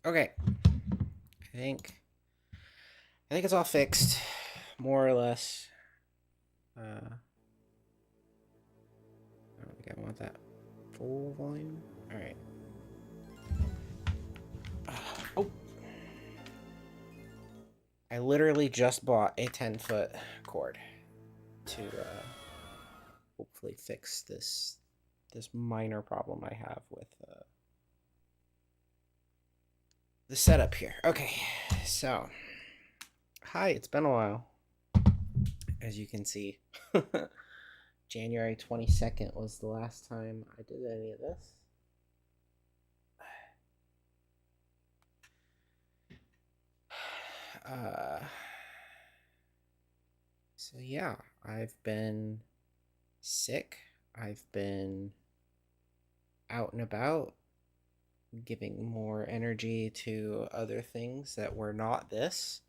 Okay, I think it's all fixed, more or less. I don't think I want that full volume. All right. Oh, I literally just bought a 10-foot cord to hopefully fix this minor problem I have with the setup here. Okay, so hi, it's been a while. As you can see, January 22nd was the last time I did any of this. Uh, so yeah, I've been sick. I've been out and about, giving more energy to other things that were not this.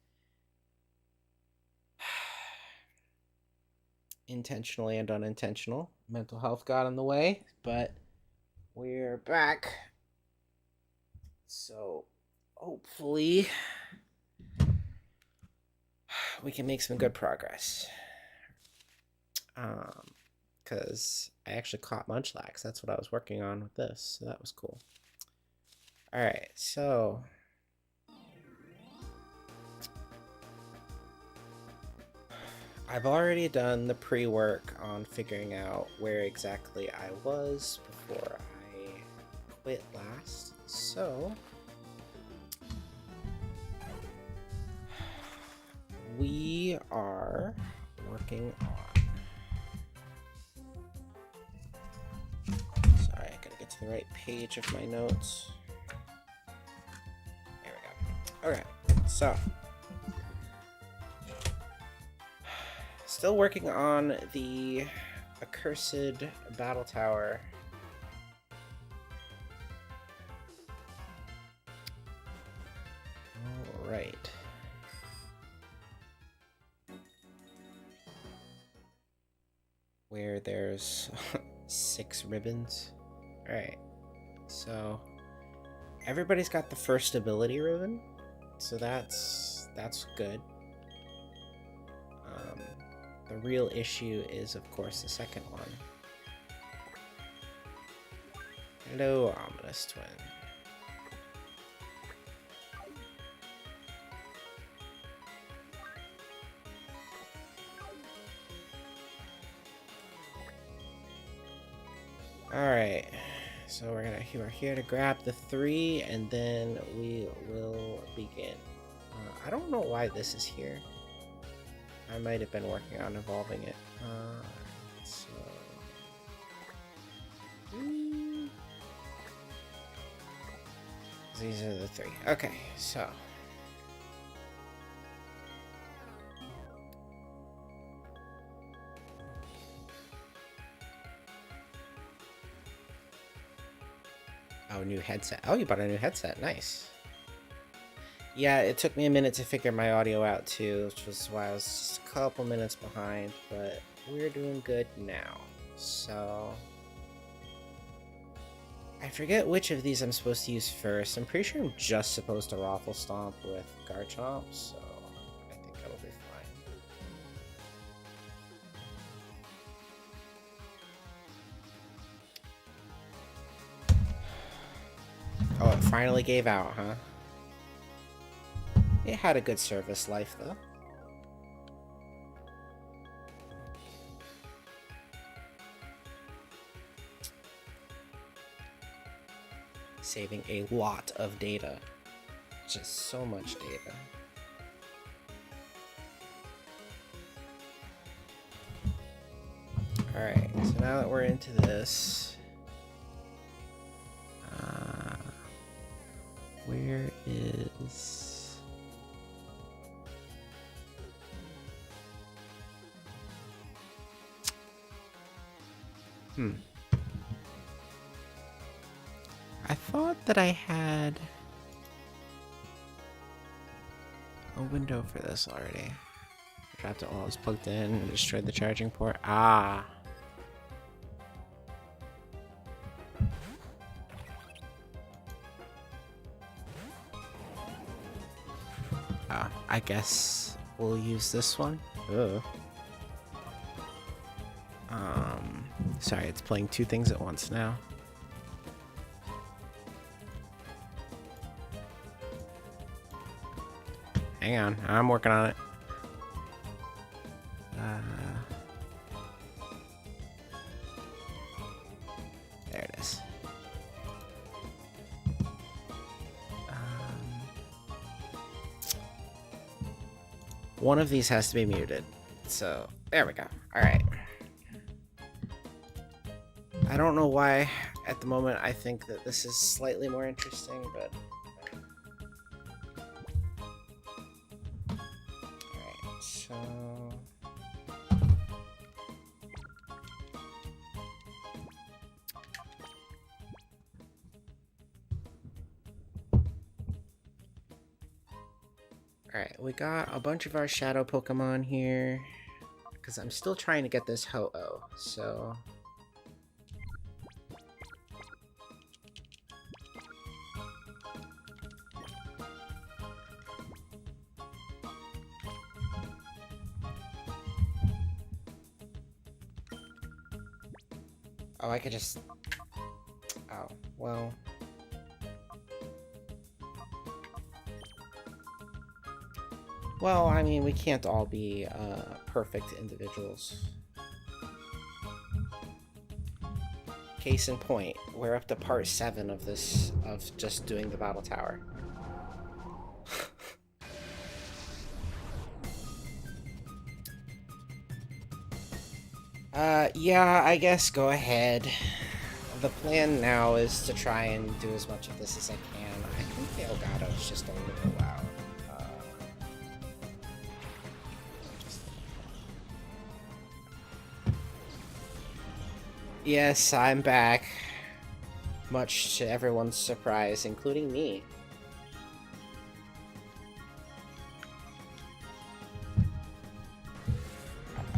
Intentionally and unintentional. Mental health got in the way, but we're back. So hopefully we can make some good progress. Because I actually caught Munchlax. That's what I was working on with this. So that was cool. Alright, so I've already done the pre-work on figuring out where exactly I was before I quit last. So we are working on... Sorry, I gotta get to the right page of my notes. There we go. Okay, so still working on the accursed battle tower. All right. Where there's 6 ribbons. All right. So everybody's got the first ability ribbon, so that's good. The real issue is, of course, the second one. Hello, Ominous Twin. Alright, so we're here to grab the 3, and then we will begin. I don't know why this is here. I might have been working on evolving it. So... These are the 3. Okay, so... Oh, new headset. Oh, you bought a new headset. Nice. Yeah, it took me a minute to figure my audio out too, which was why I was just a couple minutes behind, but we're doing good now. So... I forget which of these I'm supposed to use first. I'm pretty sure I'm just supposed to Raffle Stomp with Garchomp, so I think that'll be fine. Oh, it finally gave out, huh? It had a good service life, though. Saving a lot of data. Just so much data. Alright, so now that we're into this... where is... I thought that I had a window for this already. I dropped it while I was plugged in and destroyed the charging port. Ah. I guess we'll use this one. Ugh. Sorry, it's playing two things at once now. Hang on, I'm working on it. There it is. One of these has to be muted. So, there we go. Alright. I don't know why, at the moment, I think that this is slightly more interesting, but... Alright, so... Alright, we got a bunch of our shadow Pokemon here, because I'm still trying to get this Ho-Oh, so... Oh, I could just... Oh, well... Well, I mean, we can't all be perfect individuals. Case in point, we're up to part 7 of this, of just doing the battle tower. Yeah, I guess go ahead. The plan now is to try and do as much of this as I can. I think the Elgato is just a little loud. Yes, I'm back. Much to everyone's surprise, including me.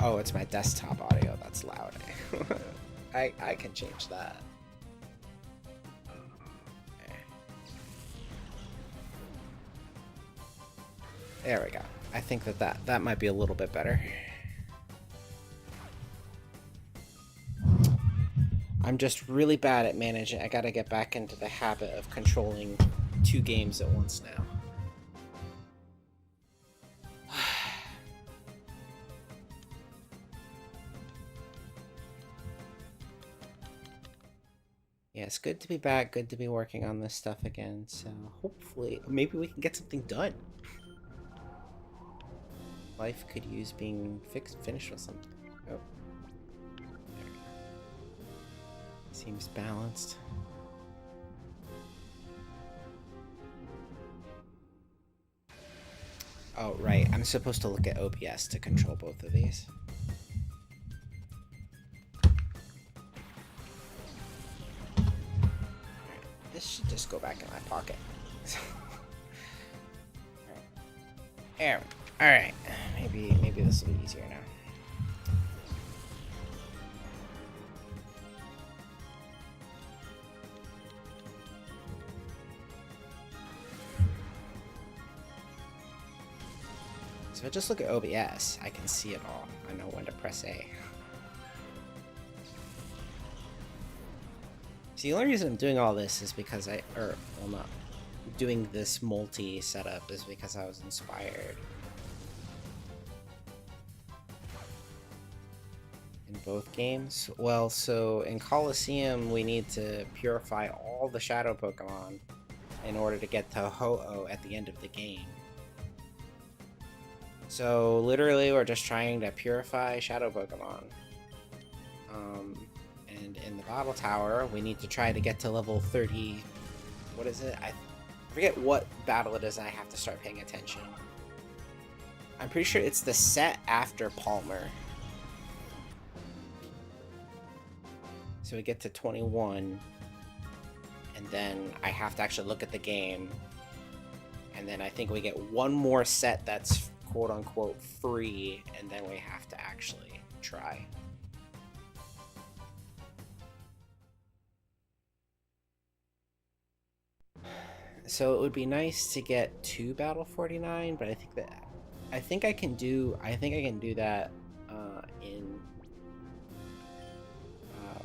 Oh, it's my desktop audio that's loud. I can change that. Okay. There we go. I think that might be a little bit better. I'm just really bad at managing. I gotta get back into the habit of controlling 2 games at once now. Yeah, it's good to be back, good to be working on this stuff again, so hopefully, maybe we can get something done. Life could use being finished with something. Oh. There we go. Seems balanced. Oh, right, I'm supposed to look at OBS to control both of these. This should just go back in my pocket. There. Alright. Maybe this will be easier now. So if I just look at OBS, I can see it all. I know when to press A. See, the only reason I'm doing all this is because well, not doing this multi setup is because I was inspired in both games. Well, so in Colosseum, we need to purify all the shadow Pokemon in order to get to Ho-Oh at the end of the game. So literally, we're just trying to purify shadow Pokemon. And in the battle tower, we need to try to get to level 30. What is it? I forget what battle it is, and I have to start paying attention. I'm pretty sure it's the set after Palmer. So we get to 21, and then I have to actually look at the game. And then I think we get one more set that's quote-unquote free, and then we have to actually try. So it would be nice to get to Battle 49, but I think I can do that in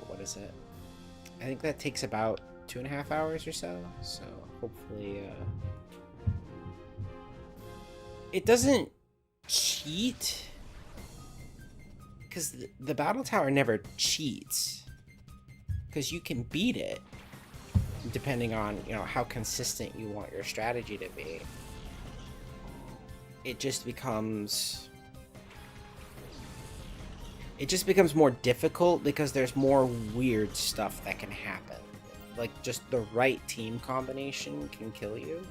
what is it? I think that takes about 2.5 hours or so. So hopefully, it doesn't cheat, because the battle tower never cheats, because you can beat it depending on, you know, how consistent you want your strategy to be. It just becomes more difficult because there's more weird stuff that can happen. Like, just the right team combination can kill you.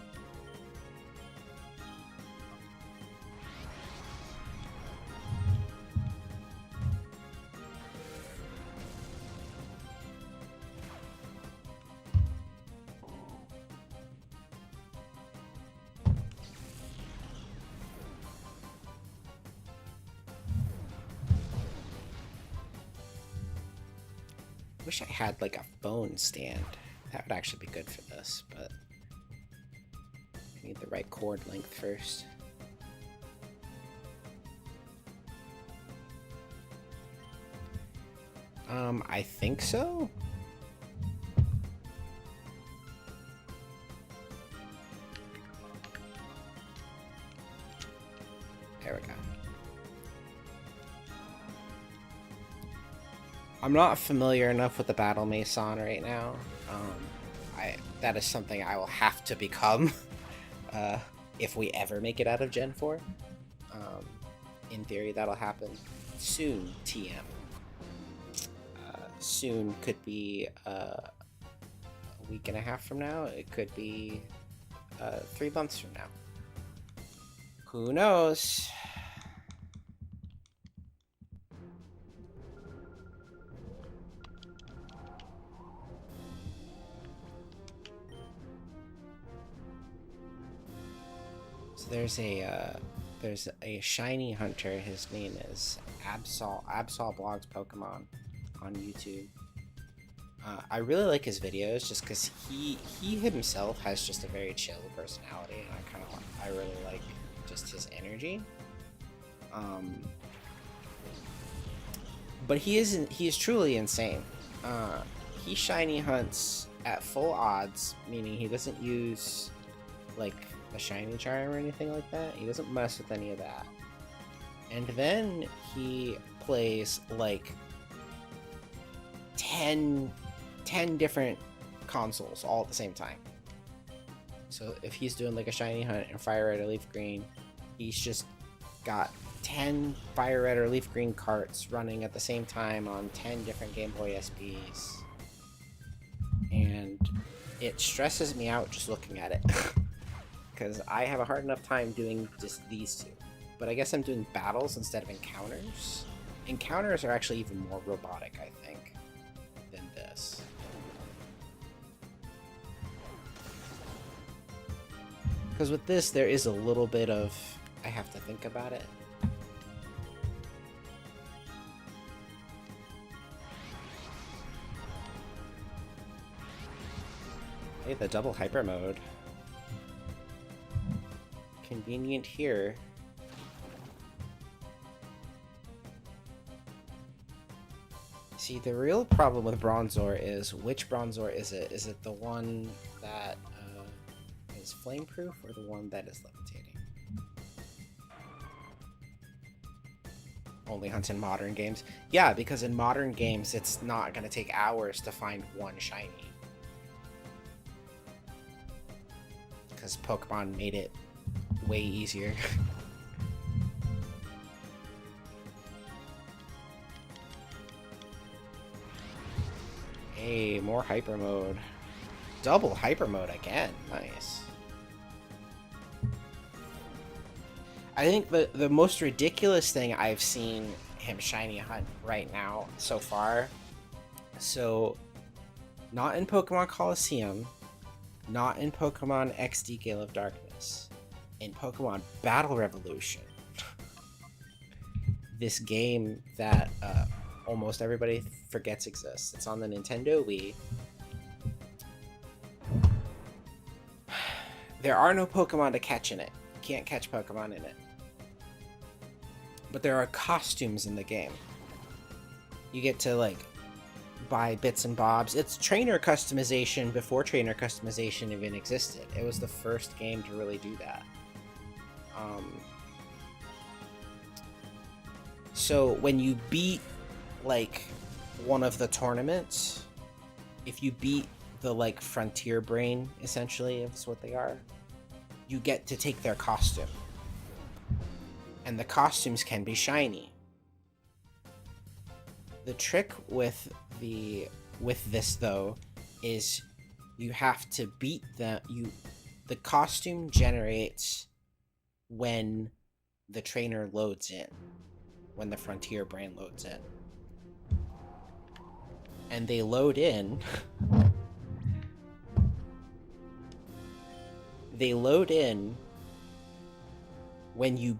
Wish I had like a phone stand. That would actually be good for this, but I need the right cord length first. I think so. There we go. I'm not familiar enough with the Battle Mason right now. That is something I will have to become if we ever make it out of Gen 4. In theory, that'll happen soon, TM. Soon could be a week and a half from now. It could be 3 months from now. Who knows? There's a shiny hunter. His name is Absol Blogs Pokemon on YouTube. I really like his videos just because he himself has just a very chill personality, and I really like just his energy. But he is truly insane. He shiny hunts at full odds, meaning he doesn't use like a shiny charm or anything like that. He doesn't mess with any of that. And then he plays like 10 different consoles all at the same time. So if he's doing like a shiny hunt in Fire Red or Leaf Green, he's just got 10 Fire Red or Leaf Green carts running at the same time on 10 different Game Boy SPs. And it stresses me out just looking at it. Because I have a hard enough time doing just these two. But I guess I'm doing battles instead of encounters. Encounters are actually even more robotic, I think, than this. Because with this, there is a little bit of, I have to think about it. Hey, the double hyper mode. Convenient here. See, the real problem with Bronzor is, which Bronzor is it? Is it the one that is flameproof or the one that is levitating? Only hunts in modern games? Yeah, because in modern games it's not going to take hours to find one shiny. Because Pokemon made it way easier. Hey, more hyper mode. Double hyper mode again. Nice. I think the most ridiculous thing I've seen him shiny hunt right now so far, so not in Pokemon Colosseum, not in Pokemon XD Gale of Darkness, in Pokemon Battle Revolution, this game that almost everybody forgets exists. It's on the Nintendo Wii. There are no Pokemon to catch in it. You can't catch Pokemon in it. But there are costumes in the game. You get to, like, buy bits and bobs. It's trainer customization before trainer customization even existed. It was the first game to really do that. So when you beat, like, one of the tournaments, if you beat the, like, Frontier Brain, essentially, is what they are, you get to take their costume. And the costumes can be shiny. The trick with this, though, is you have to beat the costume generates when the trainer loads in, when the Frontier Brain loads in. And they load in when you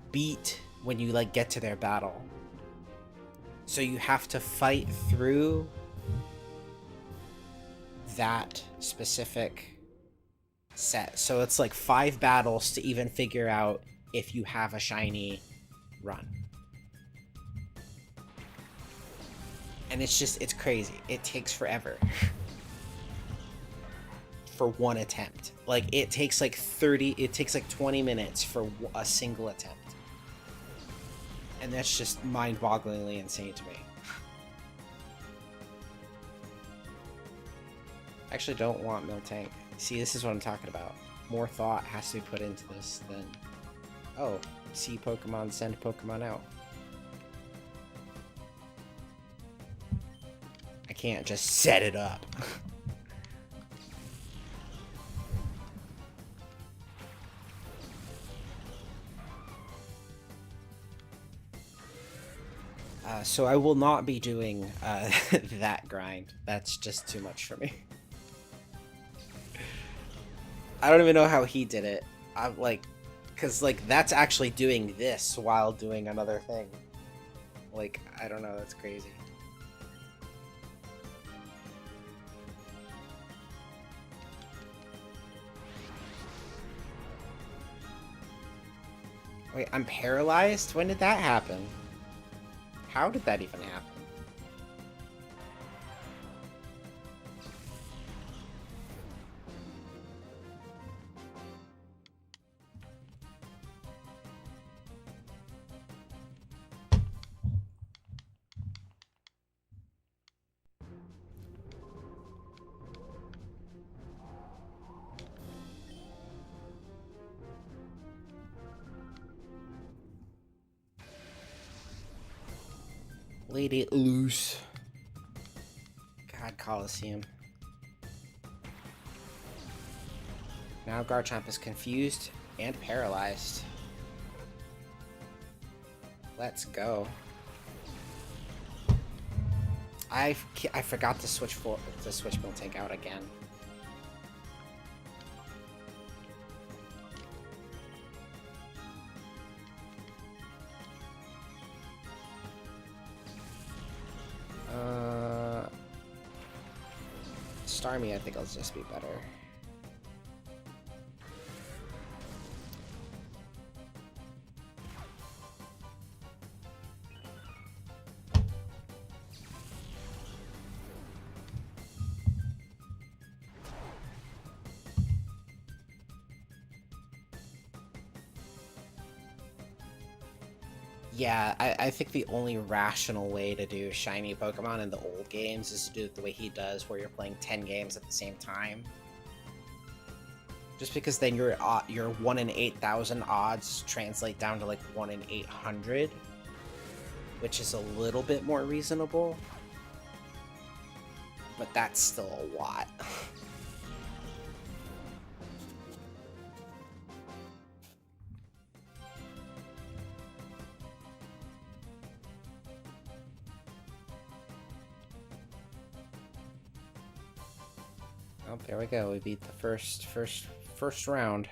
like get to their battle. So you have to fight through that specific set. So it's like 5 battles to even figure out if you have a shiny run. And it's crazy. It takes forever. For one attempt. Like, it takes like 20 minutes for a single attempt. And that's just mind-bogglingly insane to me. I actually don't want Miltank. See, this is what I'm talking about. More thought has to be put into this than, oh, see Pokemon, send Pokemon out. I can't just set it up. So I will not be doing that grind. That's just too much for me. I don't even know how he did it. I'm like, because like that's actually doing this while doing another thing. Like, I don't know. That's crazy. Wait, I'm paralyzed? When did that happen? How did that even happen? Lady loose. God, Colosseum. Now Garchomp is confused and paralyzed. Let's go. I forgot to switch Miltank out again. Starmie, I think I'll just be better. Yeah, I think the only rational way to do shiny Pokemon in the old games is to do it the way he does, where you're playing 10 games at the same time. Just because then your 1 in 8,000 odds translate down to like 1 in 800, which is a little bit more reasonable. But that's still a lot. Oh, there we go. We beat the first round.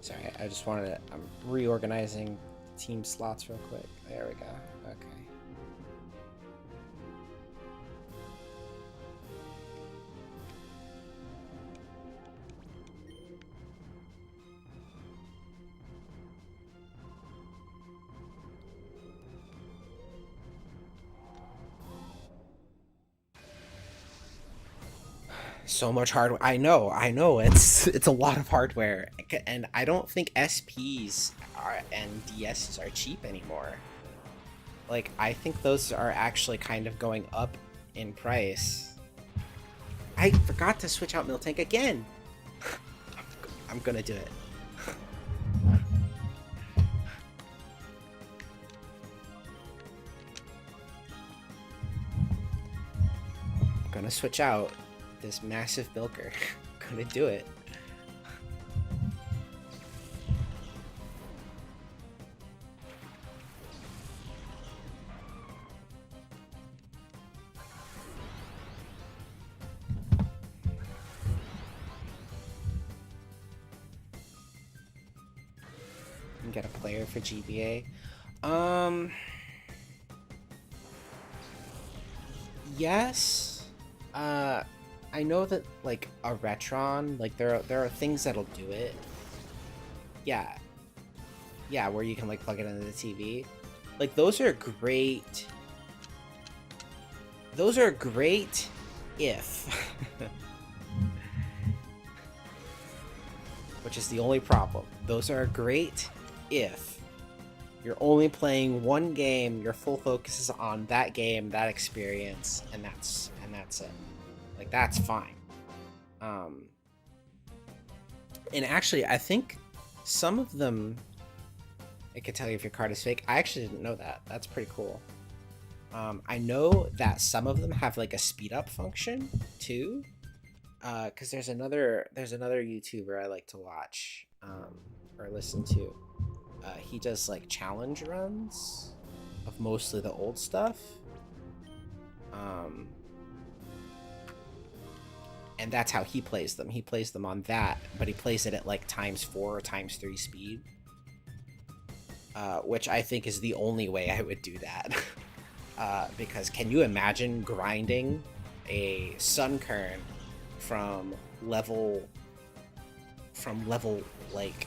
Sorry, I just wanted to... I'm reorganizing team slots real quick. There we go. Okay. So much hardware. I know. It's a lot of hardware, and I don't think SPs and DSs are cheap anymore. Like, I think those are actually kind of going up in price. I forgot to switch out Miltank again. I'm gonna do it. I'm gonna switch out this massive Bilker. Gonna do it. And get a player for GBA. Yes. I know that, like, a Retron, like, there are things that'll do it. Yeah. Yeah, where you can, like, plug it into the TV. Like, those are great. Those are great if. Which is the only problem. Those are great if you're only playing one game, your full focus is on that game, that experience, and that's it. Like, that's fine. And actually, I think some of them, it can tell you if your card is fake. I actually didn't know that. That's pretty cool. I know that some of them have, like, a speed up function too. Because there's another YouTuber I like to watch or listen to. He does, like, challenge runs of mostly the old stuff. And that's how he plays them. He plays them on that, but he plays it at, like, ×4 or ×3 speed. Which I think is the only way I would do that. Because can you imagine grinding a Sunkern from level like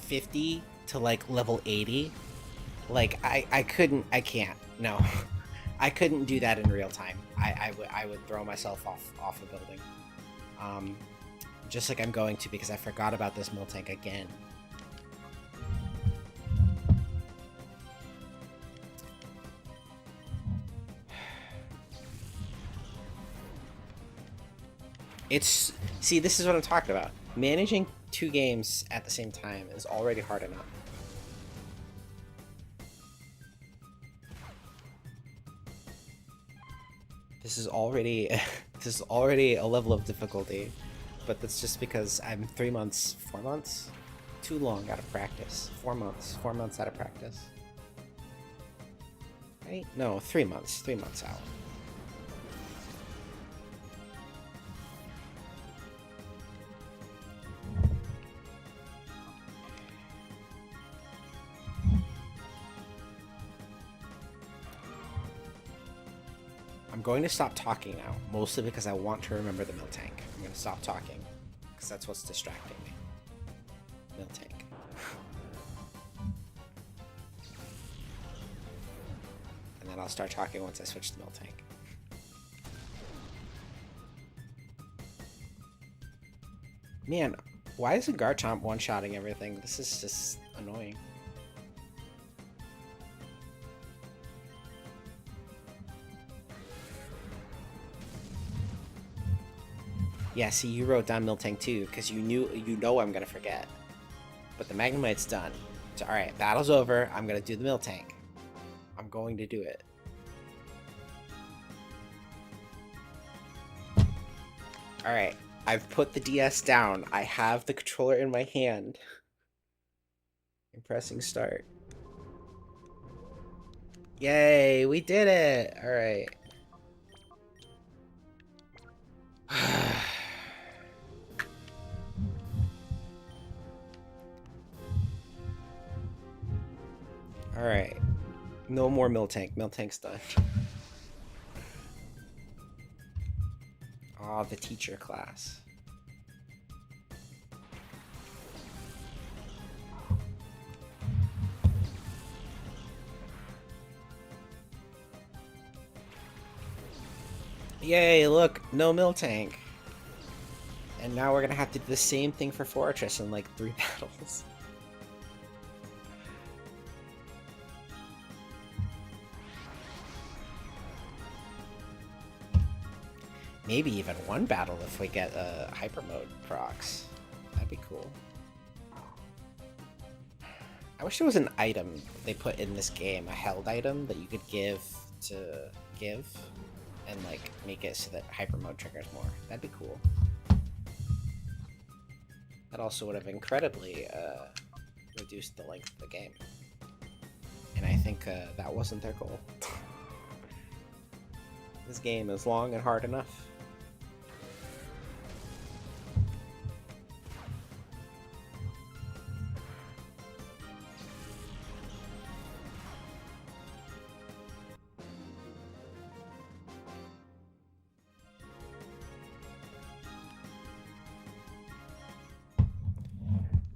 50 to, like, level 80? Like, I can't. No. I couldn't do that in real time. I would throw myself off a building. Just like I'm going to, because I forgot about this Miltank again. See, this is what I'm talking about. Managing 2 games at the same time is already hard enough. This is already a level of difficulty, but that's just because I'm 4 months, too long out of practice. 4 months out of practice. Right? No, 3 months out. I'm going to stop talking now, mostly because I want to remember the Miltank. I'm going to stop talking, because that's what's distracting me. Miltank. And then I'll start talking once I switch to Miltank. Man, why isn't Garchomp one-shotting everything? This is just annoying. Yeah, see, you wrote down Miltank too, because you know I'm gonna forget. But the Magnemite's done. So, alright, battle's over. I'm gonna do the Miltank. I'm going to do it. Alright, I've put the DS down. I have the controller in my hand. I'm pressing start. Yay, we did it! Alright. Alright. No more Miltank. Miltank's done. Aw, the teacher class. Yay, look, no Miltank. And now we're gonna have to do the same thing for Fortress in like 3 battles. Maybe even 1 battle if we get Hyper Mode procs. That'd be cool. I wish there was an item they put in this game, a held item that you could give and like make it so that Hyper Mode triggers more. That'd be cool. That also would have incredibly reduced the length of the game. And I think that wasn't their goal. This game is long and hard enough.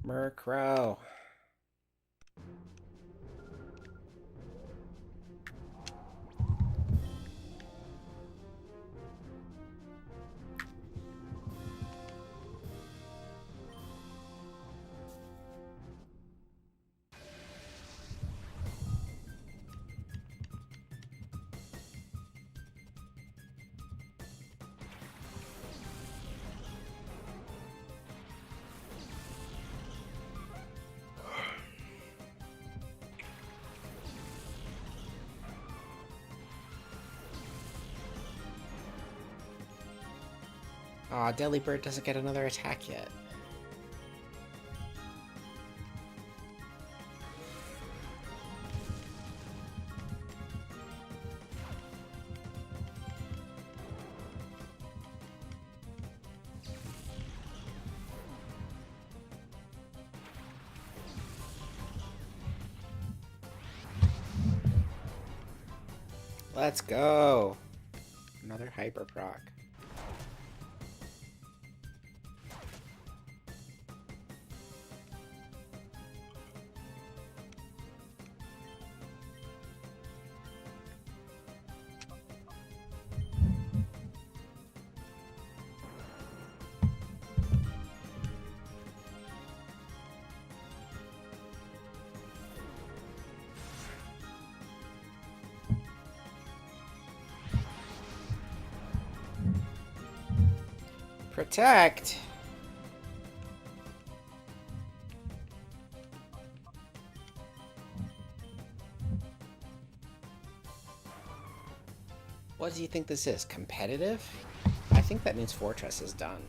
Murkrow. Aw, Delibird doesn't get another attack yet. Let's go! Another Hyper Proc. Protect! What do you think this is? Competitive? I think that means Fortress is done.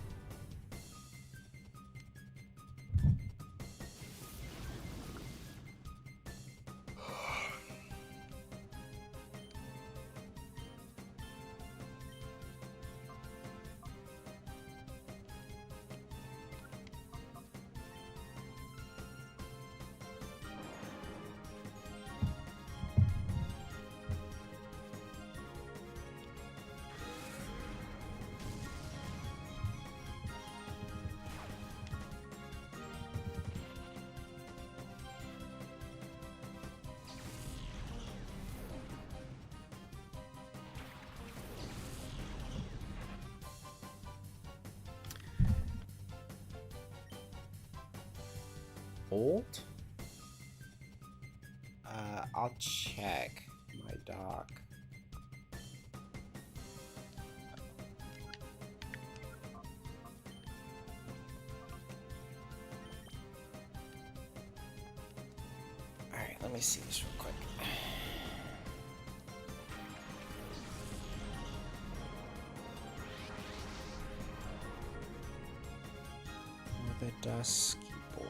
Bolt? I'll check my doc. Alright, let me see this real quick. The Dusky Boy.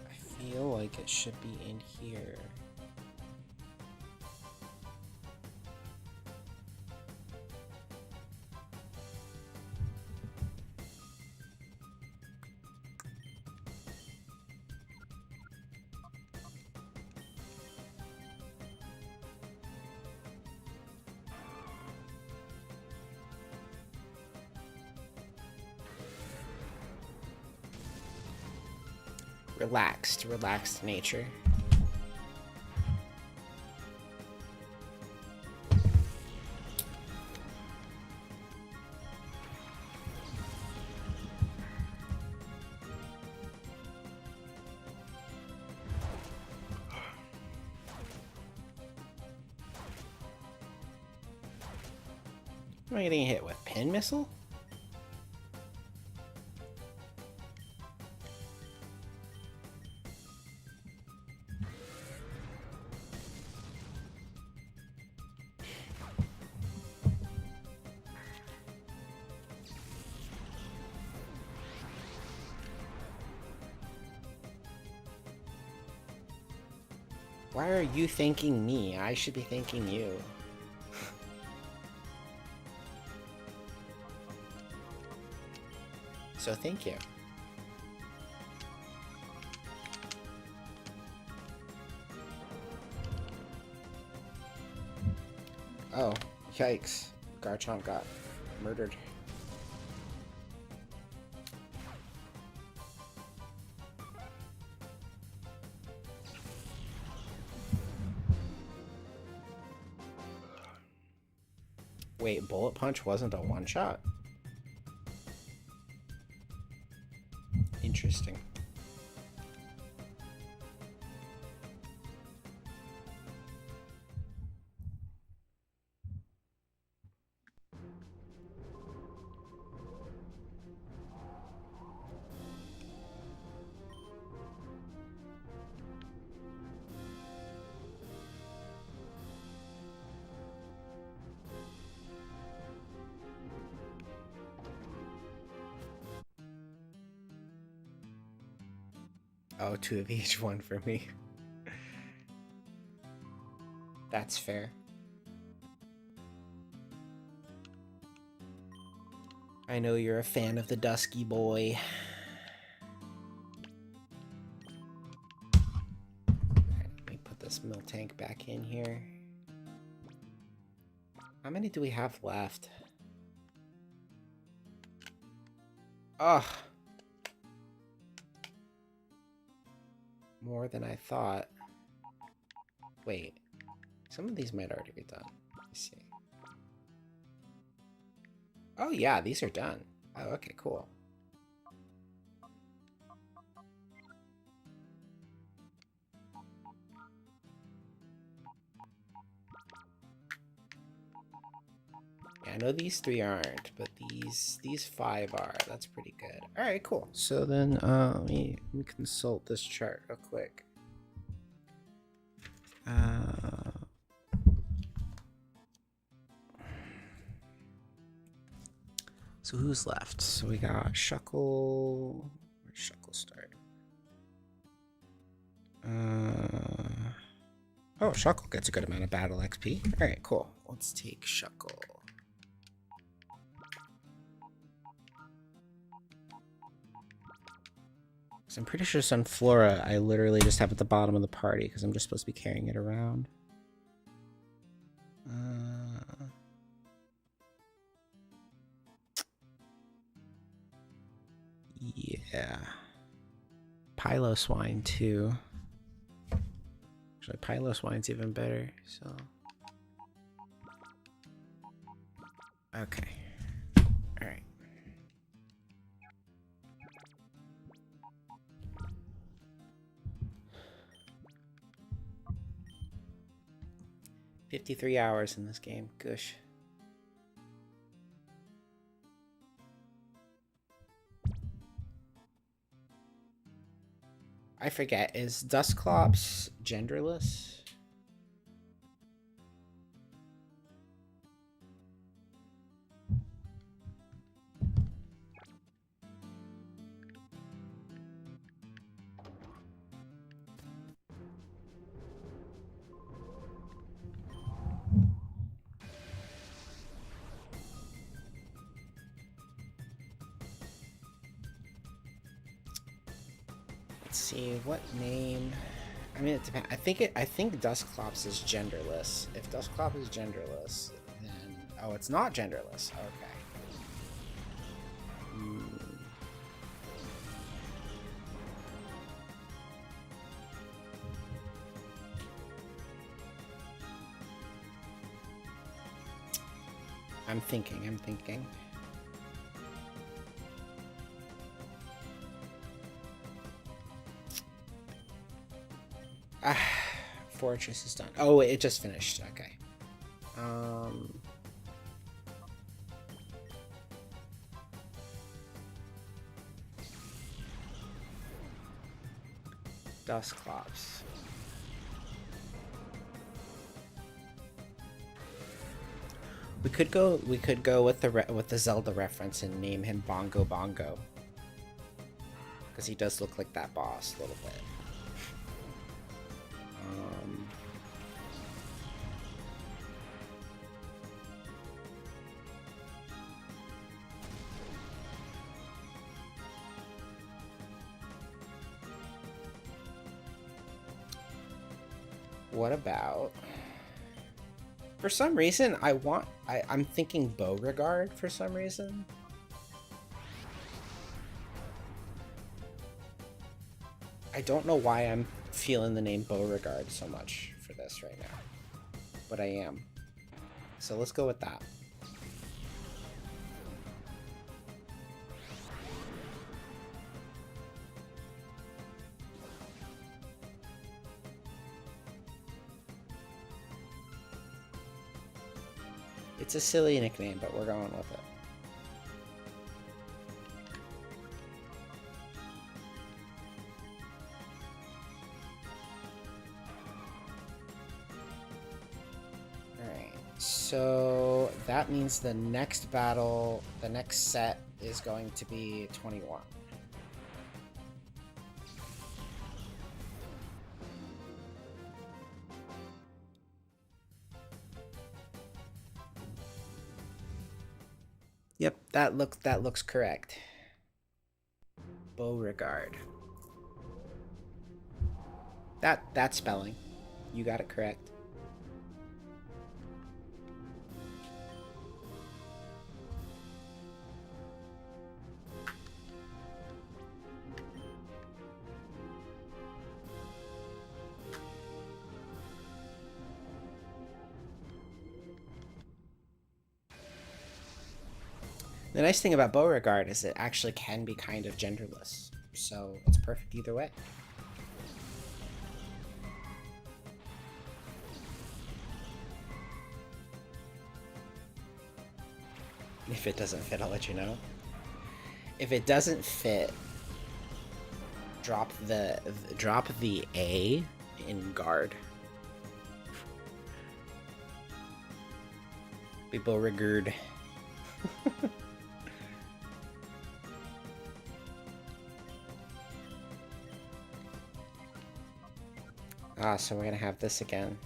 I feel like it should be in here. relaxed nature. Am I getting hit with pin missile? Why are you thanking me? I should be thanking you. So thank you. Oh, yikes. Garchomp got murdered. Wait, Bullet Punch wasn't a one-shot? Interesting. Oh, 2 of each, 1 for me. That's fair. I know you're a fan of the Dusky Boy. Let me put this Miltank back in here. How many do we have left? Ugh. More than I thought. Wait. Some of these might already be done. Let's see. Oh yeah, these are done. Oh, okay, cool. Yeah, I know these 3 aren't, but these 5 are. That's pretty good. All right, cool. So then, let me consult this chart real quick. So who's left? So we got Shuckle. Where's Shuckle start? Oh, Shuckle gets a good amount of battle XP. All right, cool. Let's take Shuckle. So I'm pretty sure Sunflora I literally just have at the bottom of the party because I'm just supposed to be carrying it around. Yeah. Piloswine too. Actually, Piloswine's even better, so. Okay. Alright. $53 hours in this game. Gush. I forget, is Dusclops genderless? Let's see, what name? I mean, it depends. I think Dusclops is genderless. If Dusclops is genderless, then oh, it's not genderless. Okay. I'm thinking. Ah, Fortress is done. Oh, it just finished. Okay. Dusclops. We could go with the Zelda reference and name him Bongo Bongo. Because he does look like that boss a little bit. What about... For some reason, I'm thinking Beauregard for some reason. I don't know why I'm feeling the name Beauregard so much for this right now, but I am. So let's go with that. It's a silly nickname, but we're going with it. Alright, so that means the next battle, the next set is going to be 21. Yep, that looks correct. Beauregard. That spelling. You got it correct. The nice thing about Beauregard is it actually can be kind of genderless, so it's perfect either way. If it doesn't fit, I'll let you know. If it doesn't fit, drop the A in guard. Be Beauregard. So we're gonna have this again.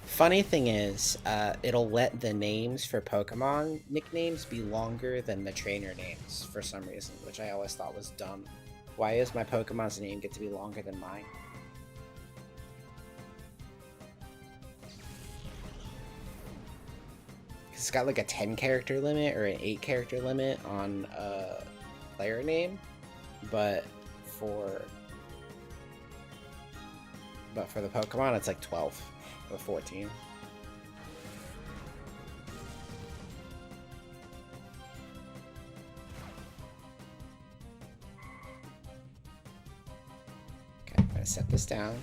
Funny thing is, it'll let the names for Pokemon nicknames be longer than the trainer names for some reason, which I always thought was dumb. Why does my Pokemon's name get to be longer than mine? It's got like a 10 character limit or an 8 character limit on a player name, but for the Pokemon it's like 12 or 14. Okay, I'm gonna set this down.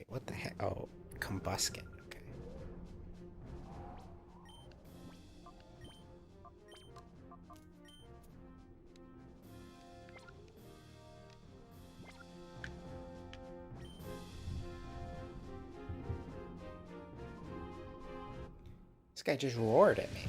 What the heck? Oh, Combuskin. Okay. This guy just roared at me.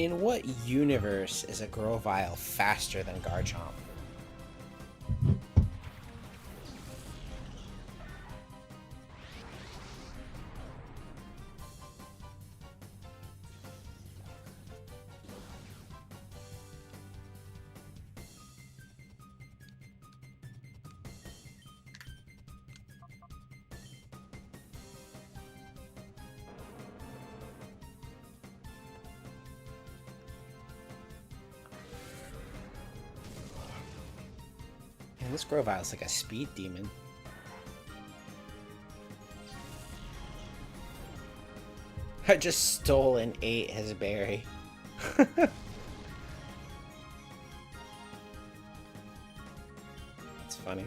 In what universe is a Grovyle faster than Garchomp? Man, this Grovyle's like a speed demon. I just stole and ate his berry. It's funny.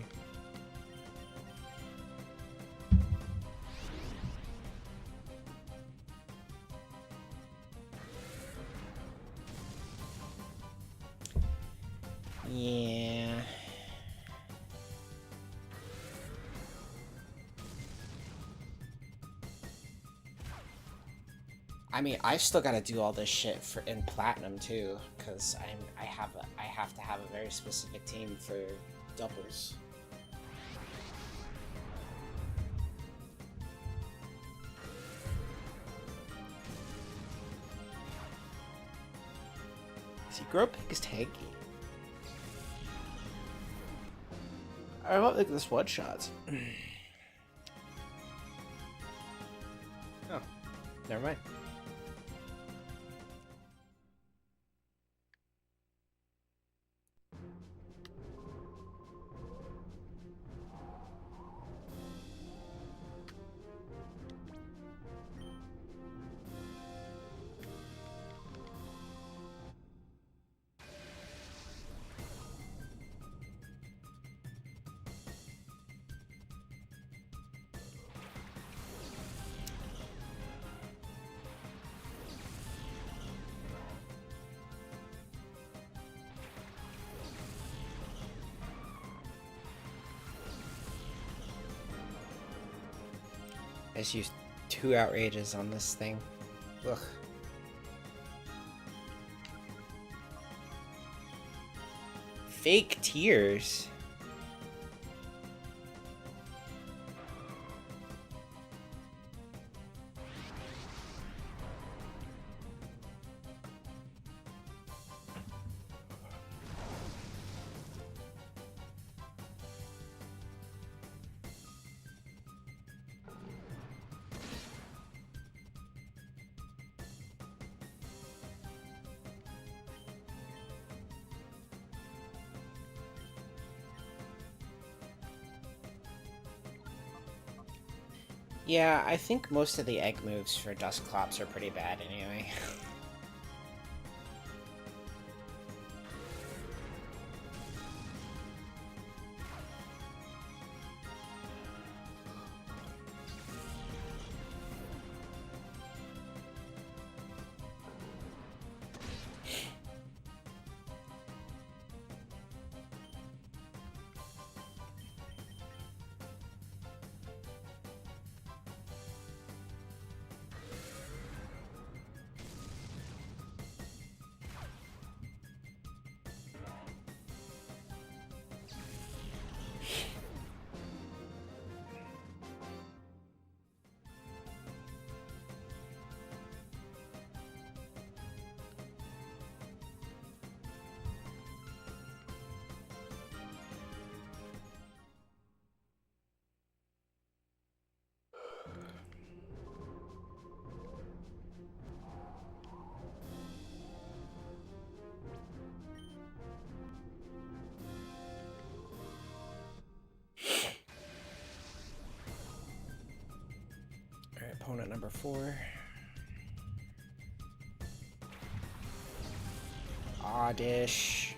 Yeah. I mean, I still gotta do all this shit in platinum too, because I have to have a very specific team for doubles. See, Gropig is tanky. I don't like this one shot. Oh, never mind. I just used 2 outrages on this thing. Ugh. Fake tears. Yeah, I think most of the egg moves for Dusclops are pretty bad anyway. Alright, opponent number 4. Oddish.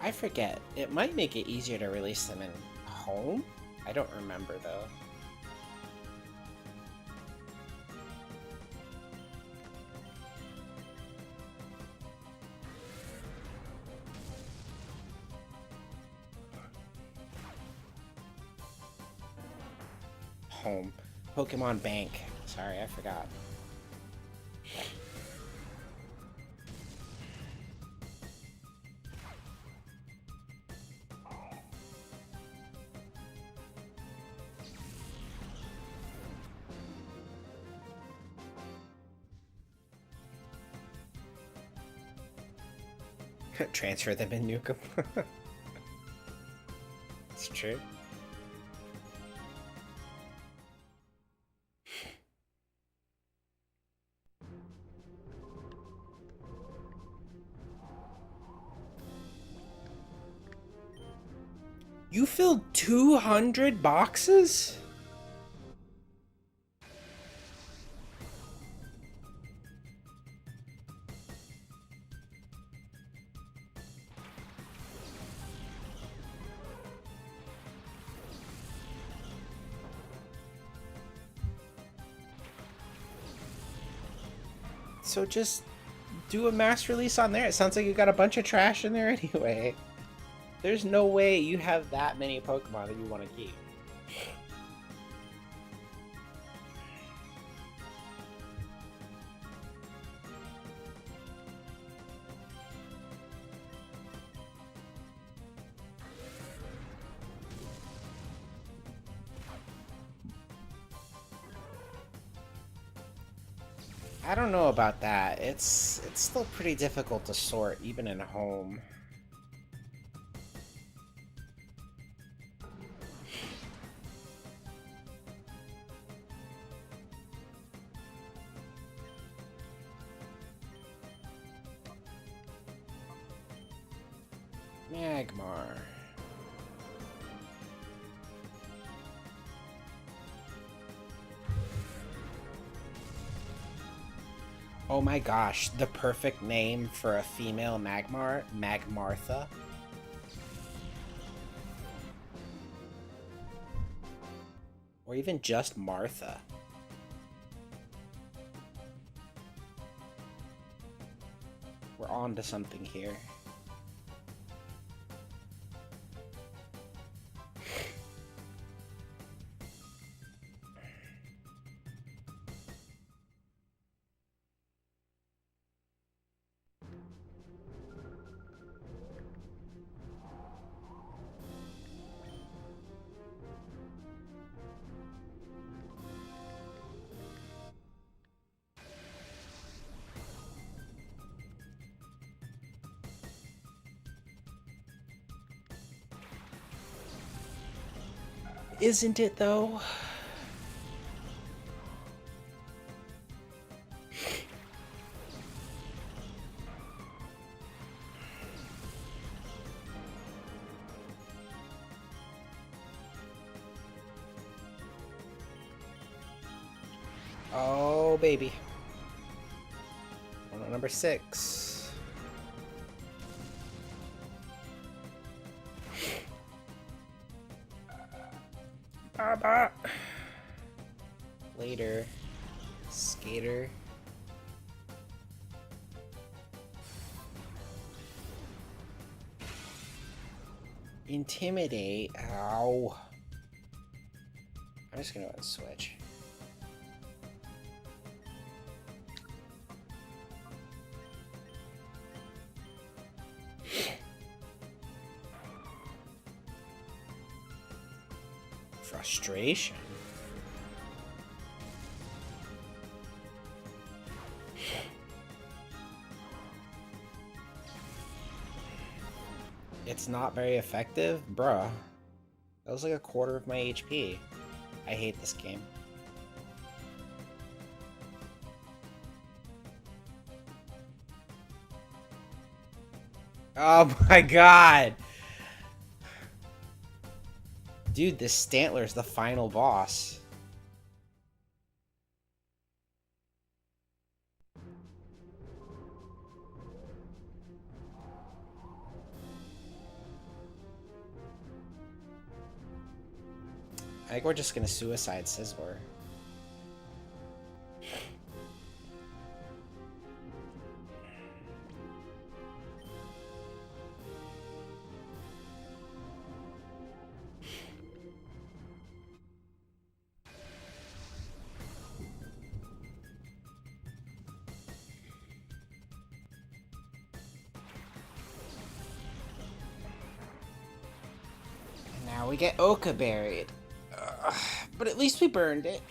I forget. It might make it easier to release them in home? I don't remember, though. home. Pokemon Bank. Sorry, I forgot. Transfer them in Nukem. It's true. You filled 200 boxes? So just do a mass release on there. It sounds like you got a bunch of trash in there anyway. There's no way you have that many Pokemon that you want to keep. I don't know about that. It's still pretty difficult to sort, even in home. Magmar. Oh my gosh, the perfect name for a female Magmar, Magmartha. Or even just Martha. We're on to something here. Isn't it though? Oh baby. On number 6. Baba. Later. Skater. Intimidate. Ow. I'm just gonna switch. Frustration. It's not very effective? Bruh. That was like a quarter of my HP. I hate this game. Oh my god! Dude, this Stantler's the final boss. I think we're just gonna suicide Sizzler. we get Oka buried. But at least we burned it.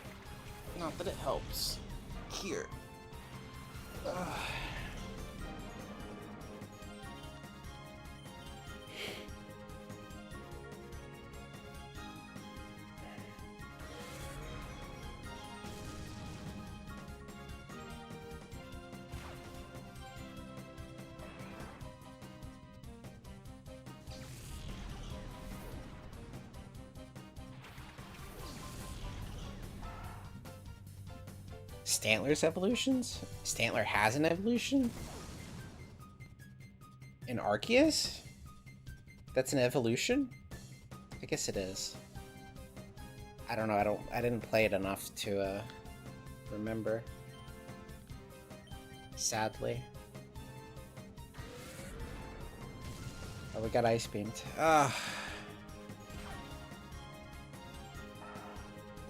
Not that it helps. Here. Stantler's evolutions? Stantler has an evolution? An Arceus? That's an evolution? I guess it is. I don't know, I didn't play it enough to remember. Sadly. Oh, we got Ice Beamed.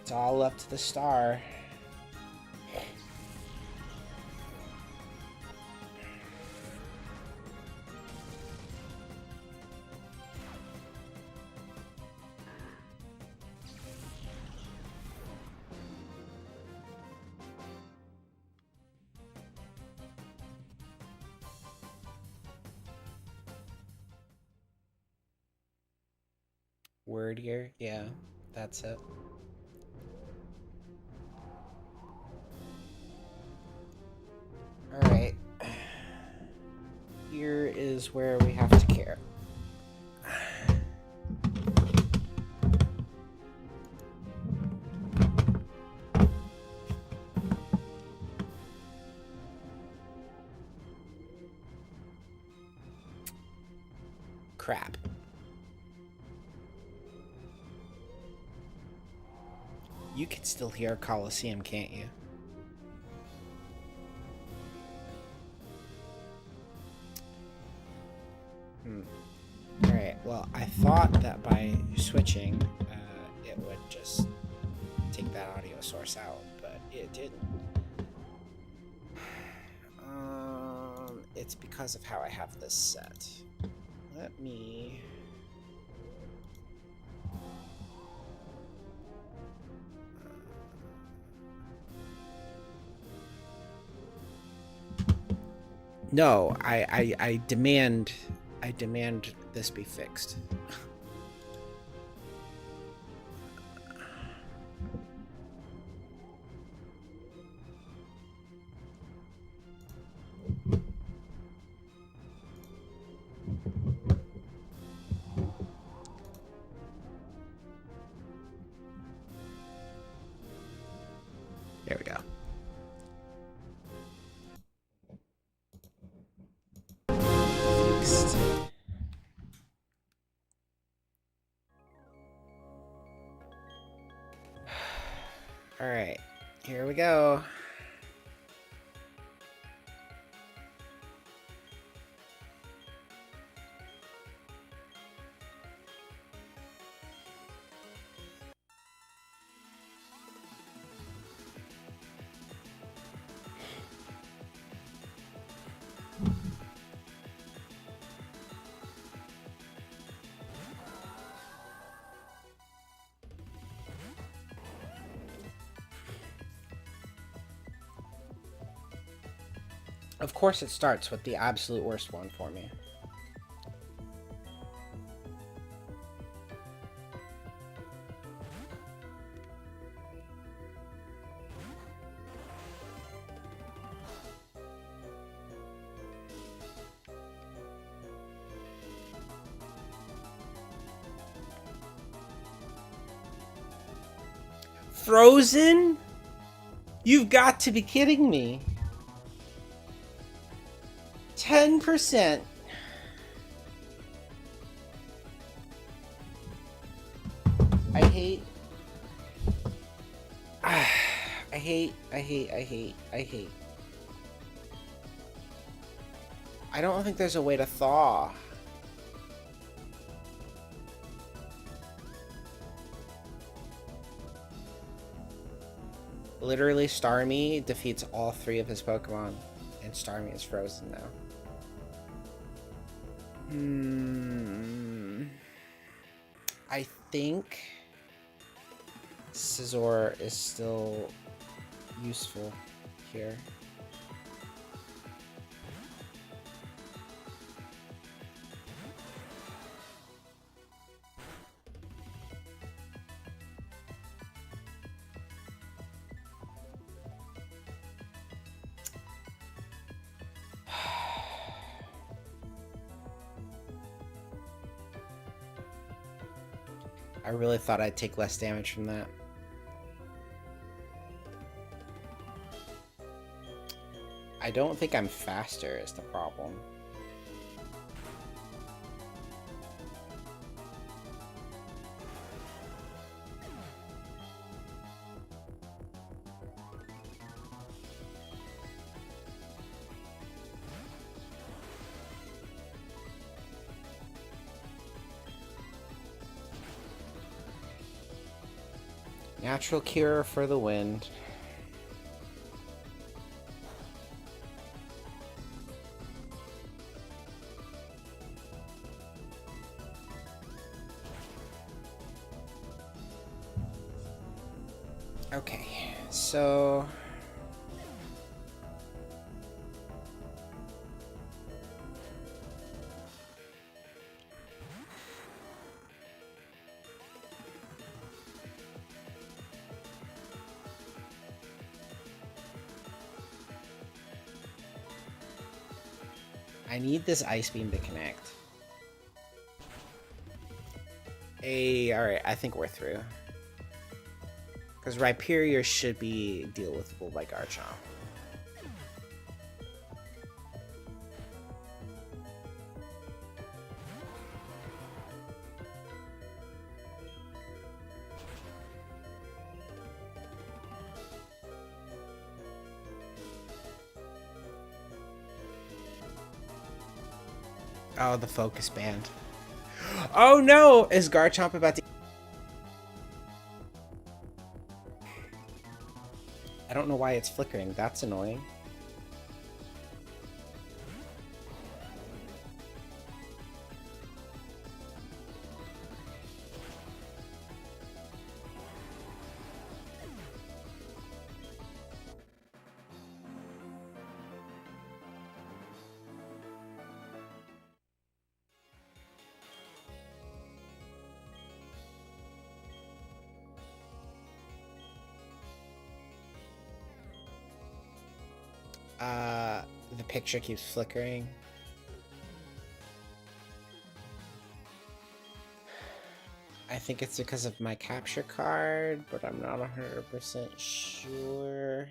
It's all up to the star. Word here? Yeah, that's it. Alright. Here is where we have to care. Crap. You can still hear Colosseum, can't you? Alright, well, I thought that by switching, it would just take that audio source out, but it didn't. It's because of how I have this set. Let me... No, I demand this be fixed. There we go. Fixed. All right, here we go. Of course it starts with the absolute worst one for me. Frozen? You've got to be kidding me. 10%. I hate. I hate. I don't think there's a way to thaw. Literally, Starmie defeats all 3 of his Pokemon, and Starmie is frozen now. I think Scizor is still useful here. I really thought I'd take less damage from that. I don't think I'm faster is the problem. Natural cure for the wind. Okay, so I need this Ice Beam to connect. Alright, I think we're through. Because Rhyperior should be dealable by Garchomp. Oh, the focus band. Oh no! Is Garchomp about to... I don't know why it's flickering. That's annoying. The picture keeps flickering. I think it's because of my capture card, but I'm not 100% sure.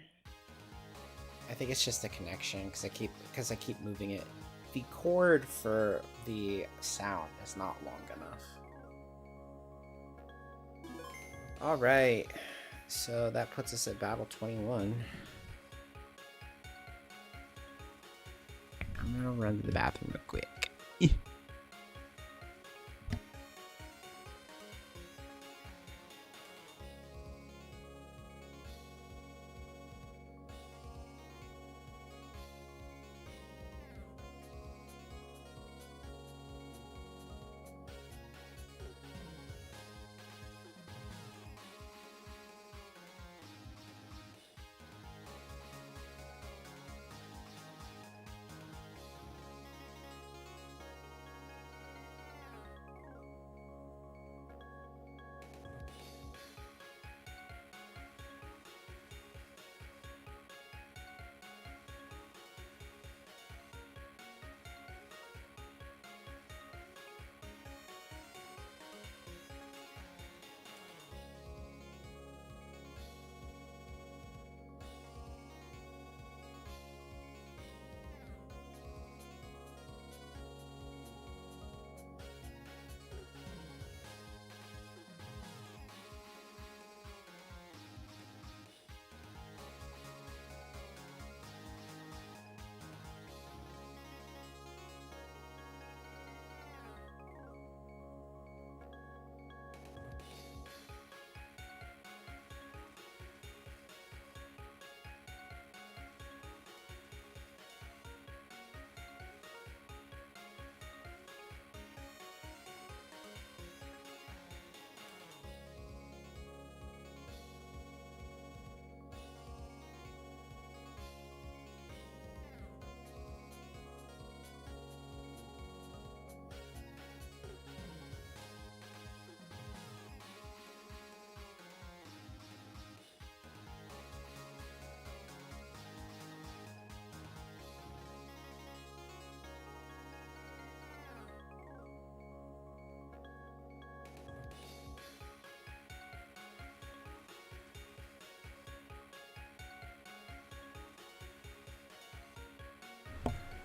I think it's just the connection because I keep moving it. The cord for the sound is not long enough. All right, so that puts us at battle 21. I'm gonna run to the bathroom real quick.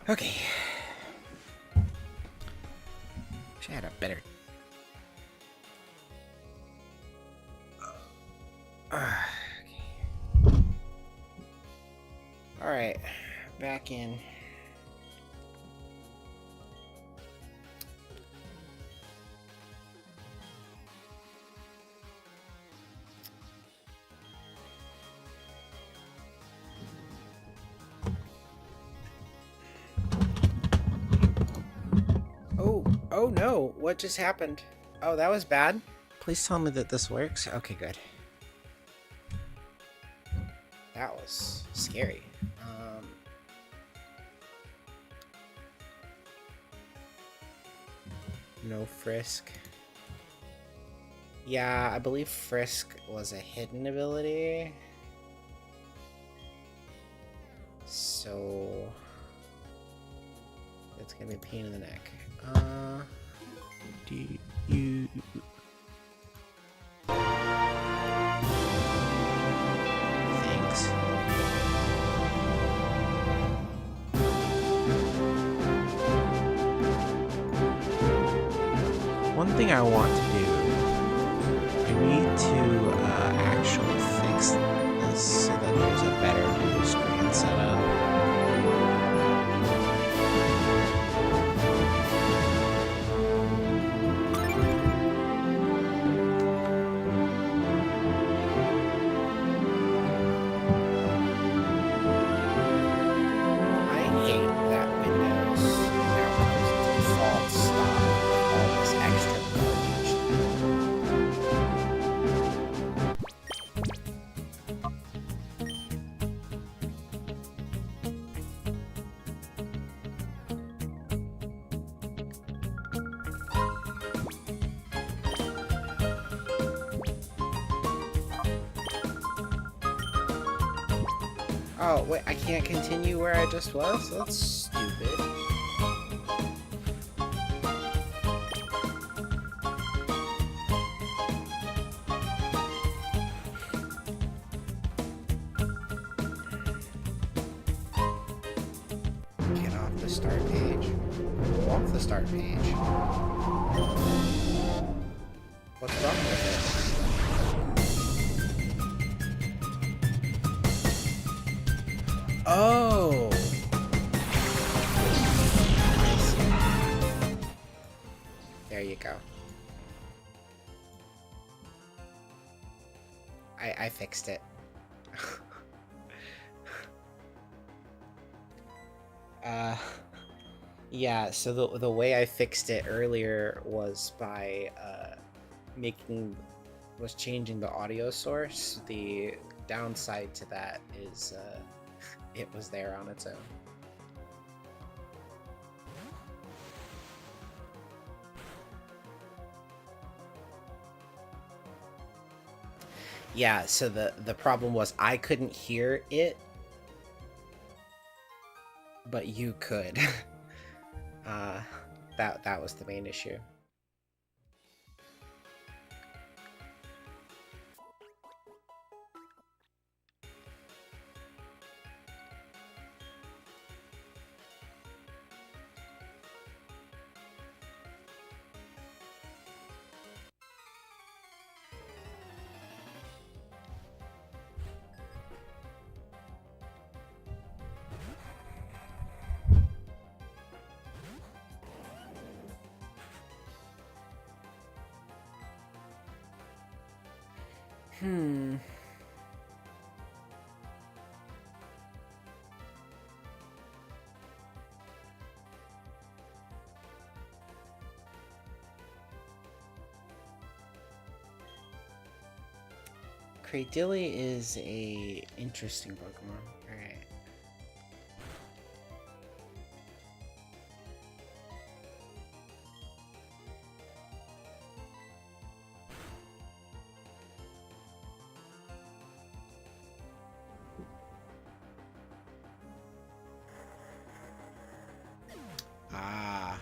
Okay. Wish I had a better. Okay. All right, back in. Oh no, what just happened? Oh, that was bad. Please tell me that this works. Okay, good. That was scary. No Frisk. Yeah, I believe Frisk was a hidden ability. So it's gonna be a pain in the neck. Do you... Thanks. One thing I want to do, I need to actually fix this so that there's a better blue screen setup. Oh, wait, I can't continue where I just was? That's stupid. Get off the start page. Off the start page. What's wrong with it? Oh! There you go. I fixed it. Yeah, so the way I fixed it earlier was by changing the audio source. The downside to that is it was there on its own. Yeah, so the problem was I couldn't hear it, but you could. That was the main issue. Cradilly is a interesting Pokemon. Alright. Ah.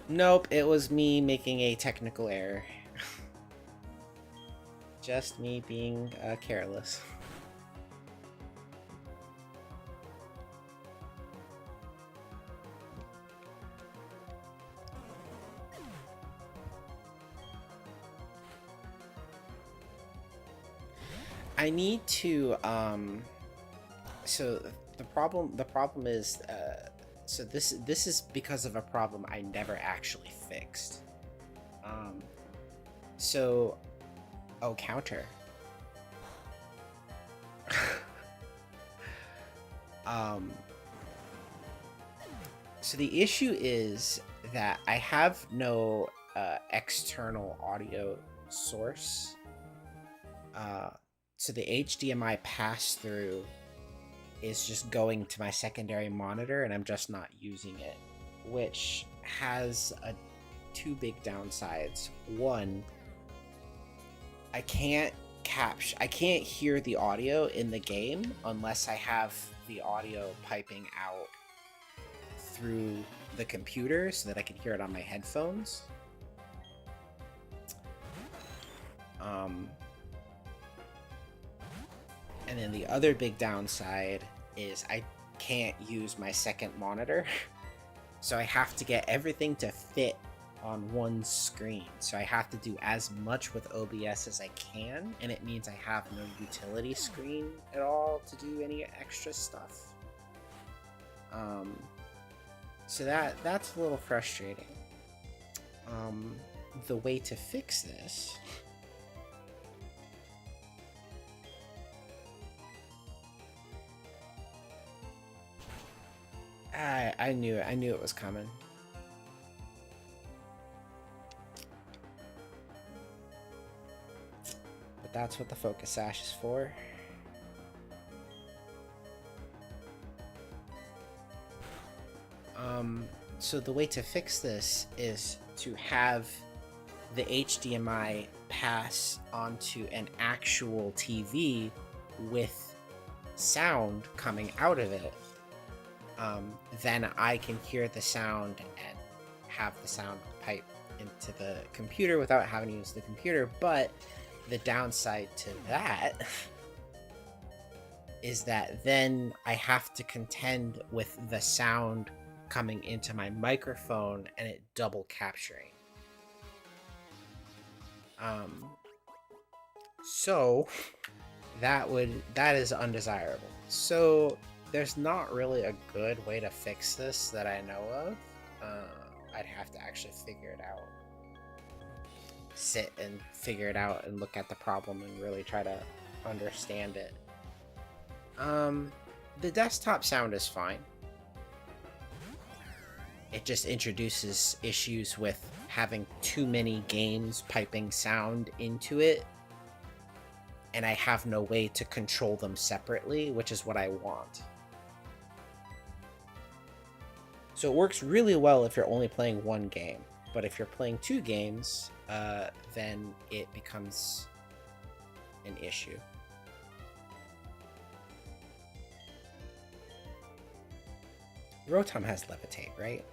Nope, it was me making a technical error. Just me being careless. I need to so the problem is so this is because of a problem I never actually fixed. Um so oh, counter. um so the issue is that I have no external audio source. So the HDMI pass through is just going to my secondary monitor, and I'm just not using it, which has two big downsides. One, I can't hear the audio in the game unless I have the audio piping out through the computer so that I can hear it on my headphones. And then the other big downside is I can't use my second monitor. So I have to get everything to fit on one screen. So I have to do as much with OBS as I can, and it means I have no utility screen at all to do any extra stuff. So that's a little frustrating. The way to fix this I knew it was coming. But that's what the focus sash is for. So the way to fix this is to have the HDMI pass onto an actual TV with sound coming out of it. Then I can hear the sound and have the sound pipe into the computer without having to use the computer. But the downside to that is that then I have to contend with the sound coming into my microphone and it double capturing. So that is undesirable. So there's not really a good way to fix this that I know of. I'd have to actually figure it out. Sit and figure it out and look at the problem and really try to understand it. The desktop sound is fine. It just introduces issues with having too many games piping sound into it, and I have no way to control them separately, which is what I want. So it works really well if you're only playing one game, but if you're playing two games, then it becomes an issue. Rotom has Levitate, right?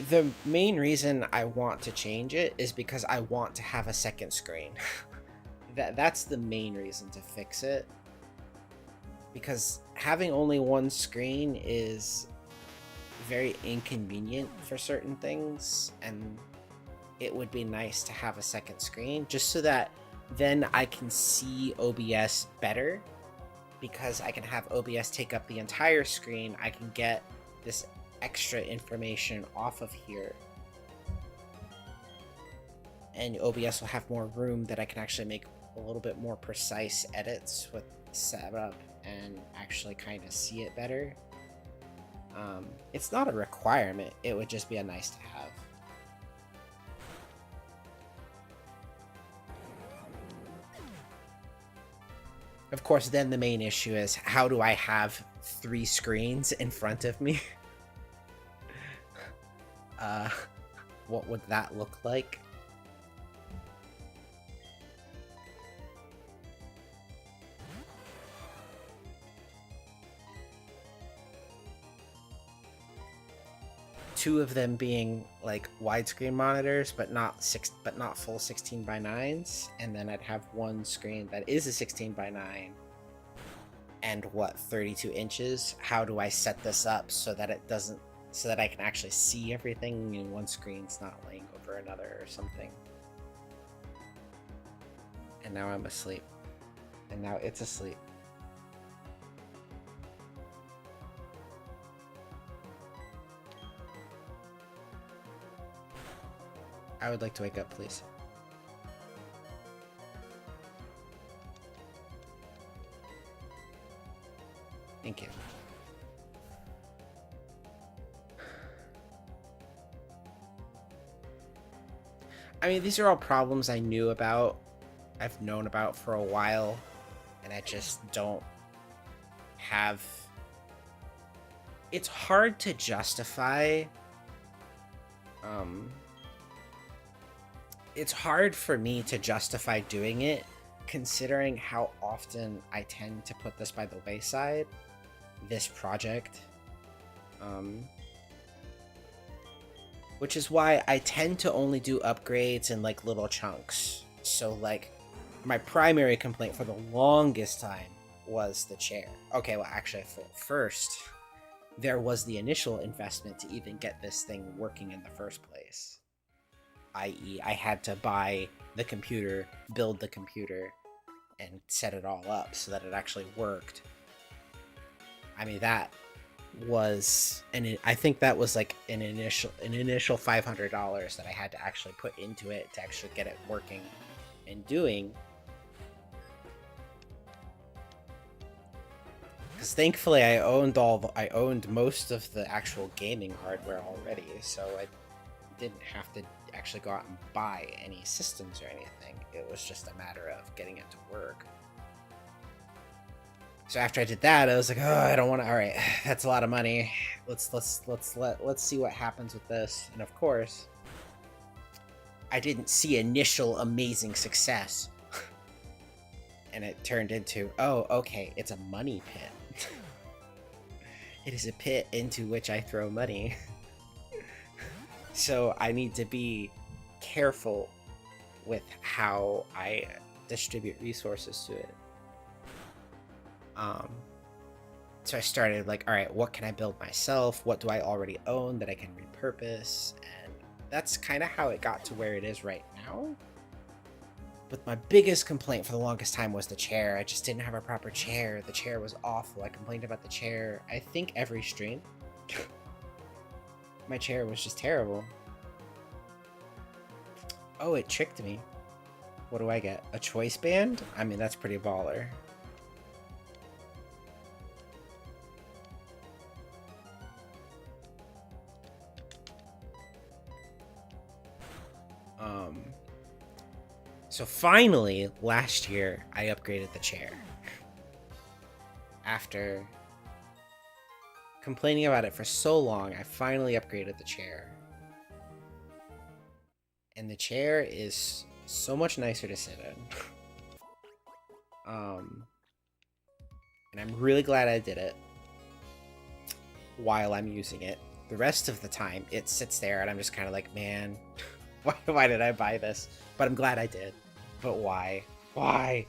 The main reason I want to change it is because I want to have a second screen. That's the main reason to fix it. Because having only one screen is very inconvenient for certain things, and it would be nice to have a second screen just so that then I can see OBS better, because I can have OBS take up the entire screen. I can get this extra information off of here, and OBS will have more room that I can actually make a little bit more precise edits with setup and actually kind of see it better. It's not a requirement, it would just be a nice to have. Of course, then the main issue is, how do I have 3 screens in front of me? What would that look like? Two of them being like widescreen monitors, but not full 16:9s, and then I'd have one screen that is a 16:9 and what, 32 inches? How do I set this up so that it doesn't, so that I can actually see everything and one screen's not laying over another or something? And now I'm asleep. And now it's asleep. I would like to wake up, please. Thank you. I mean, these are all problems I knew about. I've known about for a while, and I just don't have... It's hard to justify... It's hard for me to justify doing it, considering how often I tend to put this by the wayside, this project. Which is why I tend to only do upgrades in like little chunks. So like, my primary complaint for the longest time was the chair. Okay, well actually first, there was the initial investment to even get this thing working in the first place. I.e., I had to buy the computer, build the computer, and set it all up so that it actually worked. I mean, that was, and I think that was like an initial $500 that I had to actually put into it to actually get it working and doing. Because thankfully I owned most of the actual gaming hardware already, so I didn't have to actually go out and buy any systems or anything. It was just a matter of getting it to work. So after I did that, I was like, oh, I don't want to. All right, that's a lot of money. Let's see what happens with this. And of course, I didn't see initial amazing success, and it turned into, oh, okay, it's a money pit. It is a pit into which I throw money. So I need to be careful with how I distribute resources to it. So I started like, all right, what can I build myself? What do I already own that I can repurpose? And that's kind of how it got to where it is right now. But my biggest complaint for the longest time was the chair. I just didn't have a proper chair. The chair was awful. I complained about the chair, I think, every stream. My chair was just terrible. Oh, it tricked me. What do I get? A choice band? I mean, that's pretty baller. So finally, last year, I upgraded the chair. After complaining about it for so long, I finally upgraded the chair. And the chair is so much nicer to sit in. And I'm really glad I did it while I'm using it. The rest of the time, it sits there and I'm just kind of like, man, why did I buy this? But I'm glad I did. But why? Why?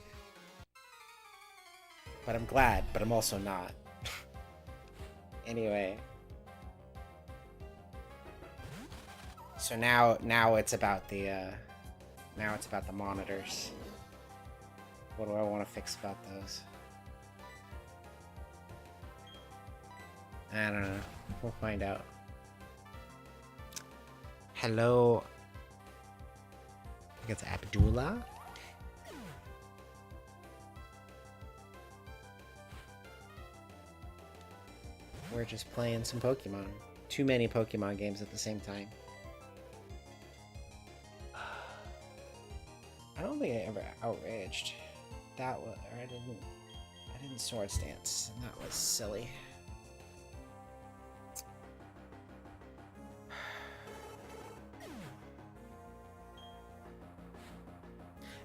But I'm glad, but I'm also not. Anyway. So now it's about the monitors. What do I want to fix about those? I don't know. We'll find out. Hello. I think it's Abdullah. We're just playing some Pokemon. Too many Pokemon games at the same time. I don't think I ever outraged. That was, or I didn't sword stance. And that was silly.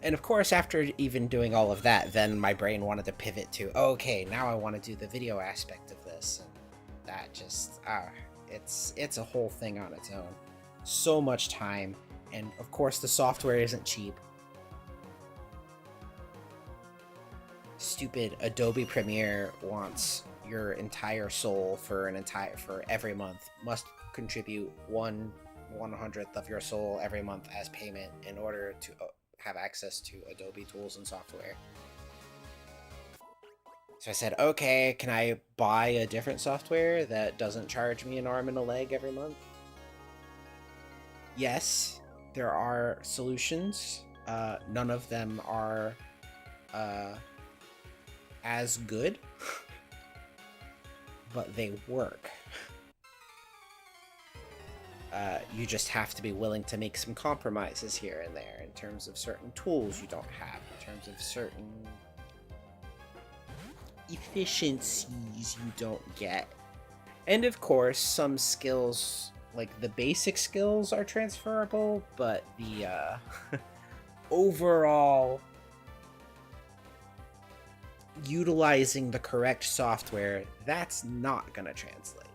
And of course, after even doing all of that, then my brain wanted to pivot to, okay, now I want to do the video aspect of this. And that just, it's a whole thing on its own. So much time. And of course, the software isn't cheap. stupid Adobe Premiere wants your entire soul for every month, must contribute 1/100th of your soul every month as payment in order to have access to Adobe tools and software. So I said, okay, can I buy a different software that doesn't charge me an arm and a leg every month? Yes, there are solutions. None of them are as good, but they work. You just have to be willing to make some compromises here and there in terms of certain tools you don't have, in terms of certain efficiencies you don't get. And of course, some skills, like the basic skills, are transferable, but the overall utilizing the correct software, that's not gonna translate.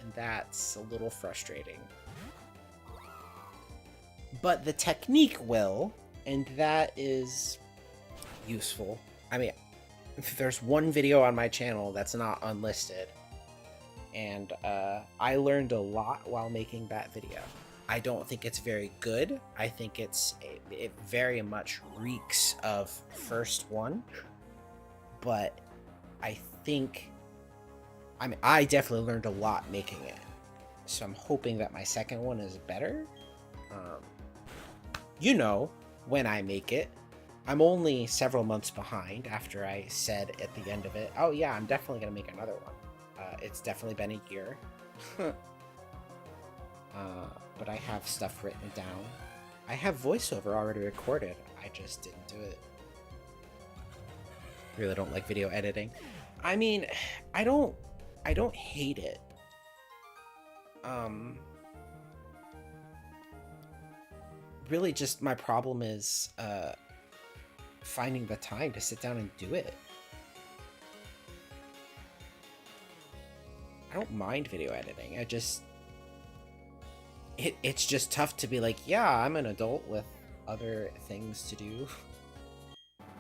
And that's a little frustrating. But the technique will, and that is useful. I mean, there's one video on my channel that's not unlisted, and I learned a lot while making that video. I don't think it's very good. I think it very much reeks of first one, but I definitely learned a lot making it, so I'm hoping that my second one is better. When I make it, I'm only several months behind after I said at the end of it, oh yeah, I'm definitely gonna make another one. It's definitely been a year. But I have stuff written down. I have voiceover already recorded. I just didn't do it. Really don't like video editing. I mean, I don't hate it. Really just my problem is finding the time to sit down and do it. I don't mind video editing. It's just tough to be like, yeah, I'm an adult with other things to do.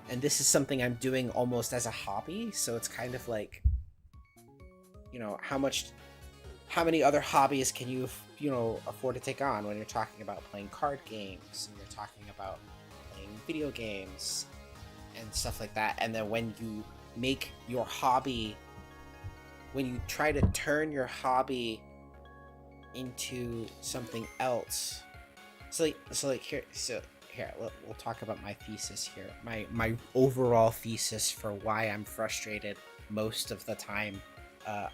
And this is something I'm doing almost as a hobby, so it's kind of like, how many other hobbies can you afford to take on when you're talking about playing card games, and you're talking about playing video games and stuff like that. And then when you make your hobby, when you try to turn your hobby into something else, so here, we'll talk about my thesis here. My overall thesis for why I'm frustrated most of the time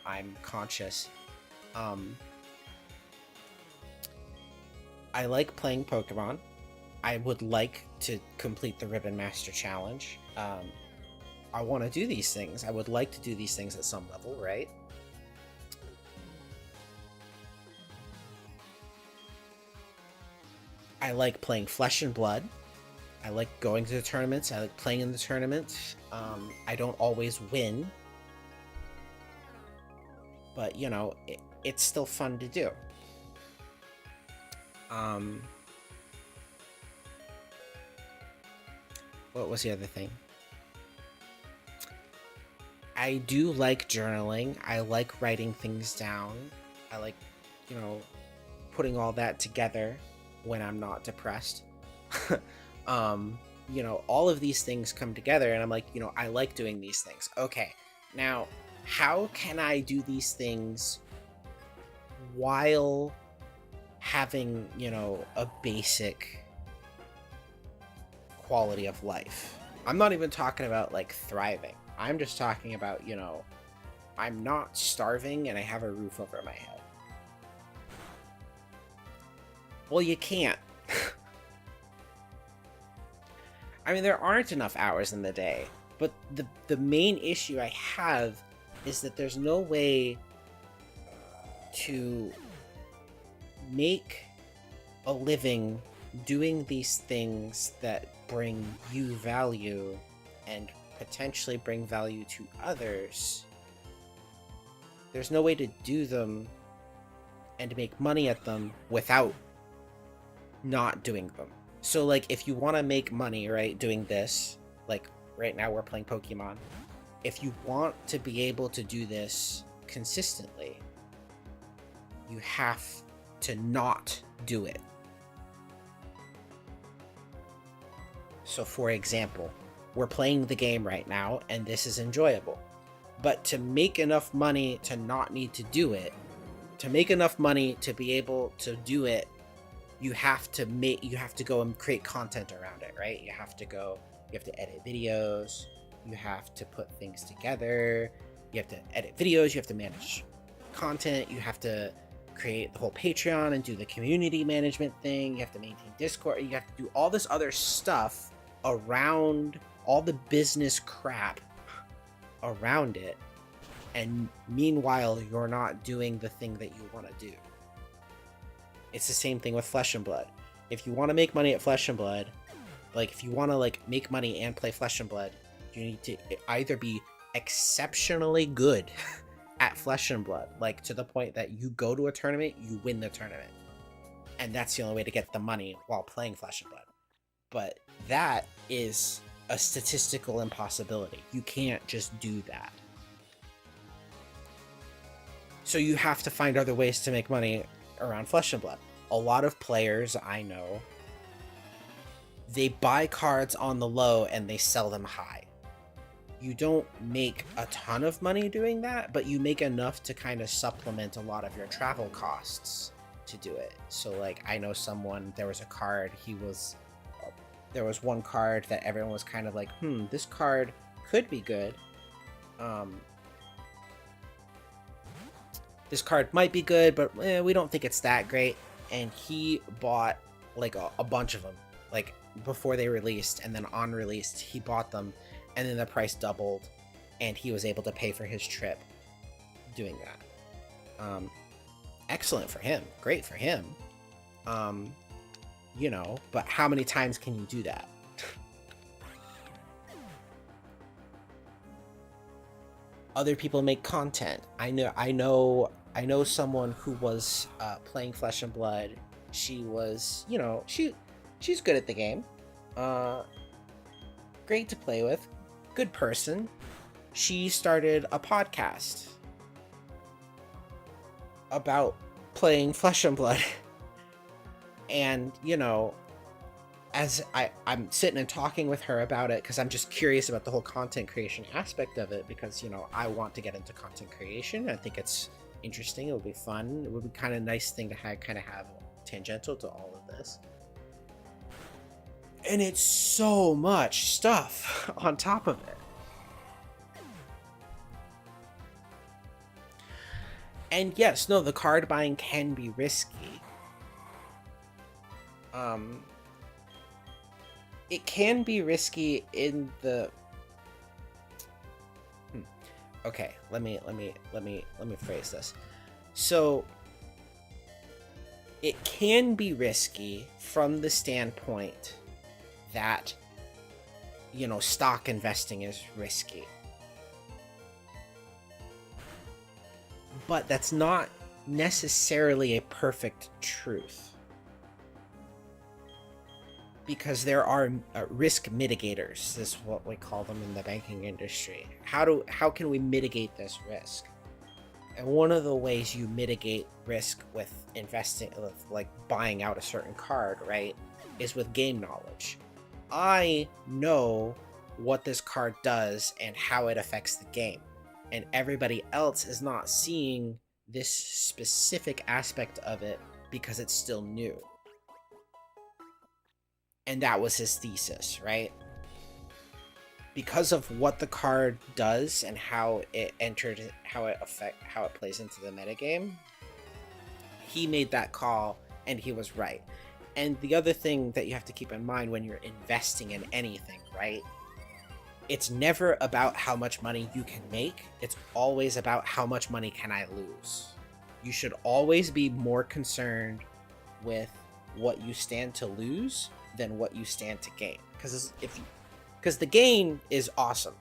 I'm conscious. I like playing Pokemon. I would like to complete the Ribbon Master Challenge. I want to do these things. I would like to do these things at some level, right? I like playing Flesh and Blood. I like going to the tournaments. I like playing in the tournaments. I don't always win, but it's still fun to do. What was the other thing? I do like journaling. I like writing things down. I like, putting all that together when I'm not depressed. All of these things come together, and I'm like, I like doing these things. Okay, now, how can I do these things while having, a basic quality of life? I'm not even talking about, like, thriving. I'm just talking about, I'm not starving and I have a roof over my head. Well, you can't. I mean, there aren't enough hours in the day, but the main issue I have is that there's no way to make a living doing these things that bring you value and potentially bring value to others. There's no way to do them and to make money at them without not doing them. So, like, if you want to make money, right, doing this, like, right now we're playing Pokemon. If you want to be able to do this consistently, you have to not do it. So for example, we're playing the game right now and this is enjoyable. But to make enough money to not need to do it, to make enough money to be able to do it, you have to go and create content around it, right? You have to edit videos, you have to put things together, you have to edit videos, you have to manage content, you have to create the whole Patreon and do the community management thing, you have to maintain Discord, you have to do all this other stuff around all the business crap around it, and meanwhile you're not doing the thing that you want to do. It's the same thing with Flesh and Blood. If you want to make money at Flesh and Blood, like if you want to like make money and play Flesh and Blood, you need to either be exceptionally good at Flesh and Blood, like to the point that you go to a tournament, you win the tournament, and that's the only way to get the money while playing Flesh and Blood. But that is a statistical impossibility. You can't just do that. So you have to find other ways to make money around Flesh and Blood. A lot of players I know, they buy cards on the low and they sell them high. You don't make a ton of money doing that, but you make enough to kind of supplement a lot of your travel costs to do it. So like I know someone, there was one card that everyone was kind of like, this card could be good. This card might be good, but we don't think it's that great. And he bought like a bunch of them, like before they released, and then on release he bought them, and then the price doubled, and he was able to pay for his trip doing that. Excellent for him, great for him. You know, but how many times can you do that? Other people make content. I know someone who was playing Flesh and Blood. She was, you know, she's good at the game. Great to play with. Good person. She started a podcast about playing Flesh and Blood. And, you know, as I'm sitting and talking with her about it, because I'm just curious about the whole content creation aspect of it, because, you know, I want to get into content creation. I think it's interesting. It would be fun. It would be kind of nice thing to have tangential to all of this. And it's so much stuff on top of it. And yes, no, the card buying can be risky. It can be risky in the... Okay, let me phrase this. So, it can be risky from the standpoint that, you know, stock investing is risky. But that's not necessarily a perfect truth. Because there are risk mitigators. This is what we call them in the banking industry. How can we mitigate this risk? And one of the ways you mitigate risk with investing, with like buying out a certain card, right, is with game knowledge. I know what this card does and how it affects the game, and everybody else is not seeing this specific aspect of it because it's still new. And that was his thesis, right? Because of what the card does and how it plays into the metagame, he made that call and he was right. And the other thing that you have to keep in mind when you're investing in anything, right? It's never about how much money you can make. It's always about how much money can I lose. You should always be more concerned with what you stand to lose than what you stand to gain, because the gain is awesome.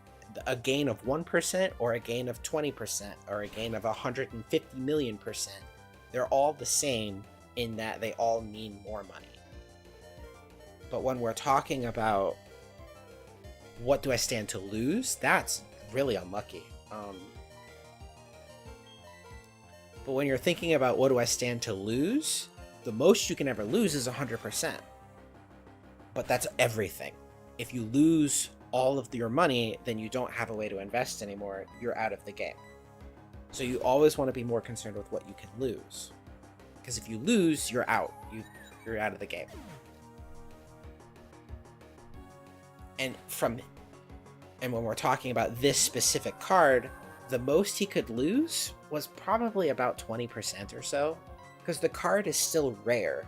A gain of 1% or a gain of 20% or a gain of 150 million %, they're all the same in that they all mean more money. But when we're talking about what do I stand to lose? That's really unlucky. But when you're thinking about what do I stand to lose, the most you can ever lose is 100%. But that's everything. If you lose all of your money, then you don't have a way to invest anymore. You're out of the game. So you always want to be more concerned with what you can lose. Because if you lose, you're out. You're out of the game. And when we're talking about this specific card, the most he could lose was probably about 20% or so, because the card is still rare.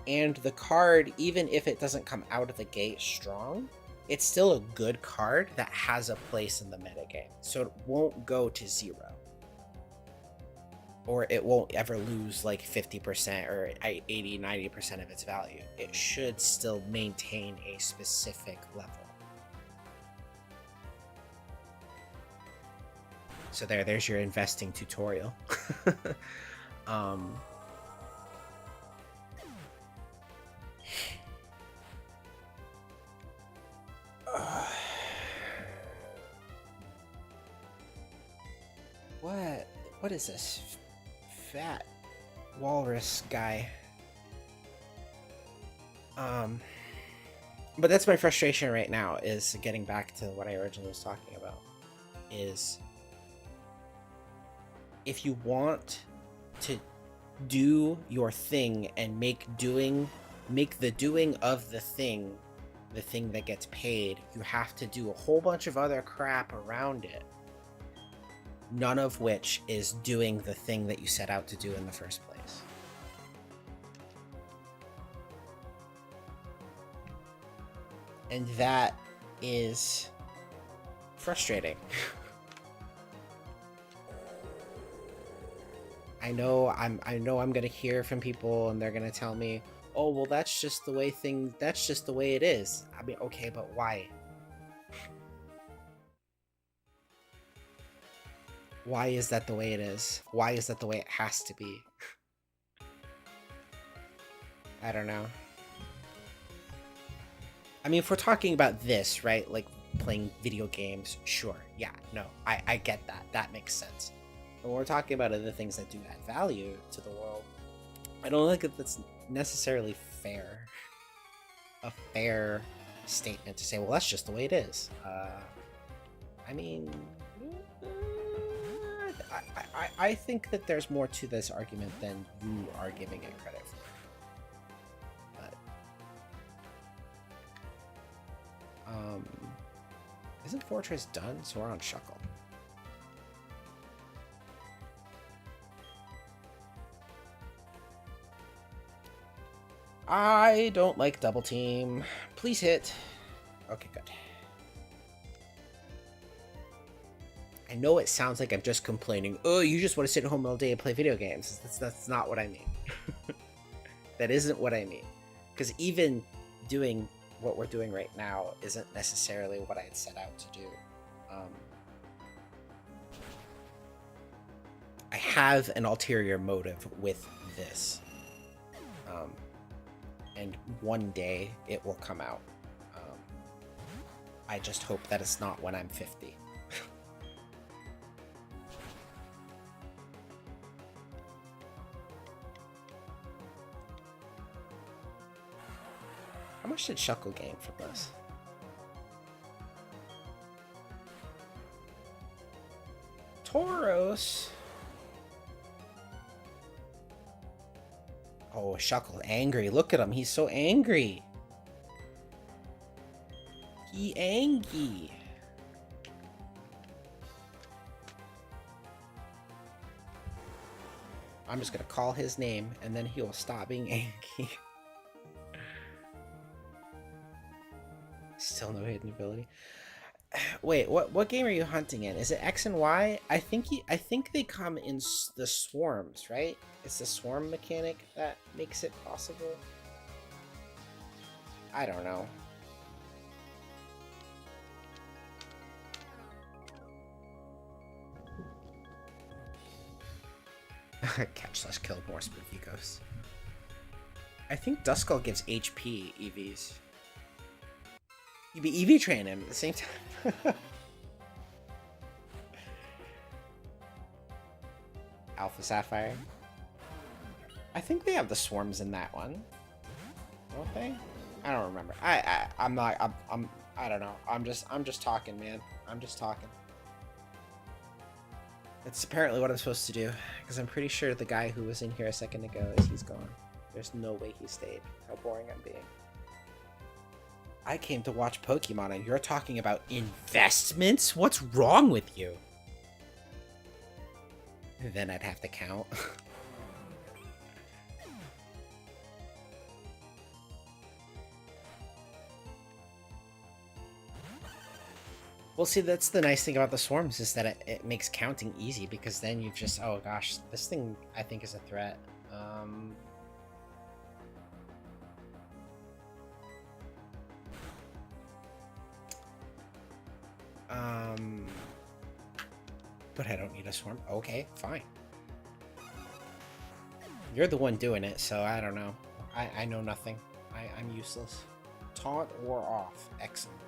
And the card, even if it doesn't come out of the gate strong, it's still a good card that has a place in the metagame. So it won't go to 0. Or it won't ever lose like 50% or 80, 90% of its value. It should still maintain a specific level. So there's your investing tutorial. What is this fat walrus guy? But that's my frustration right now, is getting back to what I originally was talking about, is if you want to do your thing and make the doing of the thing that gets paid, you have to do a whole bunch of other crap around it, none of which is doing the thing that you set out to do in the first place. And that is frustrating. I know I'm gonna hear from people and they're gonna tell me, oh, well, that's just the way it is. I mean, okay, but why? Why is that the way it is? Why is that the way it has to be? I don't know. I mean, if we're talking about this, right? Like playing video games, sure. Yeah, no, I get that. That makes sense. When we're talking about other things that do add value to the world, I don't think that's necessarily fair. A fair statement to say, well, that's just the way it is. I mean, I think that there's more to this argument than you are giving it credit for. But, isn't Fortress done? So we're on Shuckle. I don't like double team. Please hit. Okay, good. I know it sounds like I'm just complaining. Oh, you just want to sit at home all day and play video games. That's not what I mean. That isn't what I mean. Because even doing what we're doing right now isn't necessarily what I had set out to do. I have an ulterior motive with this. And one day it will come out. I just hope that it's not when I'm 50. How much did Shuckle gain from this? Tauros. Oh, Shuckle angry. Look at him. He's so angry. He angry. I'm just gonna call his name and then he will stop being angry. Still no hidden ability. Wait, what game are you hunting in? Is it X and Y? I think they come in the swarms, right? It's the swarm mechanic that makes it possible. I don't know. Catch/kill more spooky ghosts. I think Duskull gives HP EVs. You be EV train him at the same time. Alpha Sapphire. I think they have the swarms in that one, don't they? I don't remember. I'm not. I don't know. I'm just talking, man. I'm just talking. That's apparently what I'm supposed to do, because I'm pretty sure the guy who was in here a second ago he's gone. There's no way he stayed. How boring I'm being. I came to watch Pokemon and you're talking about investments? What's wrong with you? Then I'd have to count. Well, see, that's the nice thing about the swarms, is that it makes counting easy, because then you just, oh gosh, this thing I think is a threat. But I don't need a swarm. Okay, fine. You're the one doing it, so I don't know. I know nothing. I'm useless. Taunt or off. Excellent.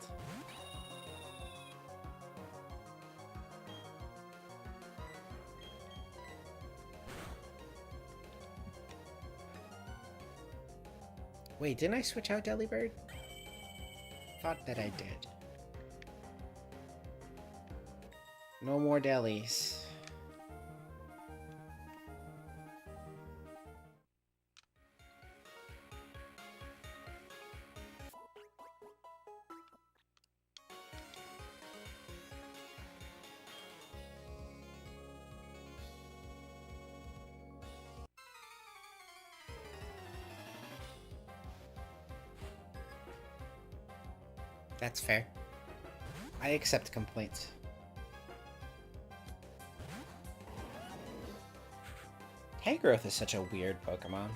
Wait, didn't I switch out Delibird? Thought that I did. No more delis. That's fair. I accept complaints. Tangrowth is such a weird Pokemon.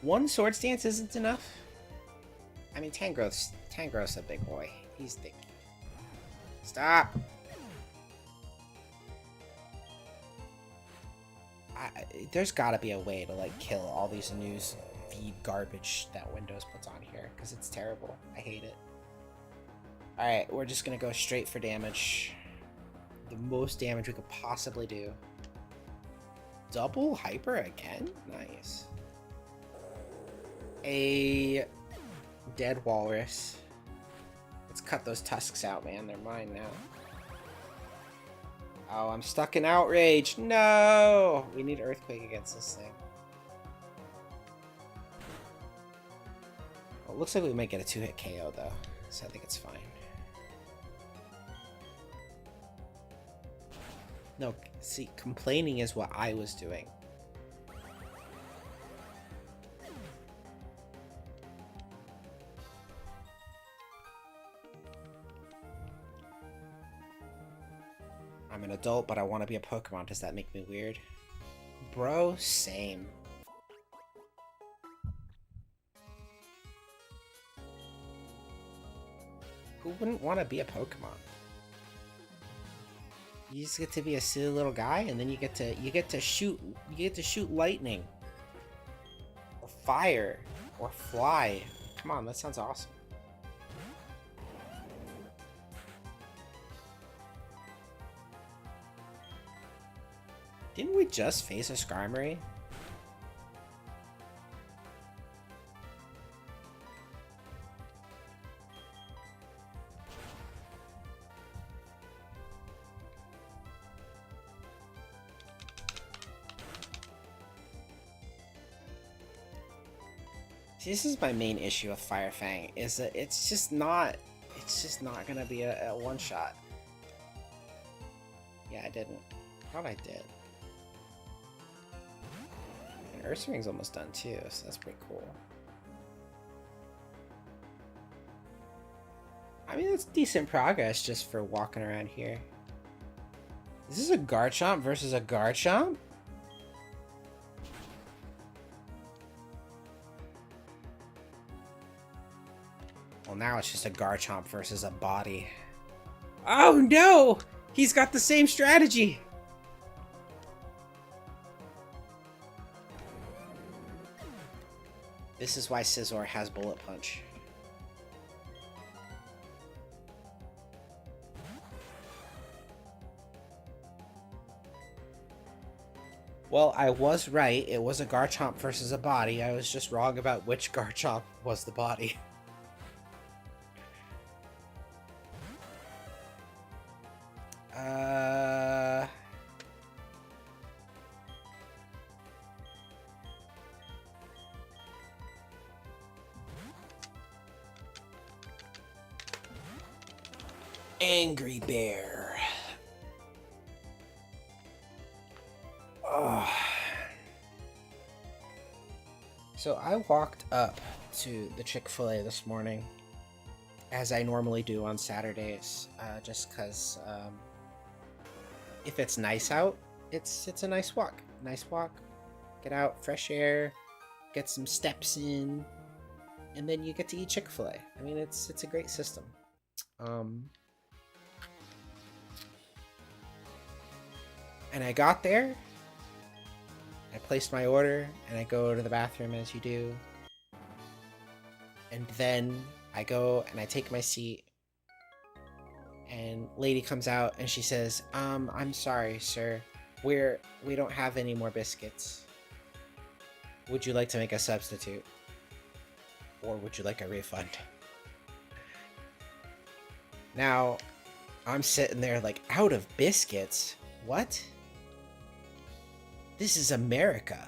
One Swords Dance isn't enough? I mean, Tangrowth's a big boy. He's thick. Stop! There's gotta be a way to, like, kill all these news feed garbage that Windows puts on here, because it's terrible. I hate it. Alright, we're just gonna go straight for damage. The most damage we could possibly do. Double Hyper again? Nice. A dead walrus. Let's cut those tusks out, man. They're mine now. Oh, I'm stuck in Outrage. No! We need Earthquake against this thing. Well, it looks like we might get a 2-hit KO, though. So I think it's fine. No, see, complaining is what I was doing. I'm an adult, but I want to be a Pokemon. Does that make me weird? Bro, same. Who wouldn't want to be a Pokemon? You just get to be a silly little guy, and then you get to shoot lightning, or fire, or fly. Come on, that sounds awesome. Didn't we just face a Skarmory? See, this is my main issue with Fire Fang, is that it's just not gonna be a one-shot. Yeah, I didn't. I thought I did. Ursaring's almost done too, so that's pretty cool. I mean, that's decent progress just for walking around here. Is this a Garchomp versus a Garchomp? Well, now it's just a Garchomp versus a body. Oh no! He's got the same strategy! This is why Scizor has Bullet Punch. Well, I was right. It was a Garchomp versus a body. I was just wrong about which Garchomp was the body. Angry Bear. Oh. So I walked up to the Chick-fil-A this morning, as I normally do on Saturdays, just because if it's nice out, it's a nice walk. Nice walk. Get out, fresh air, get some steps in, and then you get to eat Chick-fil-A. I mean, it's a great system. And I got there, I placed my order, and I go to the bathroom as you do. And then I go and I take my seat, and lady comes out and she says, I'm sorry, sir. We don't have any more biscuits. Would you like to make a substitute? Or would you like a refund? Now, I'm sitting there like, out of biscuits? What? This is America.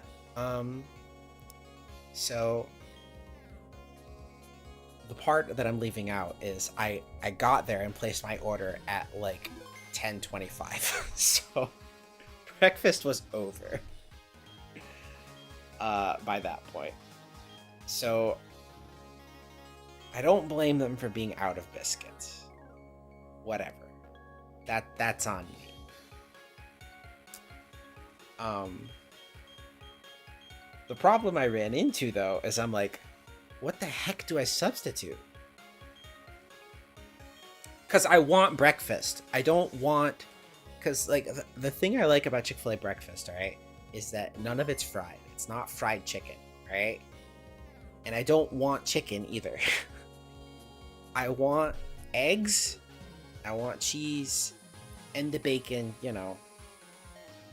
So the part that I'm leaving out is I got there and placed my order at like 10:25. So breakfast was over by that point. So I don't blame them for being out of biscuits. Whatever. That's on me. The problem I ran into, though, is I'm like, what the heck do I substitute? Because I want breakfast. I don't want... Because, like, the thing I like about Chick-fil-A breakfast, alright, is that none of it's fried. It's not fried chicken, right? And I don't want chicken, either. I want eggs, I want cheese, and the bacon, you know,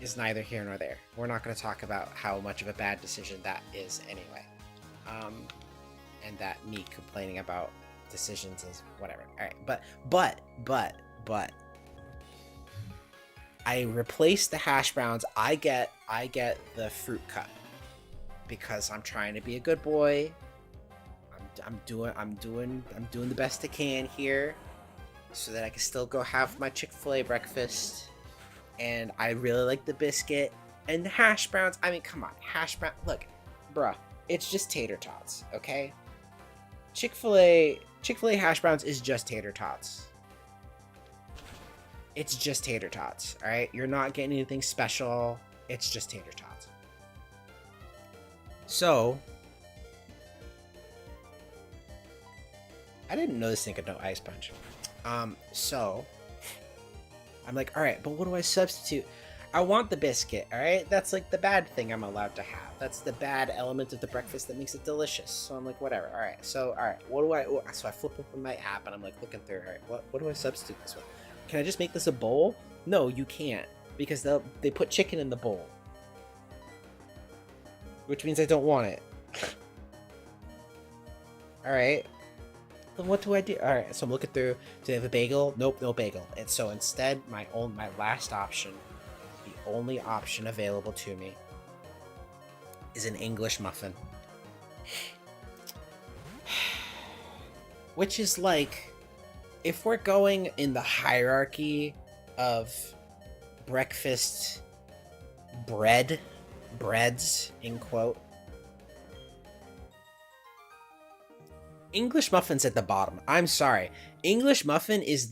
is neither here nor there. We're not going to talk about how much of a bad decision that is anyway. And that me complaining about decisions is whatever. All right, but I replaced the hash browns. I get the fruit cut because I'm trying to be a good boy. I'm doing the best I can here so that I can still go have my Chick-fil-A breakfast. And I really like the biscuit and the hash browns. I mean, come on, hash brown. Look, bruh, it's just tater tots, okay? Chick-fil-A hash browns is just tater tots. It's just tater tots, all right? You're not getting anything special. It's just tater tots. So, I didn't know this thing could no ice punch. So I'm like, all right, but what do I substitute? I want the biscuit, all right? That's like the bad thing I'm allowed to have. That's the bad element of the breakfast that makes it delicious. So I'm like, whatever. All right. So, all right, so I flip open my app and I'm like looking through, all right, what do I substitute this with? Can I just make this a bowl? No, you can't, because they put chicken in the bowl, which means I don't want it. All right. Then what do I do? All right, so I'm looking through. Do they have a bagel? Nope, no bagel. And so instead, my last option, the only option available to me, is an English muffin. Which is like, if we're going in the hierarchy of breakfast breads, in quote, English muffin's at the bottom. I'm sorry. English muffin is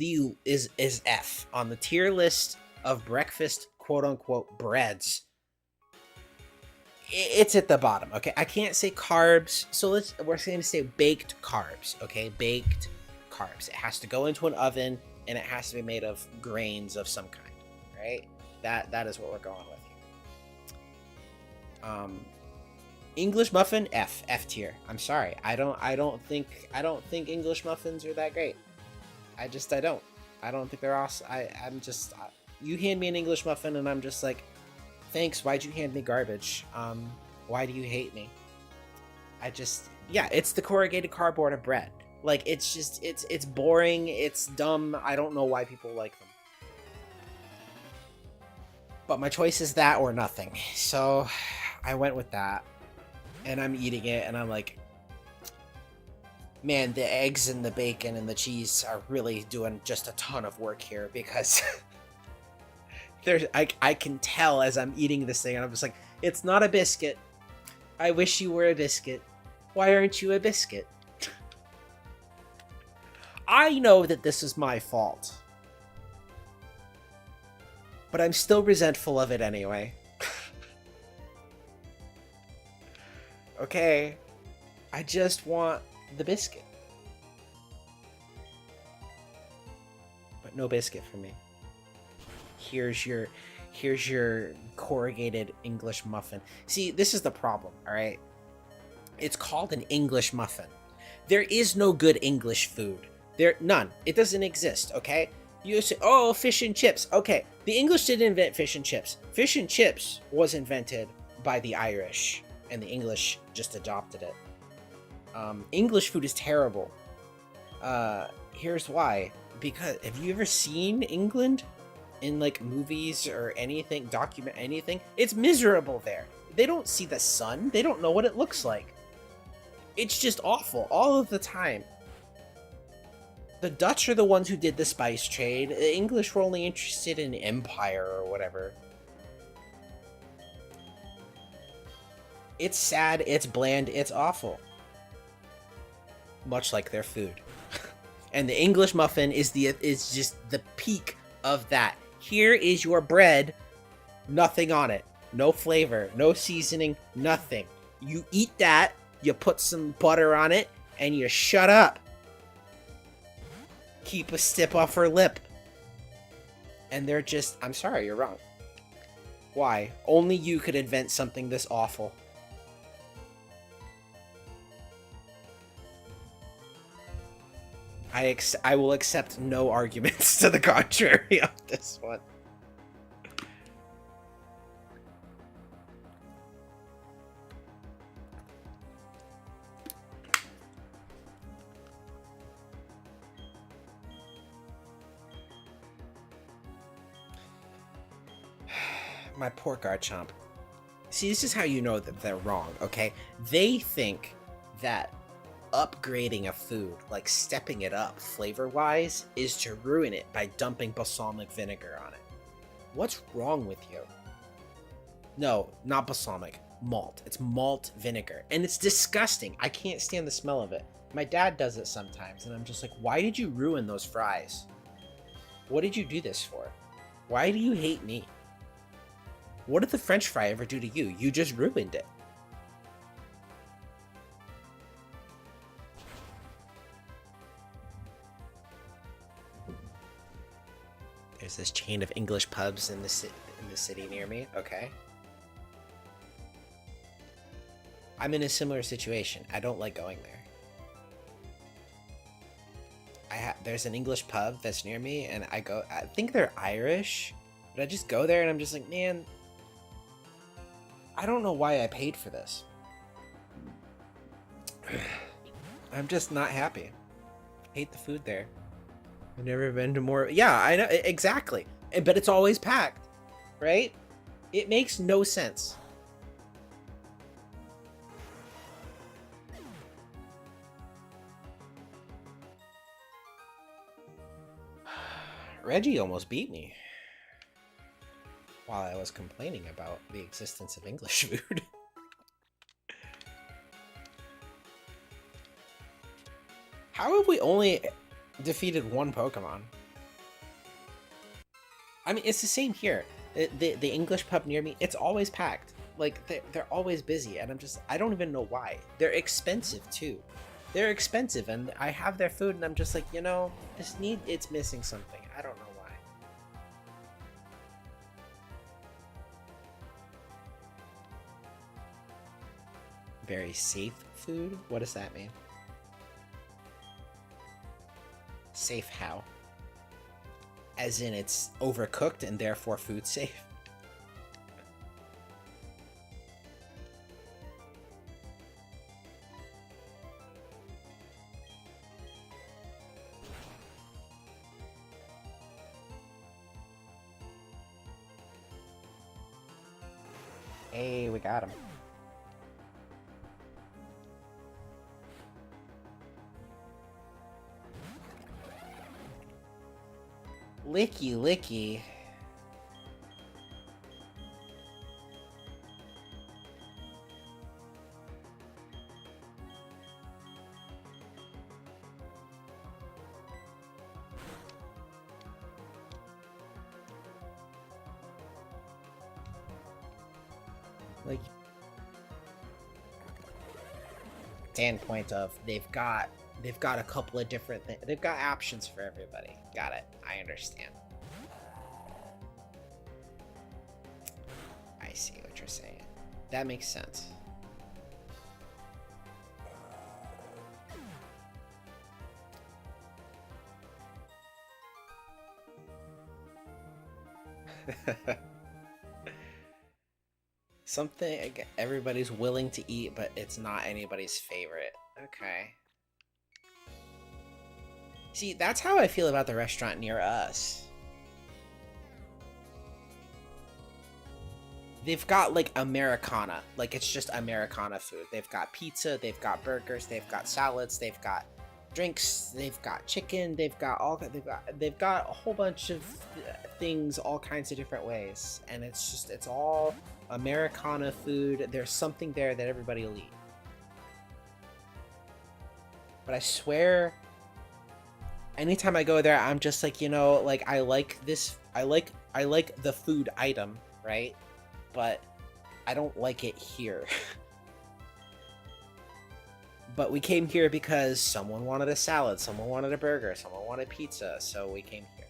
F on the tier list of breakfast quote unquote breads. It's at the bottom. Okay, I can't say carbs, so we're going to say baked carbs. Okay, baked carbs. It has to go into an oven, and it has to be made of grains of some kind. Right? That is what we're going with here. English muffin, F tier. I'm sorry. I don't think English muffins are that great. I don't. I don't think they're awesome. I'm just you hand me an English muffin and I'm just like, thanks. Why'd you hand me garbage? Why do you hate me? Yeah, it's the corrugated cardboard of bread. Like it's just it's boring. It's dumb. I don't know why people like them. But my choice is that or nothing. So I went with that. And I'm eating it, and I'm like, man, the eggs and the bacon and the cheese are really doing just a ton of work here, because I can tell as I'm eating this thing, and I'm just like, it's not a biscuit. I wish you were a biscuit. Why aren't you a biscuit? I know that this is my fault, but I'm still resentful of it anyway. Okay, I just want the biscuit. But no biscuit for me. Here's your corrugated English muffin. See, this is the problem, all right? It's called an English muffin. There is no good English food. None. It doesn't exist, okay? You say, oh, fish and chips. Okay, the English didn't invent fish and chips. Fish and chips was invented by the Irish, and the English just adopted it. English food is terrible. Here's why. Because have you ever seen England in like movies or anything, document anything? It's miserable there. They don't see the sun. They don't know what it looks like. It's just awful all of the time. The Dutch are the ones who did the spice trade. The English were only interested in empire or whatever. It's sad, it's bland, it's awful. Much like their food. And the English muffin is just the peak of that. Here is your bread, nothing on it. No flavor, no seasoning, nothing. You eat that, you put some butter on it, and you shut up. Keep a stip off her lip. And they're just, I'm sorry, you're wrong. Why? Only you could invent something this awful. I will accept no arguments to the contrary on this one. My poor Garchomp. See, this is how you know that they're wrong, okay? They think that upgrading a food, like stepping it up flavor-wise, is to ruin it by dumping balsamic vinegar on it. What's wrong with you? No, not balsamic. Malt. It's malt vinegar. And it's disgusting. I can't stand the smell of it. My dad does it sometimes, and I'm just like, why did you ruin those fries? What did you do this for? Why do you hate me? What did the French fry ever do to you? You just ruined it. There's this chain of English pubs in the city near me. Okay. I'm in a similar situation. I don't like going there. There's an English pub that's near me, and I think they're Irish, but I just go there and I'm just like, man, I don't know why I paid for this. I'm just not happy. Hate the food there. I've never been to more. Yeah, I know, exactly. But it's always packed, right? It makes no sense. Reggie almost beat me while I was complaining about the existence of English food. How have we only defeated one Pokemon? I mean, it's the same here. The English pub near me, it's always packed. Like they're always busy, and I don't even know why. They're expensive too. They're expensive, and I have their food, and I'm just like, it's missing something. I don't know why. Very safe food? What does that mean? Safe how? As in it's overcooked and therefore food safe? Hey, we got him. Licky, licky. Like, standpoint of they've got a couple of different things. They've got options for everybody. Got it. I understand. I see what you're saying. That makes sense. Something everybody's willing to eat, but it's not anybody's favorite. Okay. See, that's how I feel about the restaurant near us. They've got, like, Americana. Like, it's just Americana food. They've got pizza, they've got burgers, they've got salads, they've got drinks, they've got chicken, they've got a whole bunch of things all kinds of different ways. And it's all Americana food. There's something there that everybody will eat. But I swear, anytime I go there, I'm just like, like, I like the food item, right? But I don't like it here. But we came here because someone wanted a salad, someone wanted a burger, someone wanted pizza, so we came here.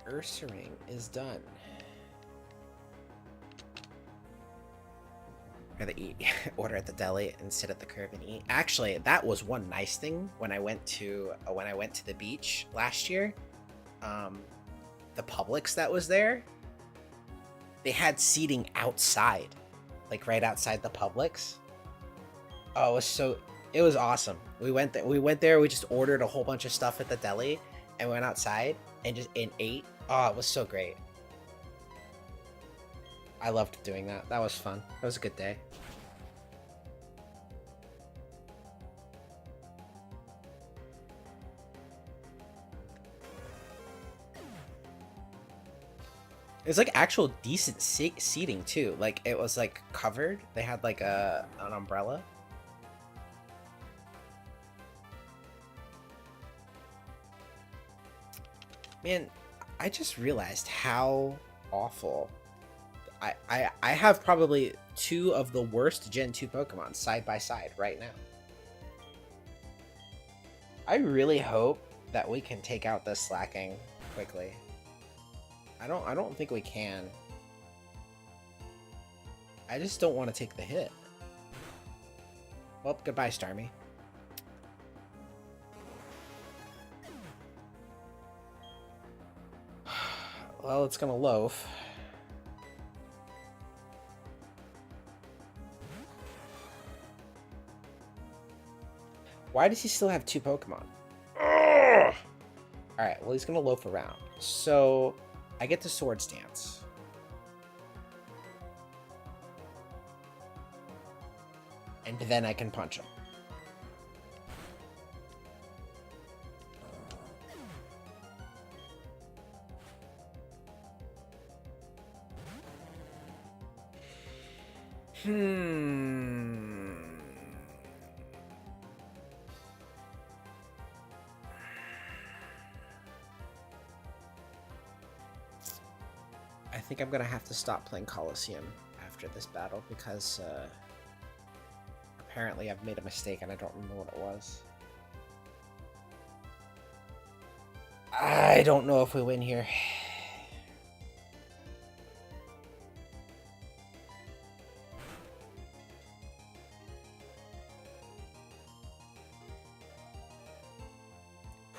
Ursaring is done. Rather eat, order at the deli and sit at the curb and eat. Actually, that was one nice thing when I went to the beach last year. The Publix that was there, they had seating outside, like right outside the Publix. Oh, it was awesome. We went there. We just ordered a whole bunch of stuff at the deli and went outside and ate. Oh, it was so great. I loved doing that. That was fun. That was a good day. It was like actual decent seating too. Like it was like covered. They had like an umbrella. Man, I just realized how awful. I have probably two of the worst Gen 2 Pokemon side by side right now. I really hope that we can take out this slacking quickly. I don't think we can. I just don't want to take the hit. Well, goodbye, Starmie. Well, it's gonna loaf. Why does he still have two Pokemon? Alright, well, he's gonna loaf around. So, I get to Swords Dance. And then I can punch him. think I'm gonna have to stop playing Colosseum after this battle because apparently I've made a mistake and I don't remember what it was. I don't know if we win here.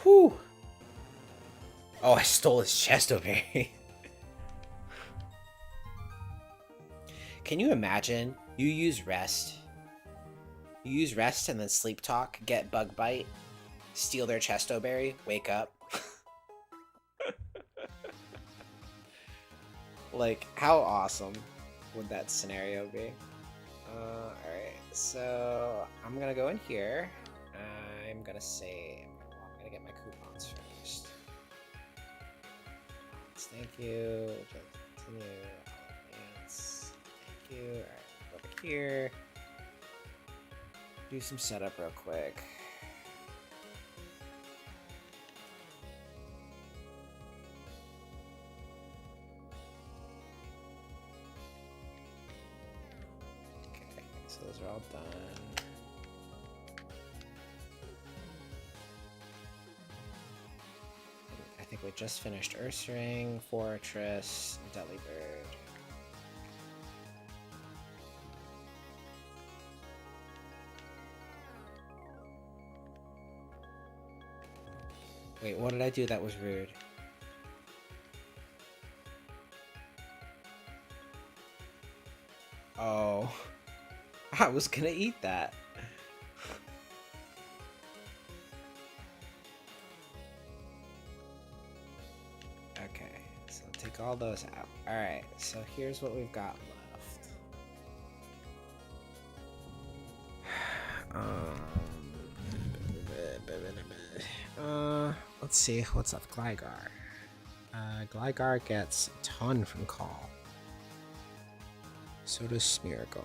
Whew. Oh, I stole his Chestoberry. Can you imagine? You use rest. You use rest and then sleep talk, get bug bite, steal their Chestoberry, wake up. Like, how awesome would that scenario be? Alright, so I'm gonna go in here. I'm gonna save. I'm gonna get my coupons first. Thank you. Continue. Yes. Thank you. Alright, over here. Do some setup real quick. Okay, so those are all done. I think we just finished Ursaring, Fortress, Delibird. Wait, what did I do that was rude? Oh, I was gonna eat that. Okay, so take all those out. Alright, so here's what we've got left. Let's see, what's up, Gligar? Gligar gets a ton from Call. So does Smeargle.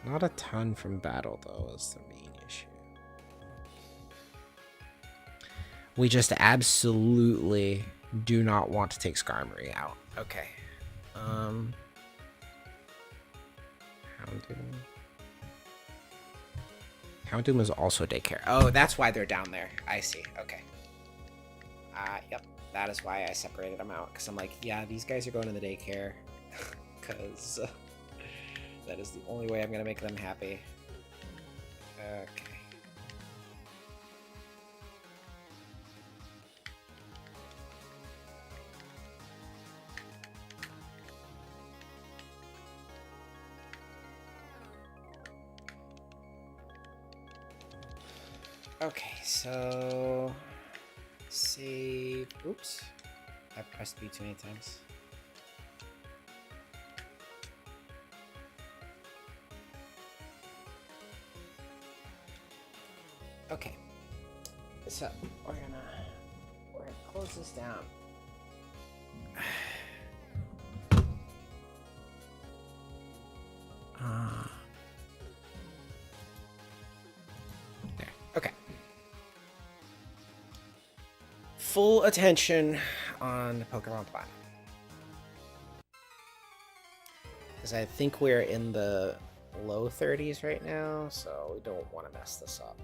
Not a ton from Battle, though, is the main issue. We just absolutely do not want to take Skarmory out. Okay. Houndoom. Houndoom is also daycare. Oh, that's why they're down there. I see. Okay. Yep. That is why I separated them out. Because I'm like, yeah, these guys are going to the daycare. Because that is the only way I'm going to make them happy. Okay. Okay, so save. Oops, I pressed B too many times. Okay, so we're gonna close this down. There. Okay. Full attention on Pokemon Platinum. Because I think we're in the low 30s right now, so we don't want to mess this up.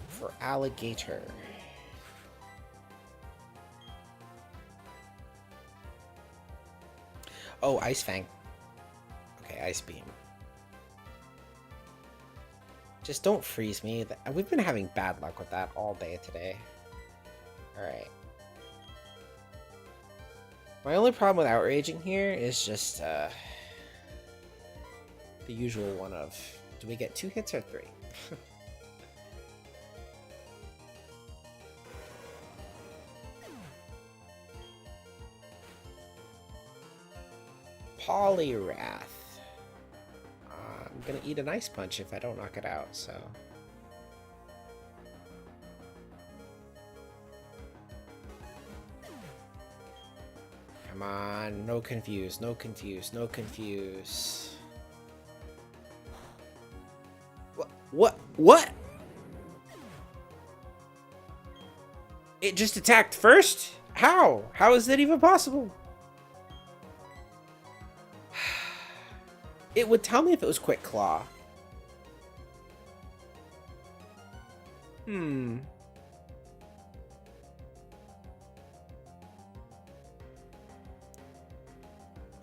For Alligator. Oh, Ice Fang. Okay, Ice Beam. Just don't freeze me. We've been having bad luck with that all day today. Alright. My only problem with outraging here is just the usual one of, do we get 2 hits or 3? Poliwrath. I'm gonna eat an Ice Punch if I don't knock it out, so... Come on, no confuse, no confuse, no confuse. What? It just attacked first? How? How is that even possible? It would tell me if it was Quick Claw.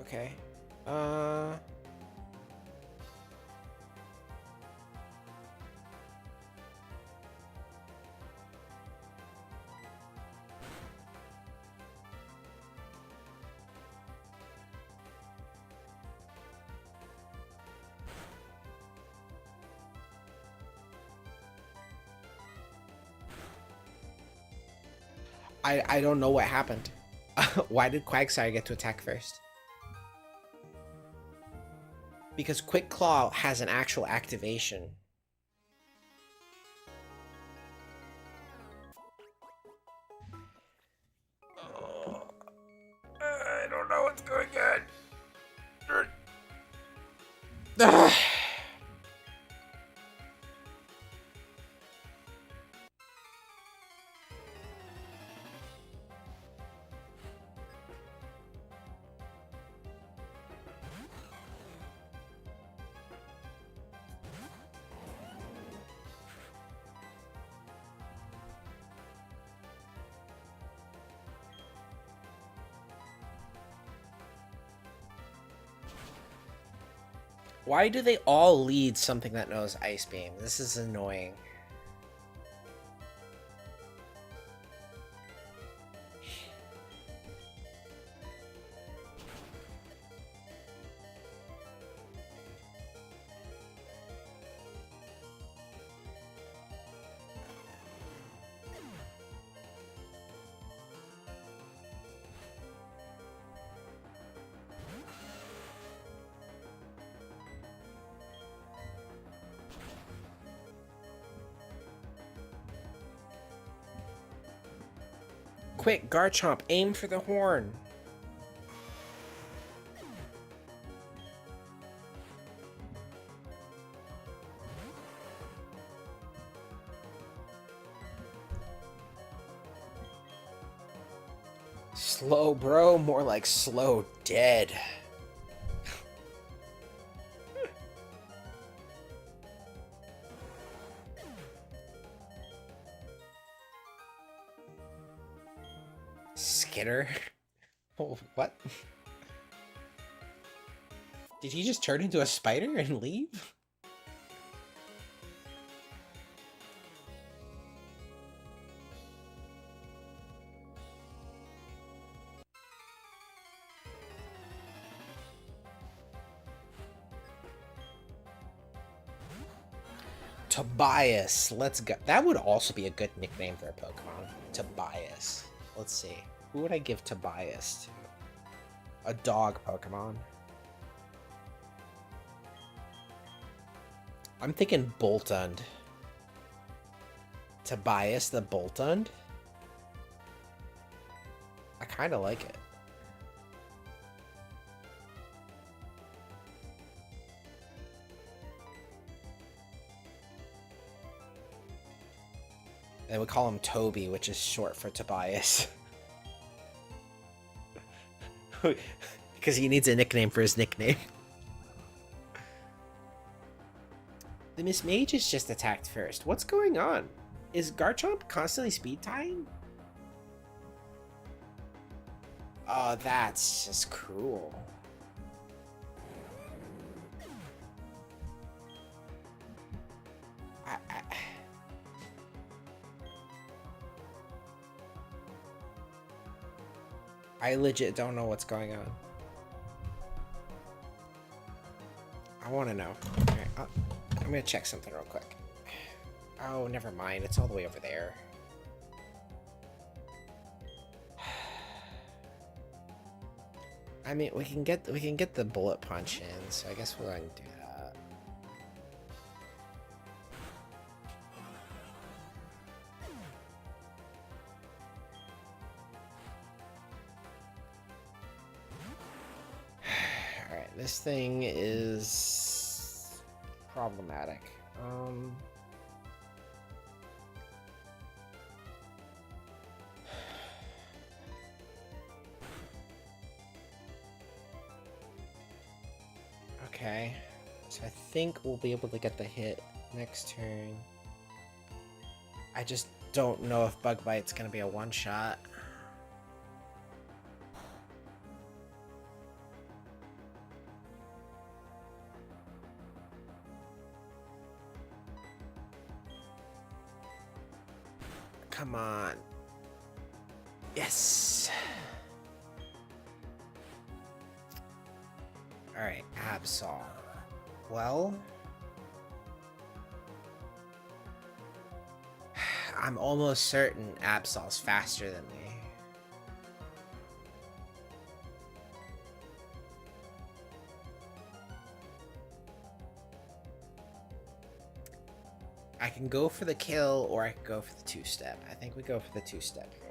Okay. I don't know what happened. Why did Quagsire get to attack first? Because Quick Claw has an actual activation. Oh, I don't know what's going on. Why do they all lead something that knows Ice Beam? This is annoying. Quick, Garchomp, aim for the horn. Slow, bro. More like slow dead. Skitter? Oh, what? Did he just turn into a spider and leave? Tobias, let's go. That would also be a good nickname for a Pokemon. Tobias. Let's see. Who would I give Tobias to? A dog Pokemon. I'm thinking Boltund. Tobias the Boltund? I kind of like it. They would call him Toby, which is short for Tobias. Because he needs a nickname for his nickname. The Miss Mage is just attacked first. What's going on? Is Garchomp constantly speed tying? Oh, that's just cruel. I legit don't know what's going on. I want to know. Okay, I'm gonna check something real quick. Oh, never mind. It's all the way over there. I mean, we can get the bullet punch in, so I guess we're going to do that. All right, this thing is problematic. Okay. So I think we'll be able to get the hit next turn. I just don't know if Bug Bite's gonna be a one-shot. Come on. Yes! Alright, Absol. Well... I'm almost certain Absol's faster than me. I can go for the kill, or I can go for the two-step. I think we go for the two-step here.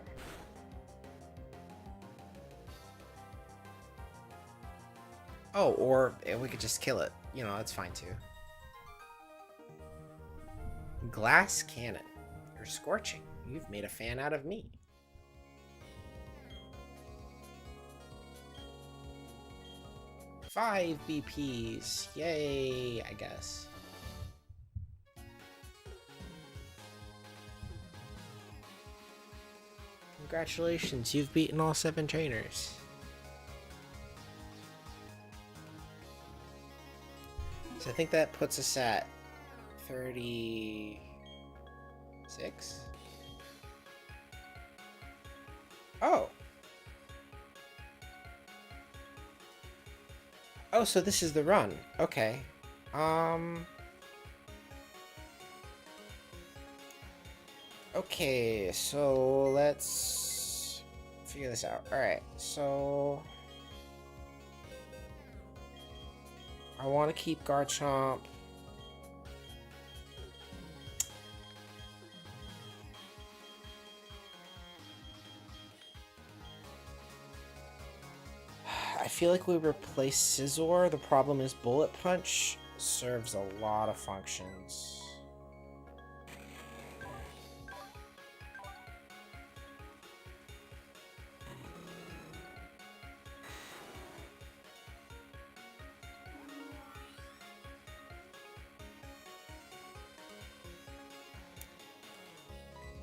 Oh, or we could just kill it. You know, that's fine too. Glass Cannon. You're scorching. You've made a fan out of me. Five BPs. Yay, I guess. Congratulations, you've beaten all 7 trainers. So I think that puts us at 36? Oh. Oh, so this is the run. Okay. Okay, so let's figure this out. Alright, so... I want to keep Garchomp. I feel like we replace Scizor. The problem is Bullet Punch serves a lot of functions.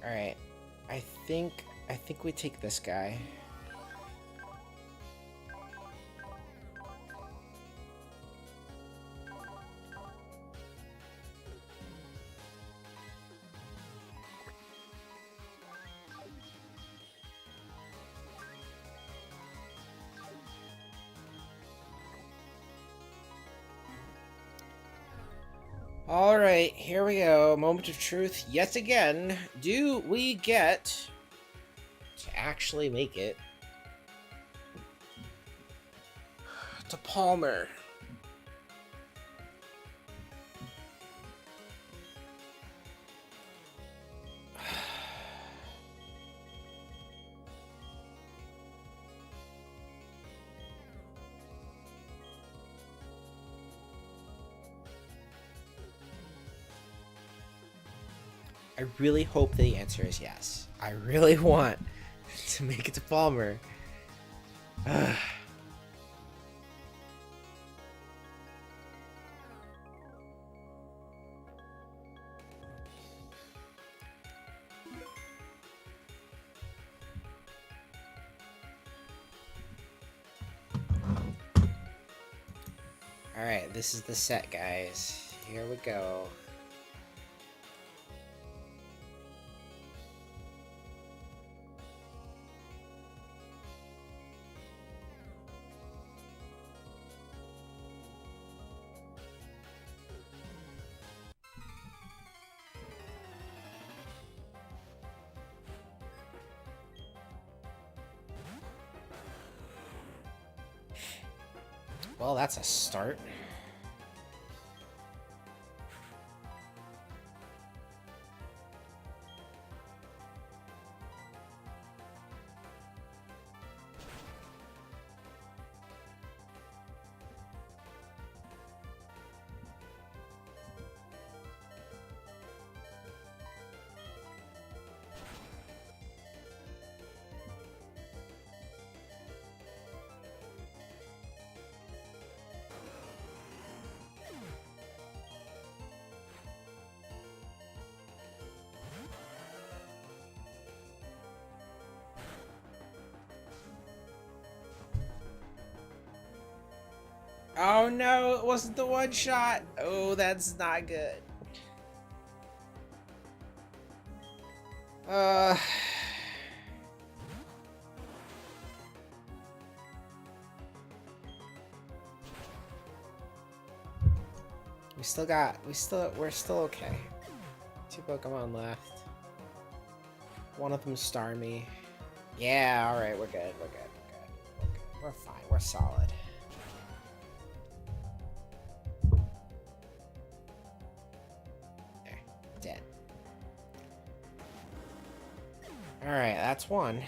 Alright, I think we take this guy. Alright, here we go. Moment of truth yet again. Do we get to actually make it to Palmer? I really hope the answer is yes. I really want to make it to Palmer. Alright, this is the set, guys. Here we go. Well, that's a start. Oh no, it wasn't the one shot. Oh, that's not good. Uh... we're still okay. 2 Pokemon left. One of them Starmie. Yeah, alright, we're good, we're good, we're good. We're fine, we're solid. There, dead. Alright, that's one.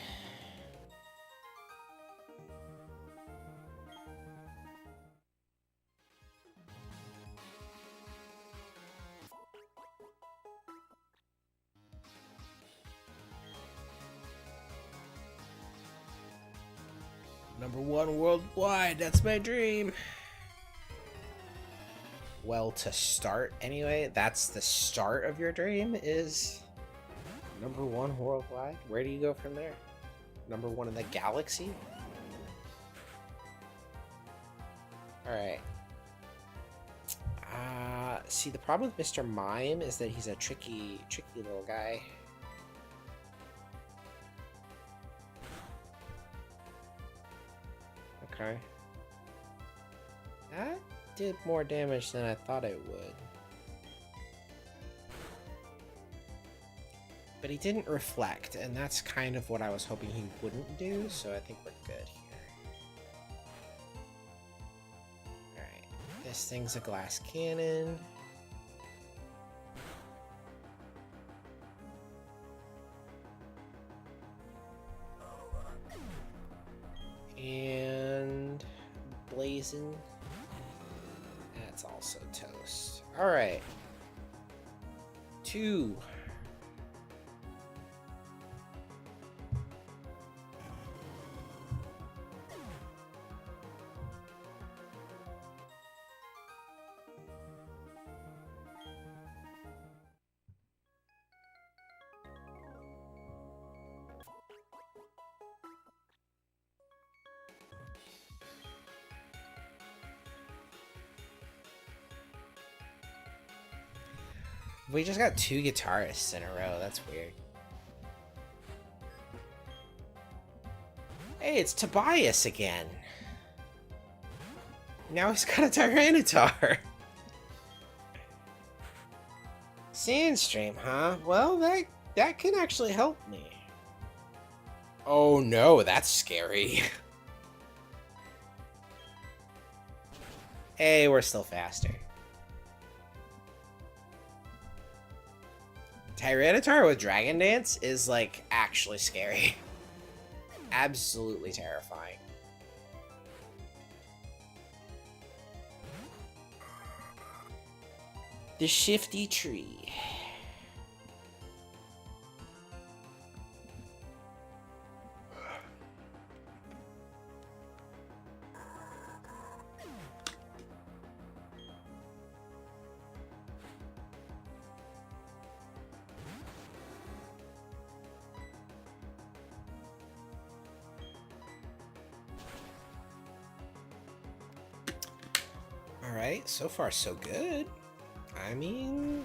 #1 worldwide, that's my dream. Well, to start anyway, that's the start of your dream, is #1 worldwide? Where do you go from there? #1 in the galaxy? Alright. See, the problem with Mr. Mime is that he's a tricky little guy. Okay. That did more damage than I thought it would. But he didn't reflect, and that's kind of what I was hoping he wouldn't do, so I think we're good here. Alright, this thing's a glass cannon. And Blaziken. That's also toast. Alright. 2. We just got 2 guitarists in a row. That's weird. Hey, it's Tobias again. Now he's got a Tyranitar. Sandstream, huh? Well, that can actually help me. Oh no, that's scary. Hey, we're still faster. Tyranitar with Dragon Dance is, like, actually scary. Absolutely terrifying. The Shifty Tree. Alright, so far so good. I mean,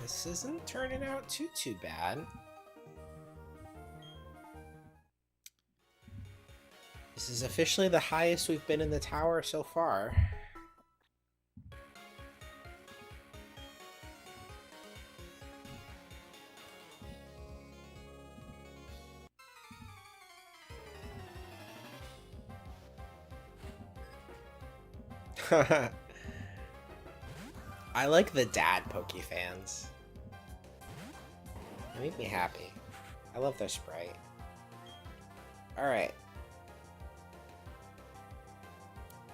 this isn't turning out too bad. This is officially the highest we've been in the tower so far. I like the dad Poke fans. They make me happy. I love their sprite. Alright.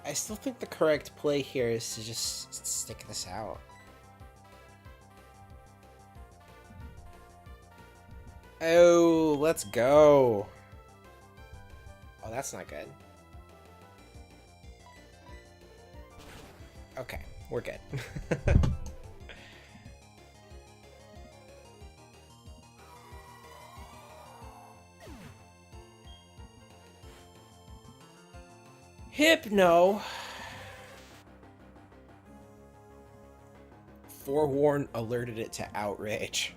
I still think the correct play here is to just stick this out. Oh, let's go. Oh, that's not good. Okay, we're good. Hypno. Forewarn alerted it to outrage.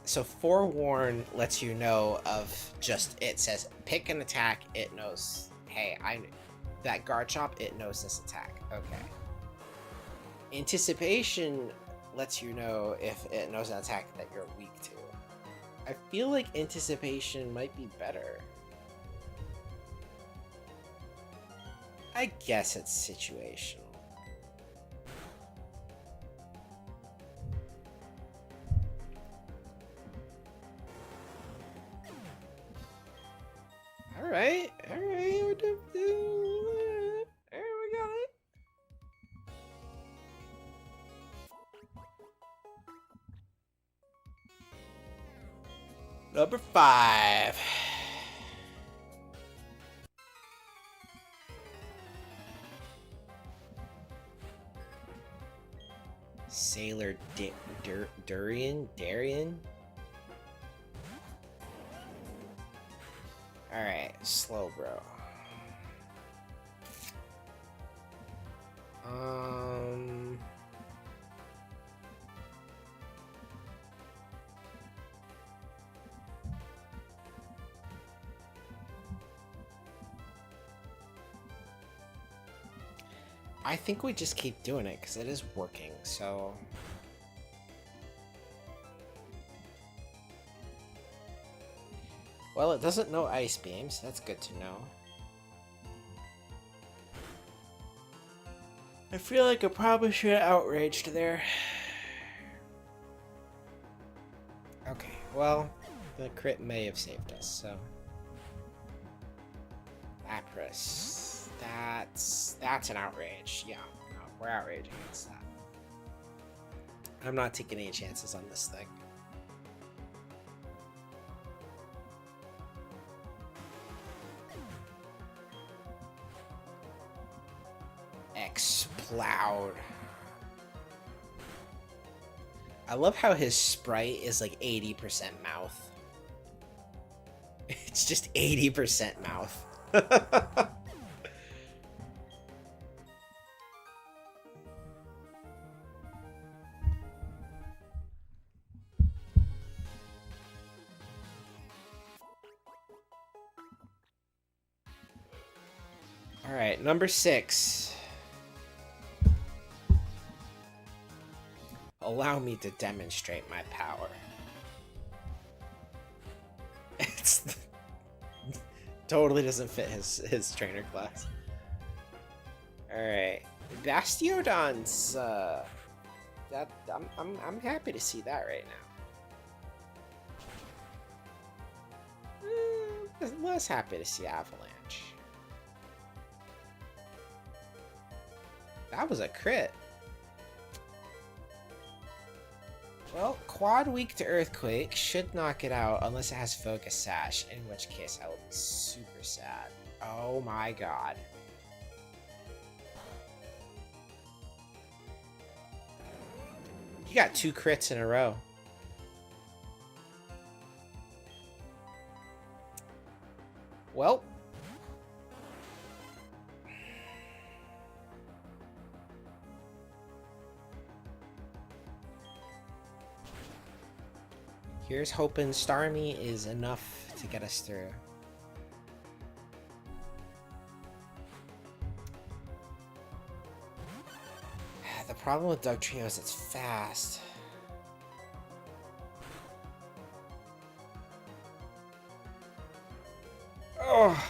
So Forewarn lets you know of just, it says pick an attack, it knows, hey, that Garchomp, it knows this attack. Okay. Anticipation lets you know if it knows an attack that you're weak to. I feel like Anticipation might be better. I guess it's situational. Alright, we're doing it. There we got it. Number 5. Sailor Darian? Alright, slow bro. I think we just keep doing it because it is working, so... Well, it doesn't know Ice Beams. That's good to know. I feel like I probably should have outraged there. Okay, well, the crit may have saved us, so... Lapras. That's an outrage. Yeah, no, we're outraging against that. I'm not taking any chances on this thing. Exploud. I love how his sprite is like 80% mouth. It's just 80% mouth. Alright, number 6. Allow me to demonstrate my power. It's totally doesn't fit his trainer class. Alright. Bastiodon's I'm happy to see that right now. Less happy to see Avalanche. That was a crit. Well, quad weak to Earthquake should knock it out unless it has Focus Sash, in which case I will be super sad. Oh my god. You got 2 crits in a row. Well. Here's hoping Starmie is enough to get us through. The problem with Dugtrio is it's fast. Oh!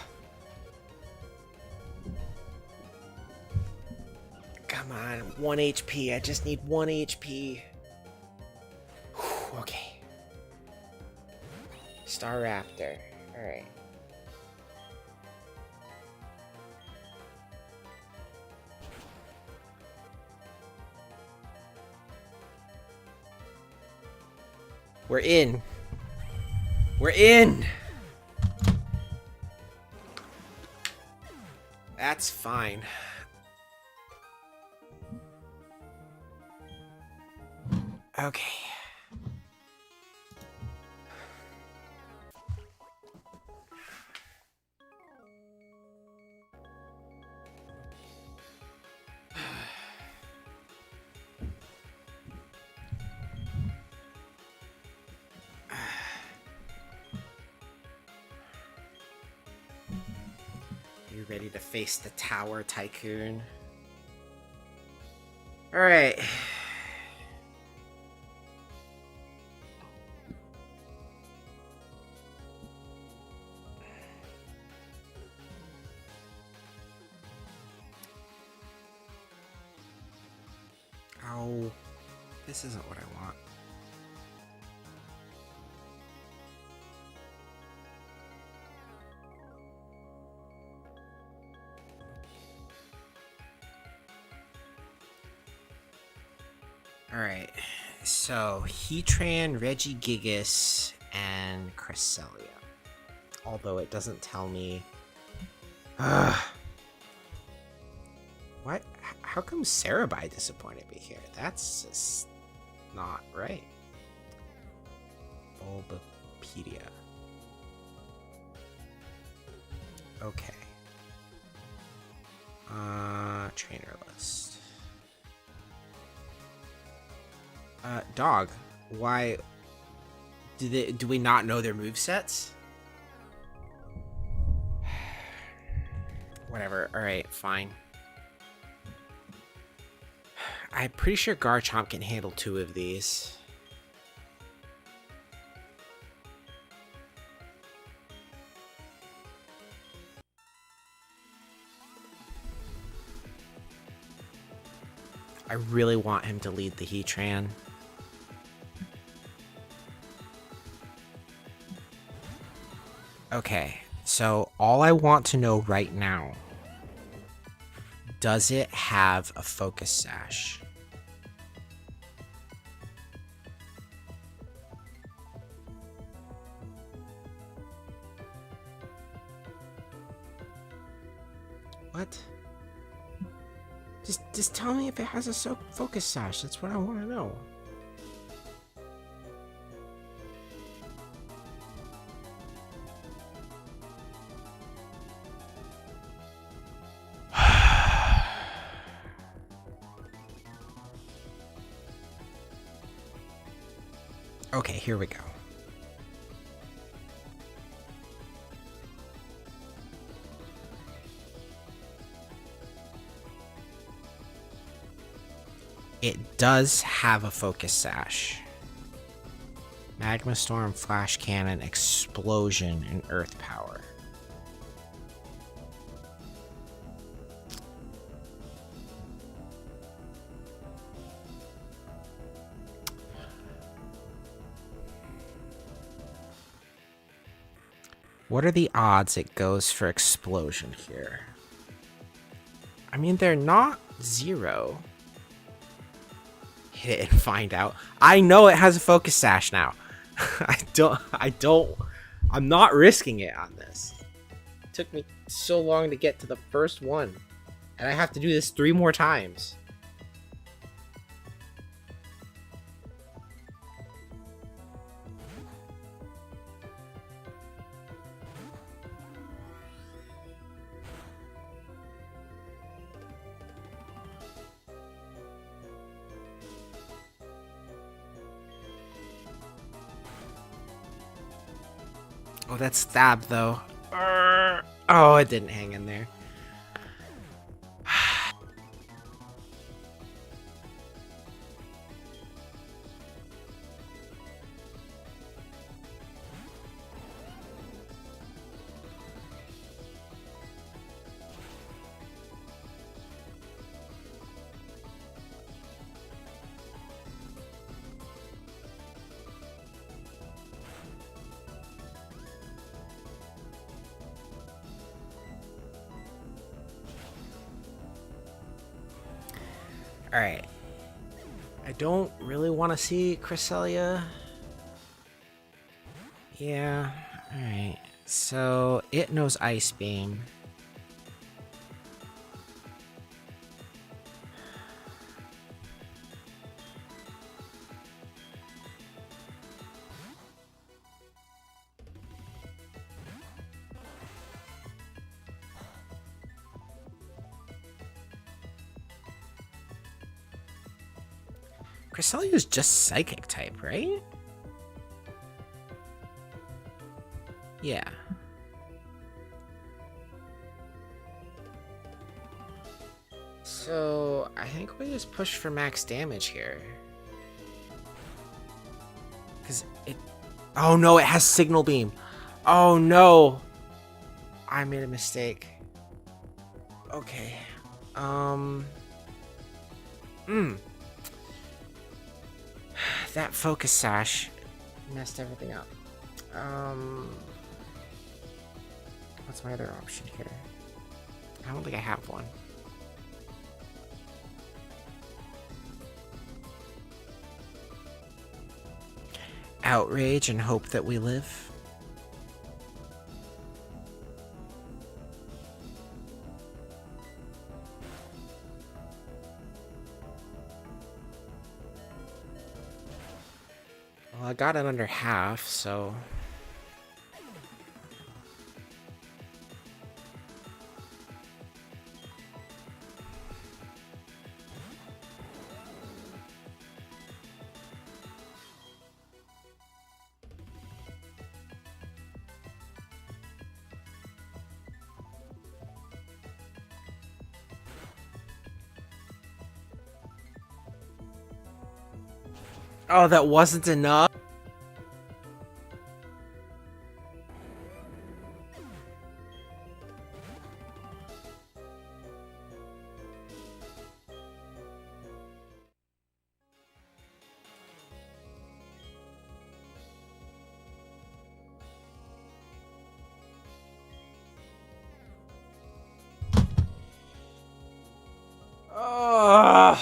Come on, 1 HP. I just need 1 HP. Whew, okay. Staraptor. Alright. We're in. We're in! That's fine. Okay. ready to face the Tower Tycoon. Alright. Oh, this isn't what I want. Alright, so Heatran, Regigigas, and Cresselia. Although it doesn't tell me... What? How come Cerebi disappointed me here? That's just not right. Bulbapedia. Okay. Trainer list. Dog. Why do we not know their movesets? Whatever. Alright, fine. I'm pretty sure Garchomp can handle 2 of these. I really want him to lead the Heatran. Okay, so all I want to know right now, does it have a Focus Sash? What? Just tell me if it has a Focus Sash. That's what I want to know. Okay, here we go. It does have a Focus Sash. Magma Storm, Flash Cannon, Explosion, and Earth Power. What are the odds it goes for Explosion here? I mean, they're not 0. Hit it and find out. I know it has a Focus Sash now. I'm not risking it on this. It took me so long to get to the first one. And I have to do this 3 more times. Oh, that's Stab, though. Oh, it didn't hang in there. Alright. I don't really want to see Cresselia. Yeah, alright. So, it knows Ice Beam. Cresselia is just Psychic type, right? Yeah. So, I think we just push for max damage here. Because it... Oh no, it has Signal Beam. Oh no! I made a mistake. Okay. That Focus Sash messed everything up. What's my other option here? I don't think I have one. Outrage and hope that we live. Well, I got it under half, so... Oh, that wasn't enough? Oh.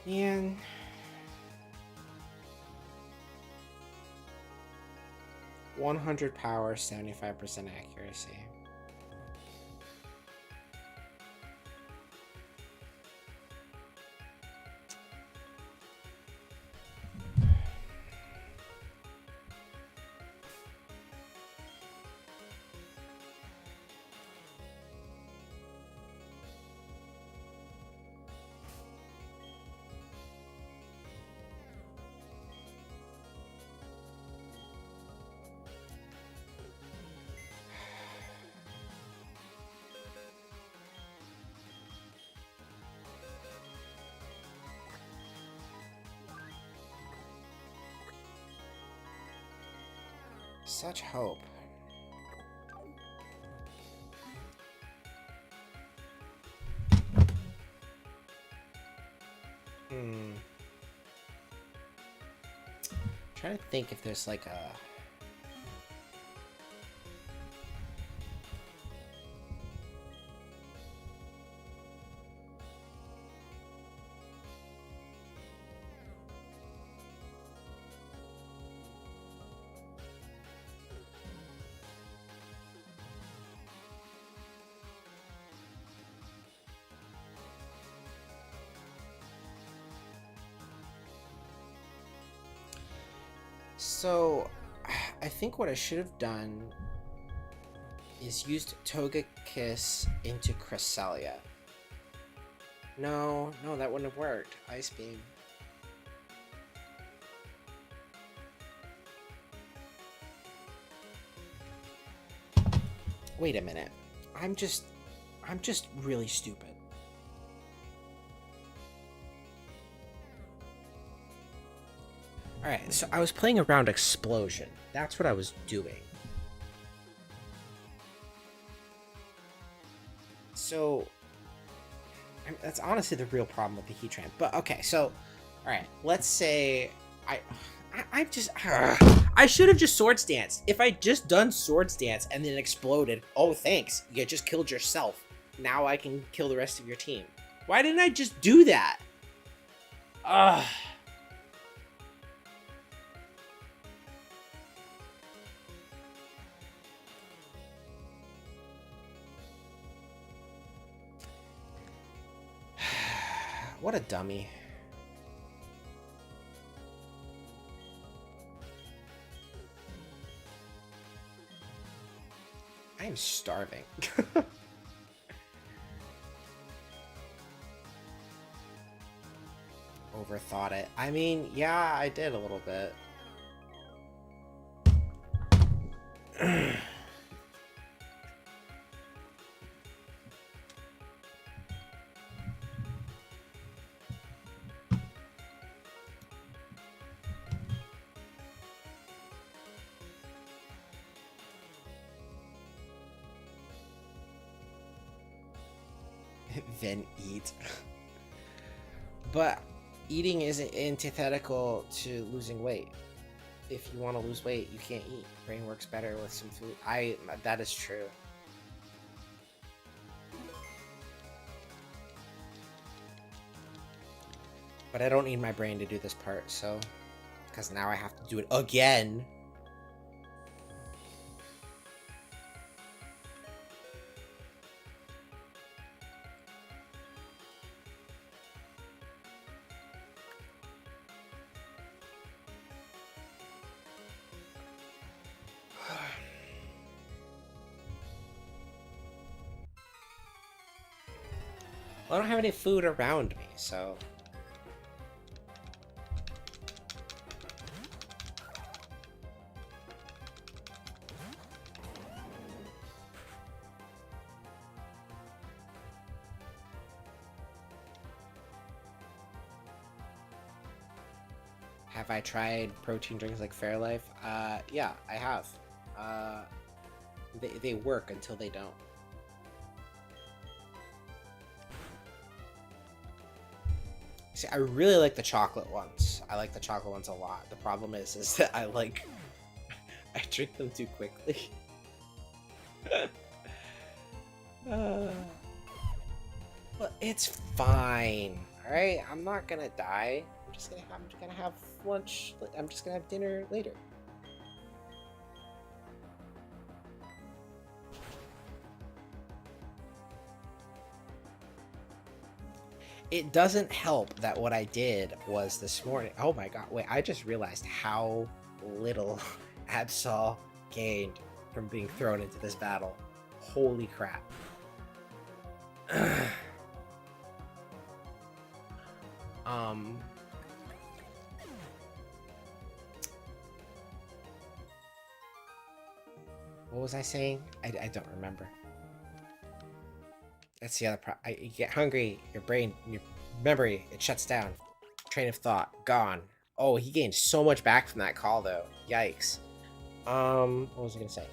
Man. $100 power, 75% accuracy. Such hope. Trying to think if there's like a... So, I think what I should have done is used Togekiss into Cresselia. No, that wouldn't have worked. Ice Beam. Wait a minute. I'm just really stupid. Alright, so I was playing around Explosion. That's what I was doing. So, that's honestly the real problem with the Heatran. But, okay, so, alright, let's say I should have just Swords Danced. If I just done Swords Dance and then exploded, oh, thanks. You just killed yourself. Now I can kill the rest of your team. Why didn't I just do that? Ugh. What a dummy. I am starving. Overthought it. I mean, yeah, I did a little bit. then eat. But eating isn't antithetical to losing weight. If you want to lose weight, you can't eat. Brain works better with some food. That is true. But I don't need my brain to do this part, so... Because now I have to do it again. Well, I don't have any food around me, so... Have I tried protein drinks like Fairlife? Yeah, I have. They work until they don't. See, I really like the chocolate ones. I like the chocolate ones a lot. The problem is that I drink them too quickly. But it's fine. Alright, I'm not gonna die. I'm just gonna have lunch. I'm just gonna have dinner later. It doesn't help that what I did was this morning. Oh my god, wait, I just realized how little Absol gained from being thrown into this battle. Holy crap. What was I saying? I don't remember. That's the other problem. You get hungry, your brain, your memory, it shuts down. Train of thought, gone. Oh, he gained so much back from that call, though. Yikes. What was I gonna say?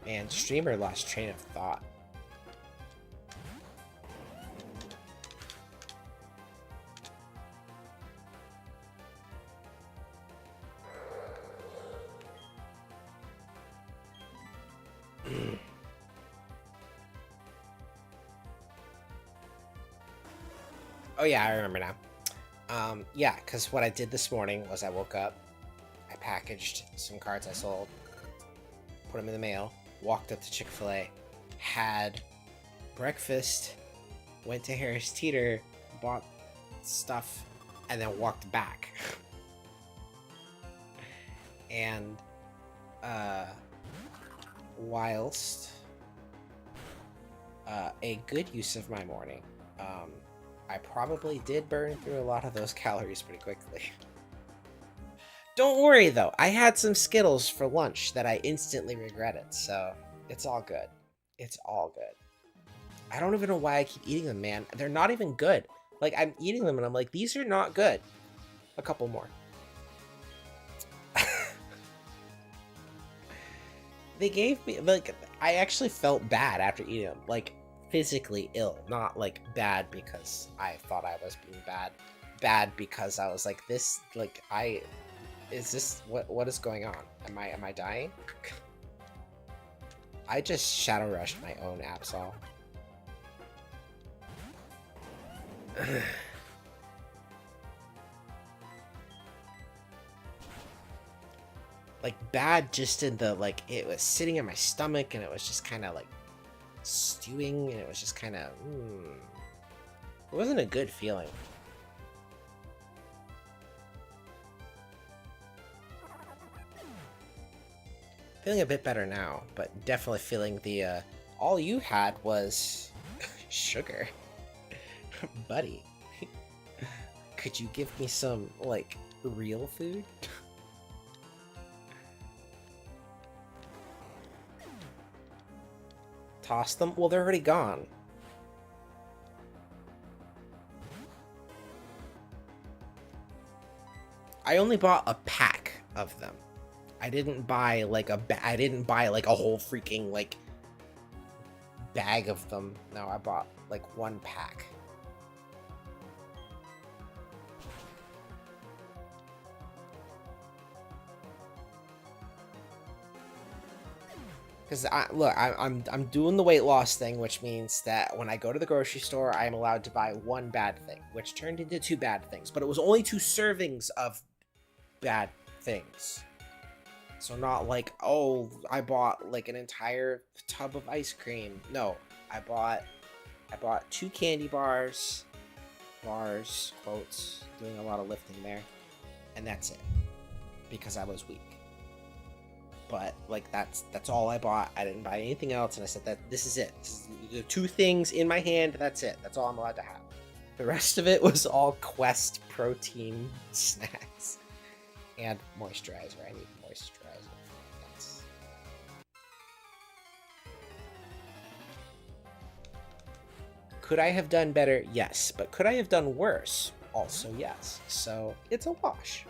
Man, streamer lost train of thought. Oh yeah, I remember now. Yeah, because what I did this morning was I woke up, I packaged some cards I sold, put them in the mail, walked up to Chick-fil-A, had breakfast, went to Harris Teeter, bought stuff, and then walked back. And, whilst a good use of my morning, I probably did burn through a lot of those calories pretty quickly. Don't worry though, I had some Skittles for lunch that I instantly regretted, so it's all good. It's all good. I don't even know why I keep eating them, man. They're not even good. Like, I'm eating them and I'm like, these are not good. A couple more. They gave me, like, I actually felt bad after eating them. Like, physically ill, not like bad because I thought I was being bad because I was like, this, like, is this what is going on? Am I dying? I just shadow rushed my own Absol. Like, bad just in the, like, it was sitting in my stomach and it was just kind of like stewing, and it was just kind of, it wasn't a good feeling. Feeling a bit better now, but definitely feeling the, all you had was sugar. Buddy, could you give me some, like, real food? Toss them? Well, they're already gone. I only bought a pack of them. I didn't buy like I didn't buy like a whole freaking like bag of them. No, I bought like one pack. Because I'm doing the weight loss thing, which means that when I go to the grocery store, I am allowed to buy one bad thing, which turned into two bad things. But it was only 2 servings of bad things. So not like, oh, I bought like an entire tub of ice cream. No, I bought 2 candy bars, quotes, doing a lot of lifting there, and that's it, because I was weak. But like that's all I bought. I didn't buy anything else, and I said that this is it. This is the 2 things in my hand. That's it. That's all I'm allowed to have. The rest of it was all Quest protein snacks and moisturizer. I need moisturizer. That's... Could I have done better? Yes. But could I have done worse? Also yes. So it's a wash.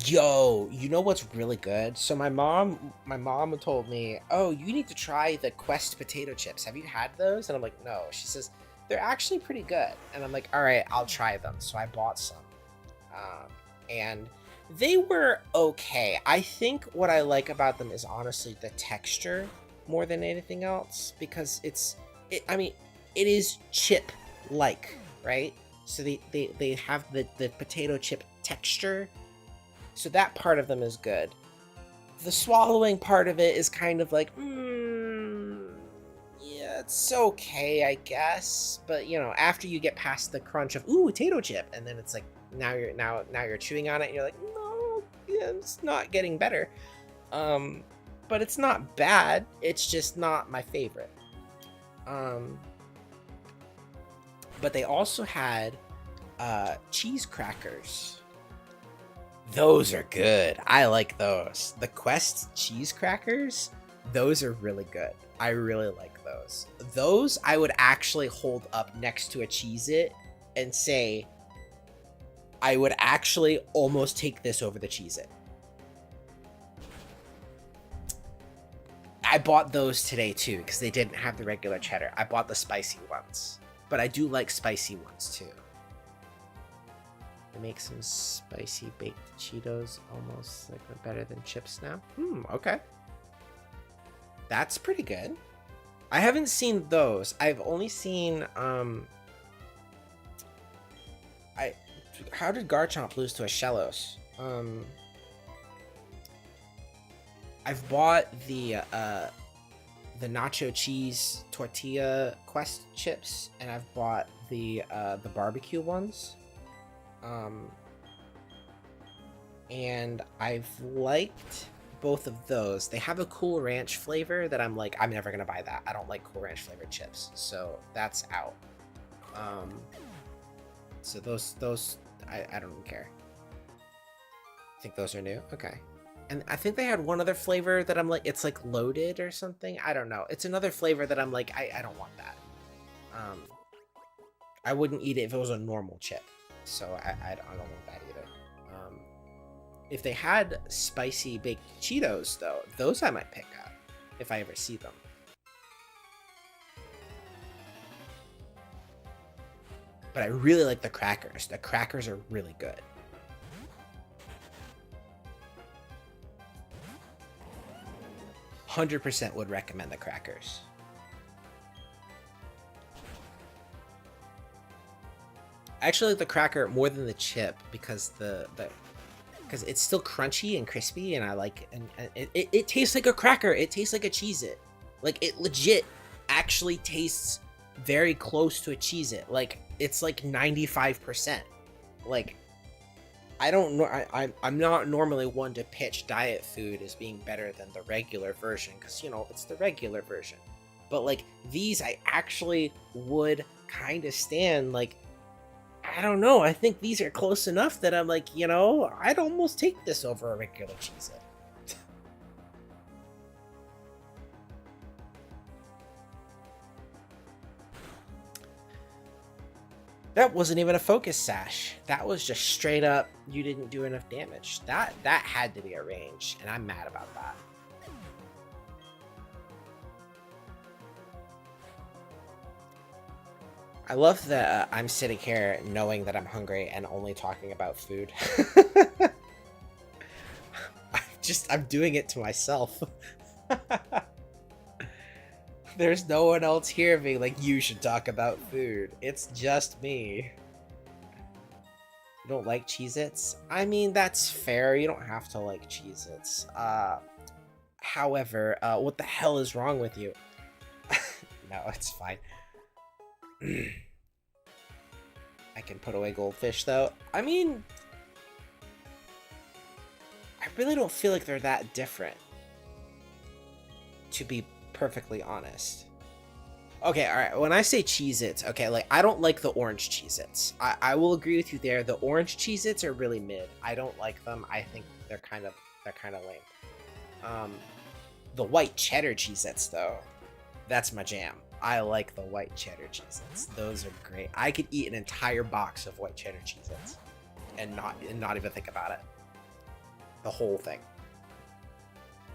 Yo, you know what's really good? So my mom told me, oh, you need to try the Quest potato chips. Have you had those? And I'm like, no. She says, they're actually pretty good. And I'm like, all right, I'll try them. So I bought some. And they were okay. I think what I like about them is honestly the texture more than anything else. Because it is chip-like, right? So they have the potato chip texture. So that part of them is good. The swallowing part of it is kind of like, yeah, it's okay, I guess. But you know, after you get past the crunch of potato chip, and then it's like now you're chewing on it, and you're like, no, yeah, it's not getting better. But it's not bad. It's just not my favorite. But they also had cheese crackers. Those are good. I like those. The Quest cheese crackers, those are really good. I really like those. Those I would actually hold up next to a Cheez-It and say, I would actually almost take this over the Cheez-It. I bought those today too, because they didn't have the regular cheddar. I bought the spicy ones. But I do like spicy ones too. Make some spicy baked Cheetos almost like better than chips now. Okay. That's pretty good. I haven't seen those. I've only seen how did Garchomp lose to a Shellos? I've bought the nacho cheese tortilla Quest chips, and I've bought the barbecue ones. And I've liked both of those. They have a Cool Ranch flavor that I'm like, I'm never gonna buy that. I don't like Cool Ranch flavored chips, so that's out. So those I don't care. I think those are new. Okay. And I think they had one other flavor that I'm like, it's like loaded or something. I don't know. It's another flavor that I'm like, I don't want that. I wouldn't eat it if it was a normal chip. So I don't want that either. If they had spicy baked Cheetos, though, those I might pick up if I ever see them. But I really like the crackers. The crackers are really good. %100% would recommend the crackers. I actually like the cracker more than the chip because because it's still crunchy and crispy, and I like and it tastes like a cracker. It tastes like a Cheez-It. Like it legit actually tastes very close to a Cheez-It. Like it's like 95%. Like I don't know. I'm not normally one to pitch diet food as being better than the regular version because you know it's the regular version. But like these, I actually would kind of stand like. I don't know. I think these are close enough that I'm like, you know, I'd almost take this over a regular Cheez-It. That wasn't even a focus sash. That was just straight up, you didn't do enough damage. That had to be a range, and I'm mad about that. I love that I'm sitting here knowing that I'm hungry and only talking about food. I'm doing it to myself. There's no one else here being like, you should talk about food. It's just me. You don't like Cheez-Its? I mean, that's fair. You don't have to like Cheez-Its. However, what the hell is wrong with you? No, it's fine. I can put away goldfish, though. I mean, I really don't feel like they're that different, to be perfectly honest. Okay, alright, when I say Cheez-Its, okay, like, I don't like the orange Cheez-Its. I will agree with you there. The orange Cheez-Its are really mid. I don't like them. I think they're kind of lame. The white cheddar Cheez-Its, though, that's my jam. I like the white cheddar Cheez-Its. Those are great. I could eat an entire box of white cheddar Cheez-Its and not even think about it. The whole thing.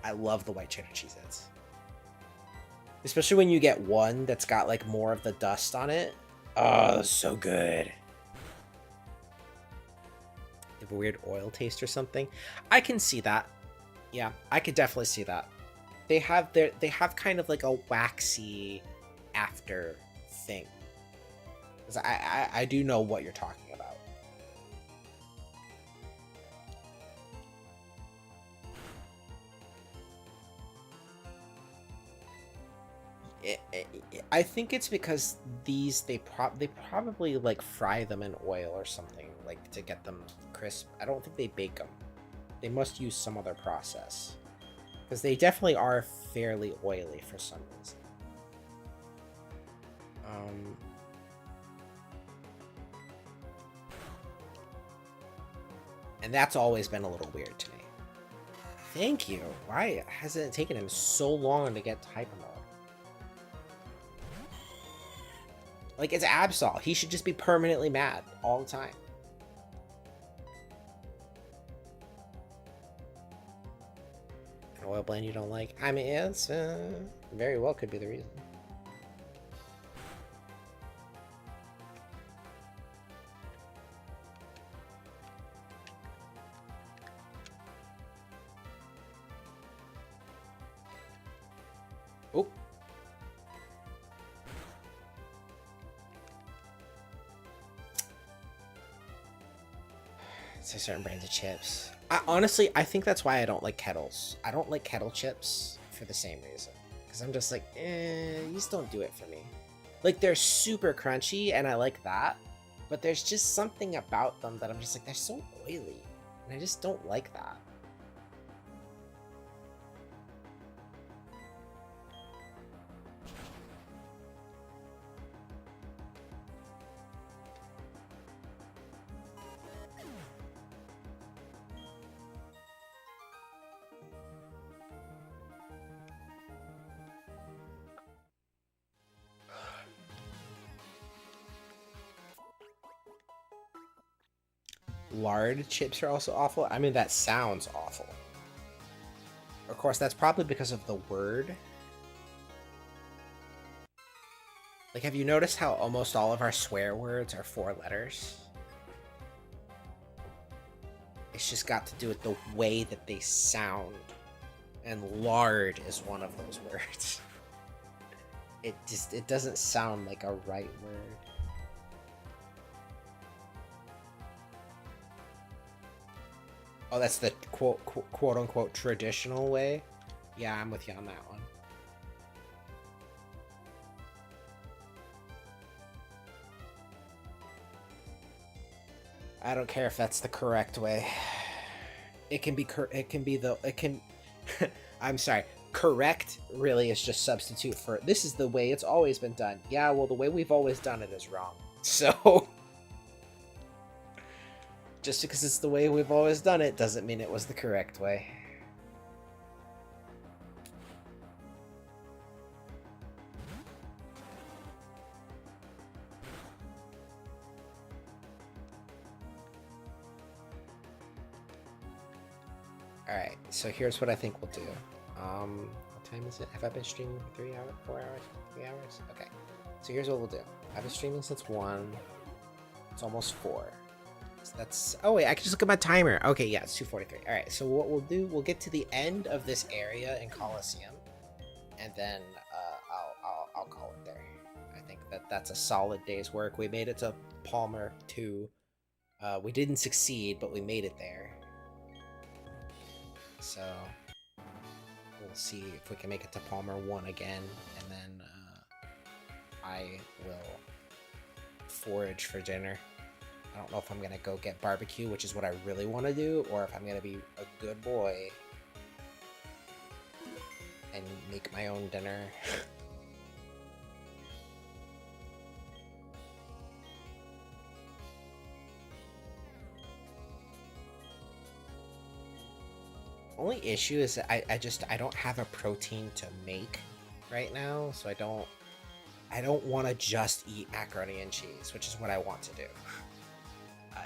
I love the white cheddar Cheez-Its. Especially when you get one that's got like more of the dust on it. Oh, so good. They have a weird oil taste or something. I can see that. Yeah, I could definitely see that. They have kind of like a waxy after thing. 'Cause I do know what you're talking about. I think it's because these they probably like fry them in oil or something like to get them crisp. I don't think they bake them. They must use some other process because they definitely are fairly oily for some reason. And that's always been a little weird to me. Thank you. Why hasn't it taken him so long to get to hyper mode? Like, it's Absol. He should just be permanently mad all the time. An oil blend you don't like? I mean, it's very well could be the reason. Oh. It's a certain brands of chips. Honestly, I think that's why I don't like kettles. I don't like kettle chips for the same reason. Because I'm just like, you just don't do it for me. Like, they're super crunchy, and I like that. But there's just something about them that I'm just like, they're so oily. And I just don't like that. Lard chips are also awful. I mean, that sounds awful. Of course, that's probably because of the word. Like, have you noticed how almost all of our swear words are 4 letters? It's just got to do with the way that they sound. And lard is one of those words. It doesn't sound like a right word. Oh, that's the quote unquote traditional way? Yeah, I'm with you on that one. I don't care if that's the correct way. I'm sorry. Correct really is just substitute for this is the way it's always been done. Yeah, well, the way we've always done it is wrong. So just because it's the way we've always done it doesn't mean it was the correct way. Alright, so here's what I think we'll do. What time is it? Have I been streaming for 3 hours? 4 hours? 3 hours? Okay. So here's what we'll do. I've been streaming since 1. It's almost 4. So that's... Oh wait, I can just look at my timer. Okay, yeah, it's 2:43. Alright, so what we'll do, we'll get to the end of this area in Colosseum. And then I'll call it there. I think that's a solid day's work. We made it to Palmer 2. We didn't succeed, but we made it there. So we'll see if we can make it to Palmer 1 again, and then I will forage for dinner. I don't know if I'm gonna go get barbecue, which is what I really want to do, or if I'm gonna be a good boy and make my own dinner. Only issue is that I don't have a protein to make right now, so I don't want to just eat macaroni and cheese, which is what I want to do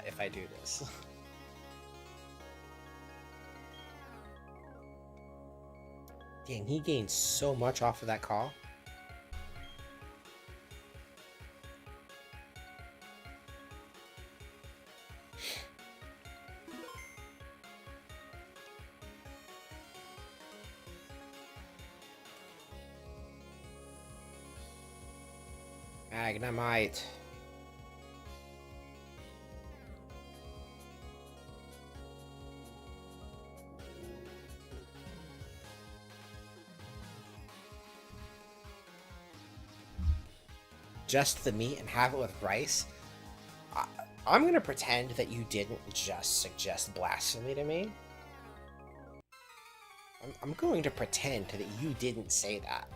if I do this. Dang, he gained so much off of that call. Magnemite. Just the meat and have it with rice? I'm gonna pretend that you didn't just suggest blasphemy to me. I'm going to pretend that you didn't say that.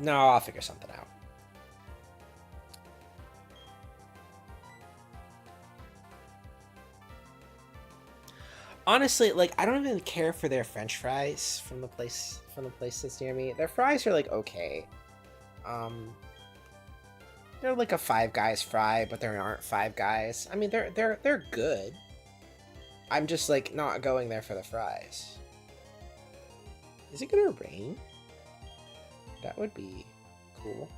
No, I'll figure something out. Honestly, like, I don't even care for their French fries from the place that's near me. Their fries are like okay. They're like a Five Guys fry, but there aren't Five Guys. I mean, they're good. I'm just like not going there for the fries. Is it gonna rain? That would be cool.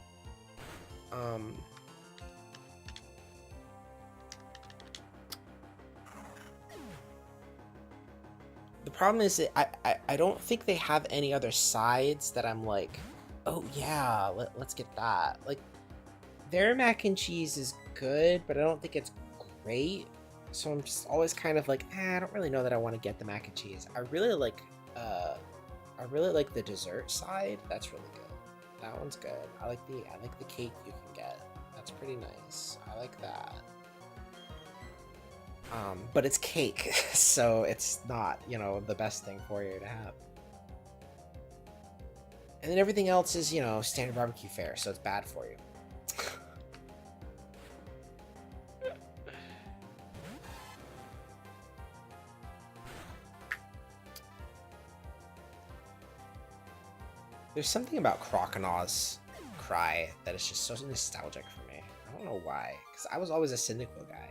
The problem is that I don't think they have any other sides that I'm like, oh yeah, let's get that. Like, their mac and cheese is good, but I don't think it's great. So I'm just always kind of like, I don't really know that I want to get the mac and cheese. I really like the dessert side. That's really good. That one's good. I like the cake you can get. That's pretty nice. I like that. But it's cake, so it's not, you know, the best thing for you to have. And then everything else is, you know, standard barbecue fare, so it's bad for you. There's something about Croconaws' cry that is just so nostalgic for me. I don't know why, because I was always a Cyndaquil guy.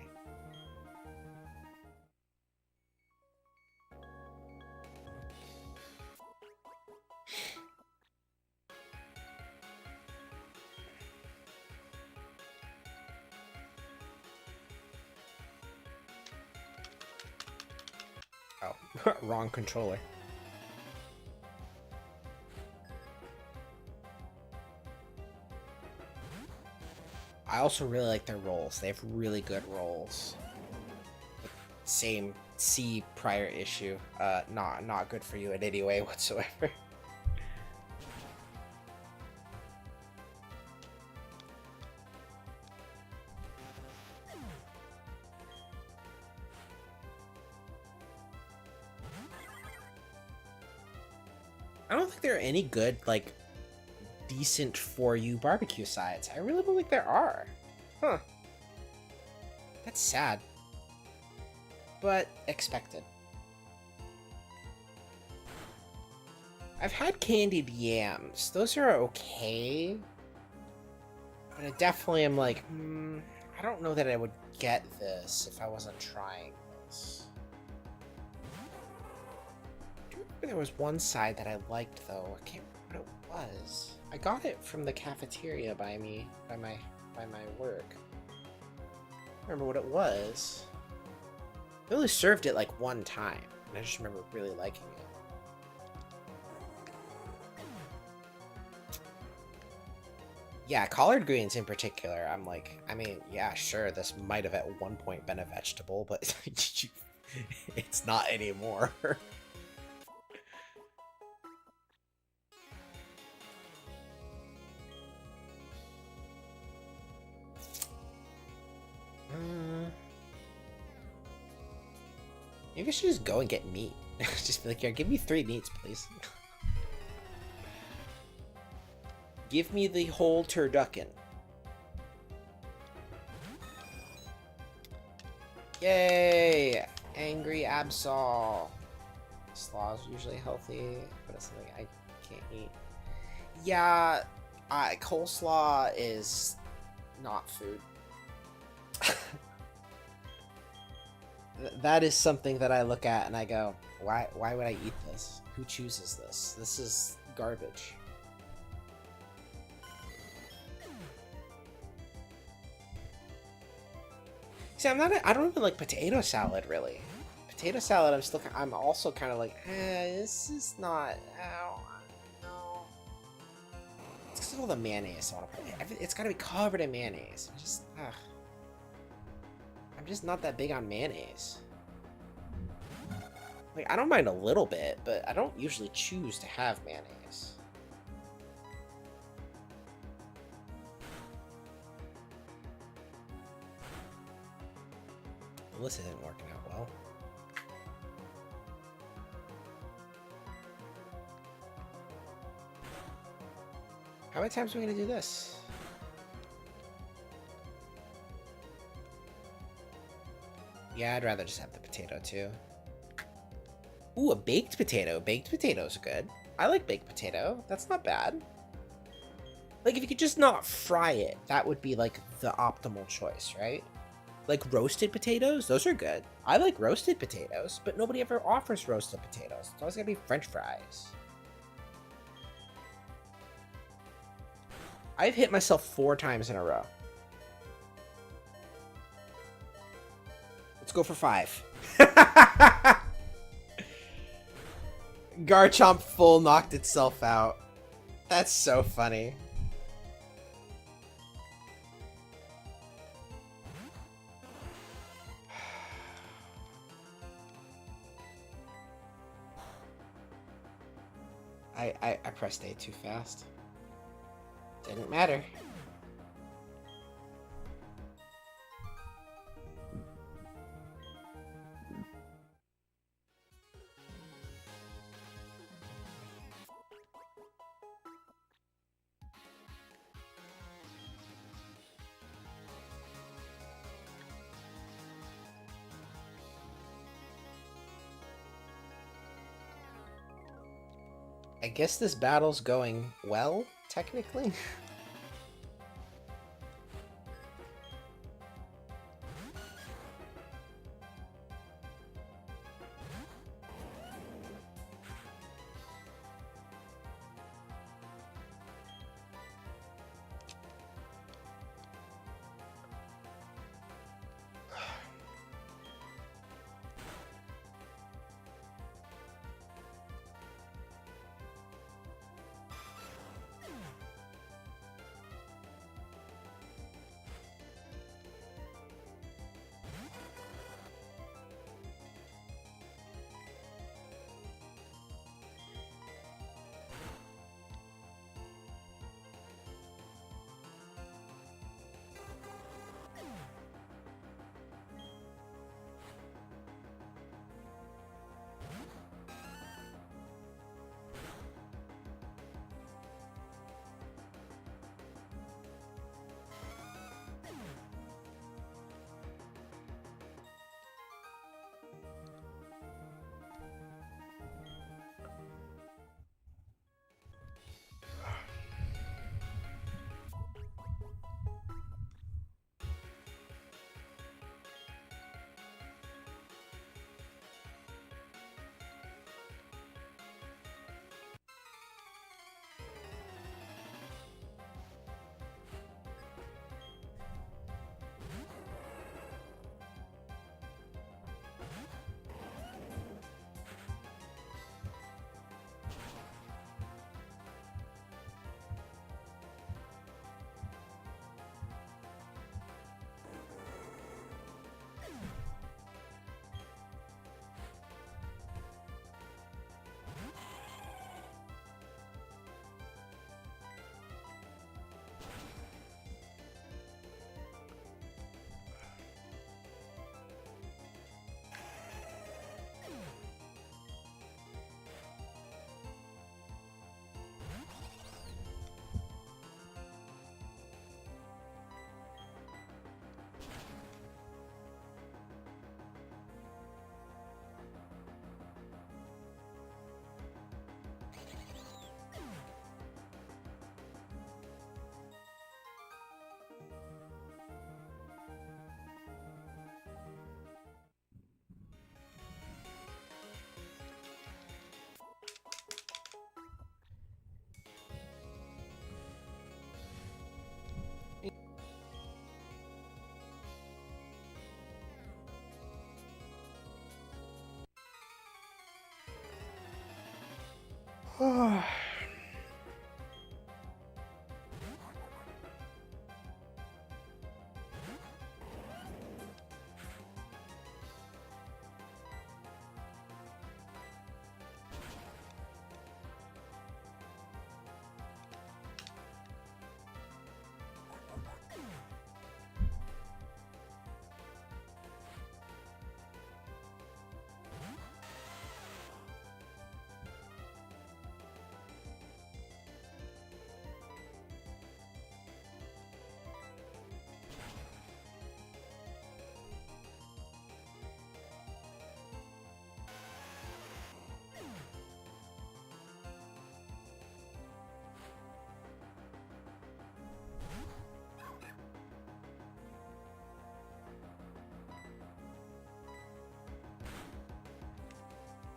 Oh, wrong controller. I also really like their rolls. They have really good rolls. Same C prior issue. Not good for you in any way whatsoever. I don't think there are any good, like, decent for you barbecue sides. I really don't think there are. Huh. That's sad. But expected. I've had candied yams. Those are okay. But I definitely am like, I don't know that I would get this if I wasn't trying this. I do remember there was one side that I liked though. I can't remember what it was. I got it from the cafeteria by my work. I don't remember what it was. They only served it like one time, and I just remember really liking it. Yeah, collard greens in particular, I'm like, I mean, yeah, sure, this might have at one point been a vegetable, but it's not anymore. Maybe I should just go and get meat. Just be like, here, give me 3 meats, please. Give me the whole turducken. Yay! Angry Absol. Slaw's usually healthy, but it's something I can't eat. Yeah, coleslaw is not food. That is something that I look at and I go, why would I eat this? Who chooses this? This is garbage. See, I don't even like potato salad, really. Potato salad, I'm also kind of like, this is not, no. It's because of all the mayonnaise. It's gotta be covered in mayonnaise. I'm just not that big on mayonnaise. Like, I don't mind a little bit, but I don't usually choose to have mayonnaise. Well, this isn't working out well. How many times are we gonna do this? Yeah, I'd rather just have the potato too. Ooh, a baked potato. Baked potatoes are good. I like baked potato. That's not bad. Like, if you could just not fry it, that would be like the optimal choice, right? Like roasted potatoes, those are good. I like roasted potatoes, but nobody ever offers roasted potatoes. It's always gotta be French fries. I've hit myself 4 times in a row. Let's go for 5. Garchomp full knocked itself out. That's so funny. I pressed A too fast. Didn't matter. I guess this battle's going well, technically.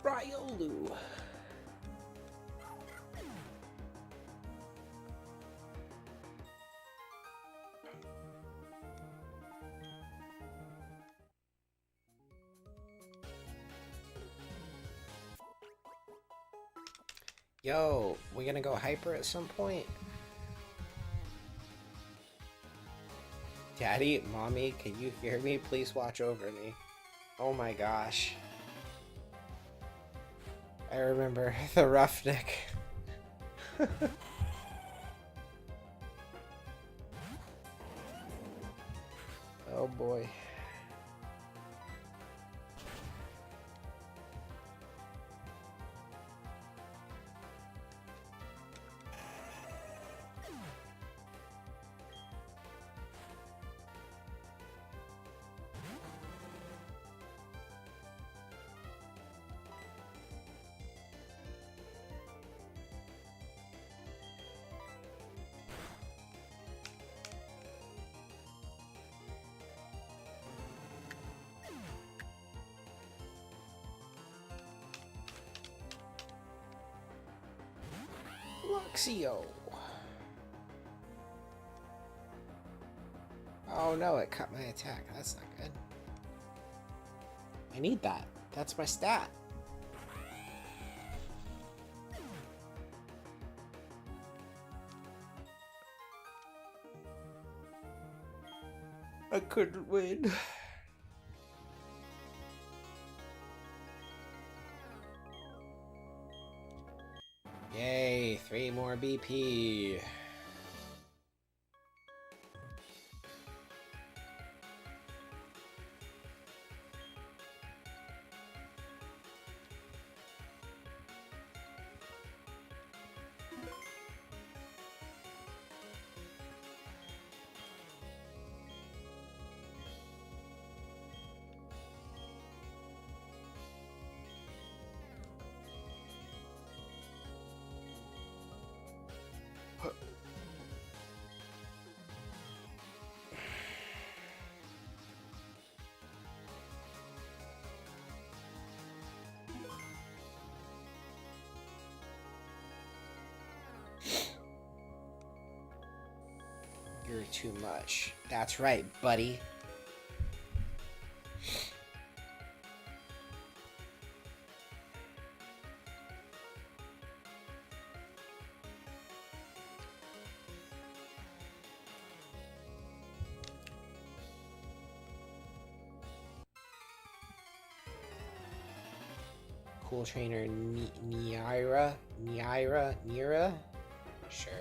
Riolu. Yo, we gonna go hyper at some point? Daddy, Mommy, can you hear me? Please watch over me. Oh my gosh. I remember the roughneck. Oh boy. Luxio. Oh no, it cut my attack. That's not good. I need that. That's my stat. I couldn't win. Yay, 3 more BP. You're too much. That's right, buddy. Cool trainer Nira? Sure.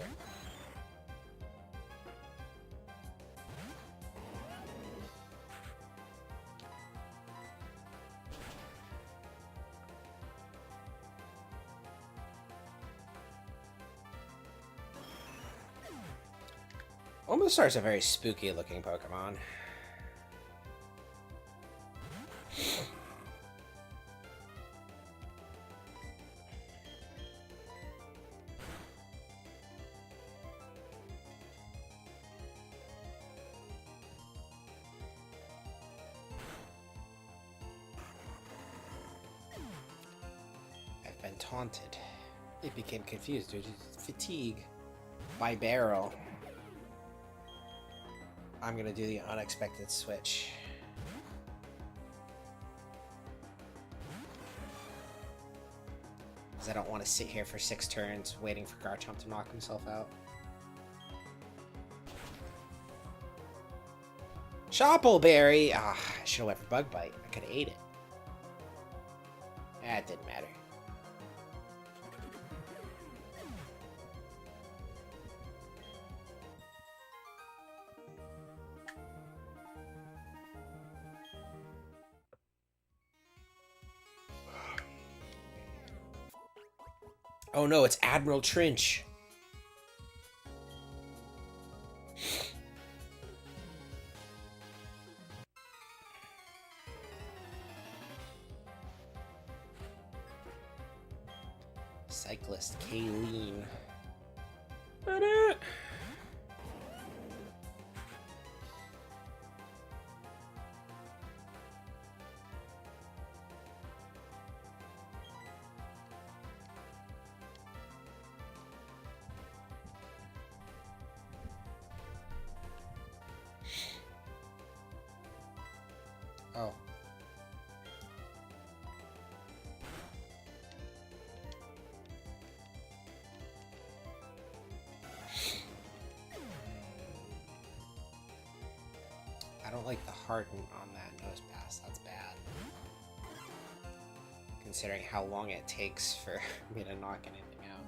Omastar's a very spooky looking Pokemon. I've been taunted. It became confused due to fatigue. My barrel. I'm gonna do the unexpected switch. Because I don't want to sit here for 6 turns waiting for Garchomp to knock himself out. Choppleberry! Ah, I should have went for Bug Bite. I could have ate it. That didn't matter. Oh no, it's Admiral Trench. Cyclist Kayleen. Oh. I don't like the harden on that nose pass. That's bad. Considering how long it takes for me to knock anything out.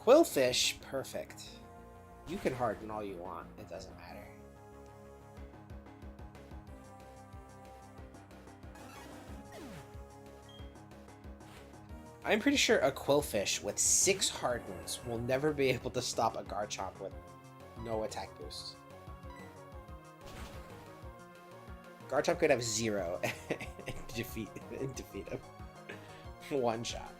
Quillfish, perfect. You can harden all you want. It doesn't matter. I'm pretty sure a Quillfish with 6 hardens will never be able to stop a Garchomp with no attack boosts. Garchomp could have 0 and defeat him. One shot.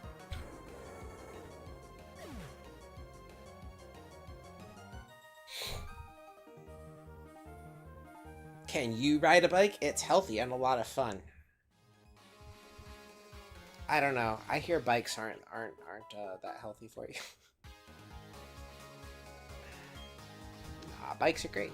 Can you ride a bike? It's healthy and a lot of fun. I don't know. I hear bikes aren't that healthy for you. Nah, bikes are great.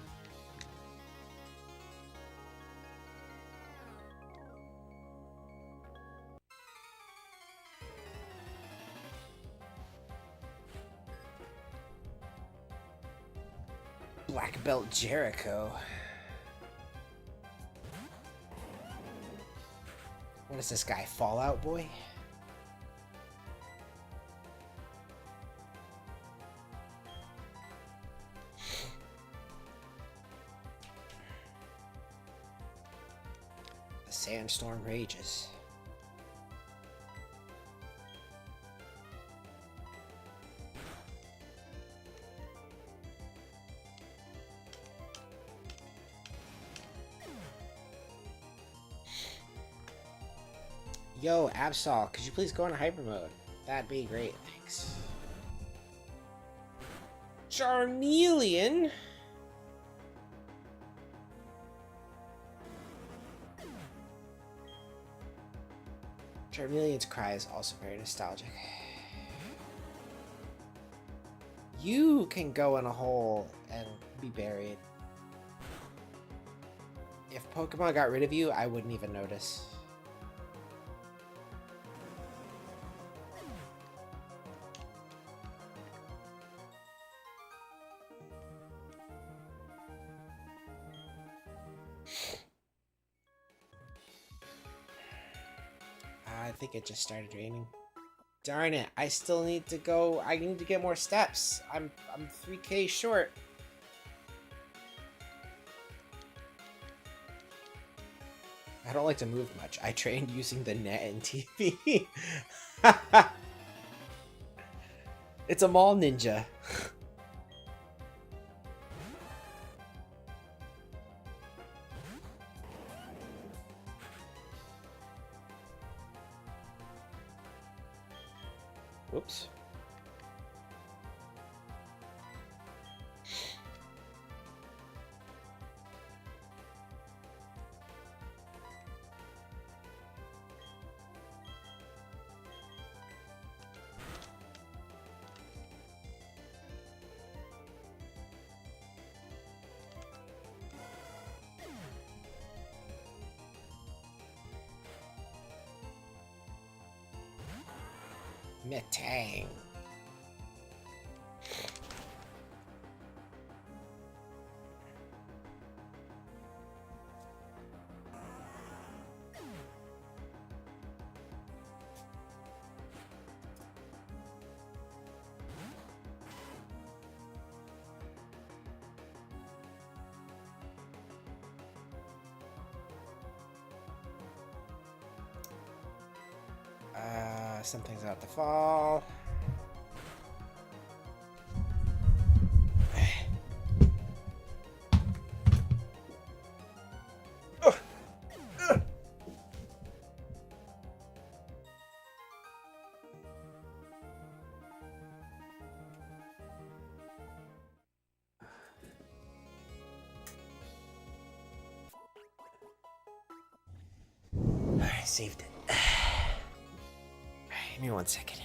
Black Belt Jericho. What is this guy, Fallout Boy? The sandstorm rages. Yo, Absol, could you please go into hyper mode? That'd be great, thanks. Charmeleon? Charmeleon's cry is also very nostalgic. You can go in a hole and be buried. If Pokemon got rid of you, I wouldn't even notice. I think it just started raining. Darn it, I still need to go. I need to get more steps. I'm 3K short. I don't like to move much. I trained using the net and TV. It's a mall ninja. Whoops. Metang. Something's about to fall. Alright, saved it. Give me 1 second.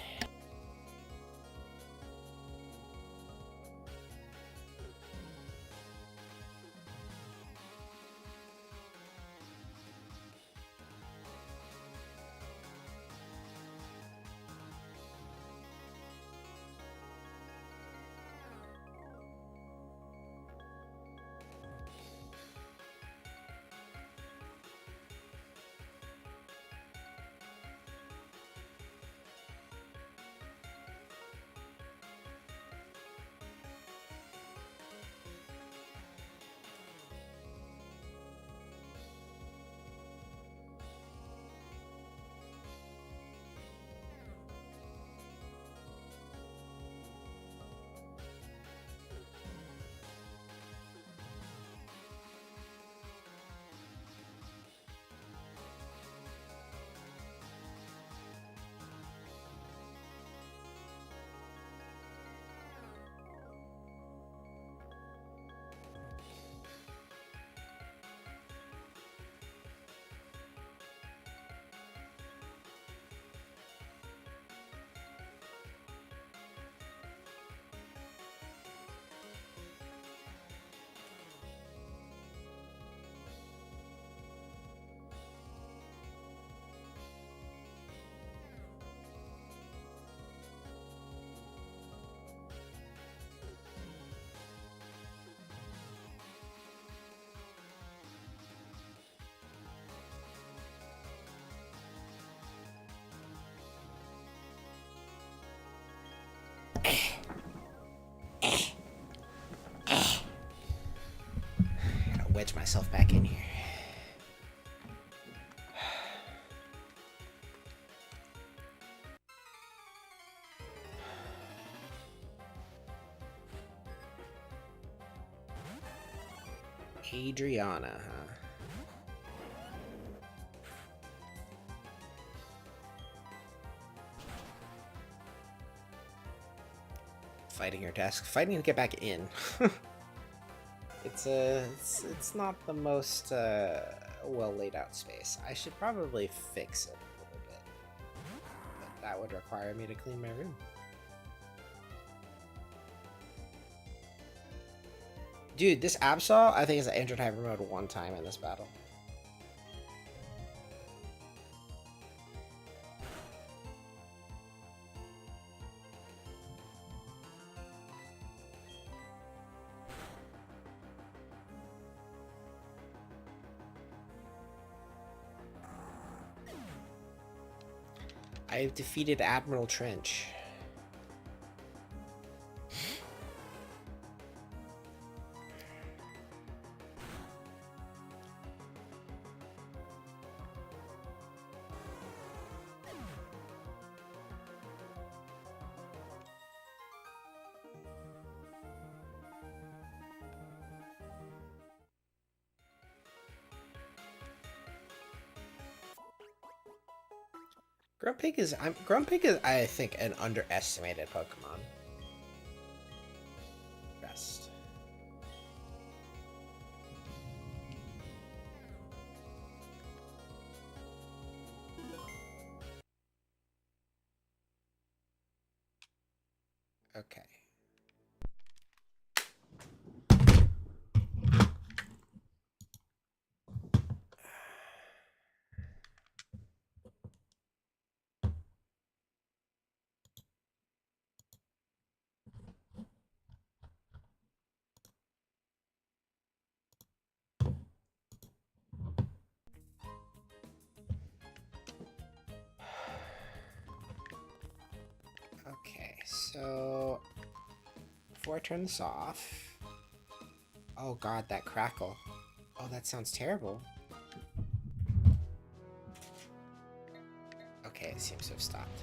Gotta wedge myself back in here. Adriana, huh? Fighting your desk, fighting to get back in. It's not the most well laid out space. I should probably fix it a little bit, but that would require me to clean my room. Dude, this Absol, I think, is an Android Hyper Mode 1 time in this battle. I've defeated Admiral Trench. Grumpig is, I think, an underestimated Pokemon. Best. Okay. so before I turn this off... Oh god, that crackle. Oh, that sounds terrible. Okay, it seems to have stopped.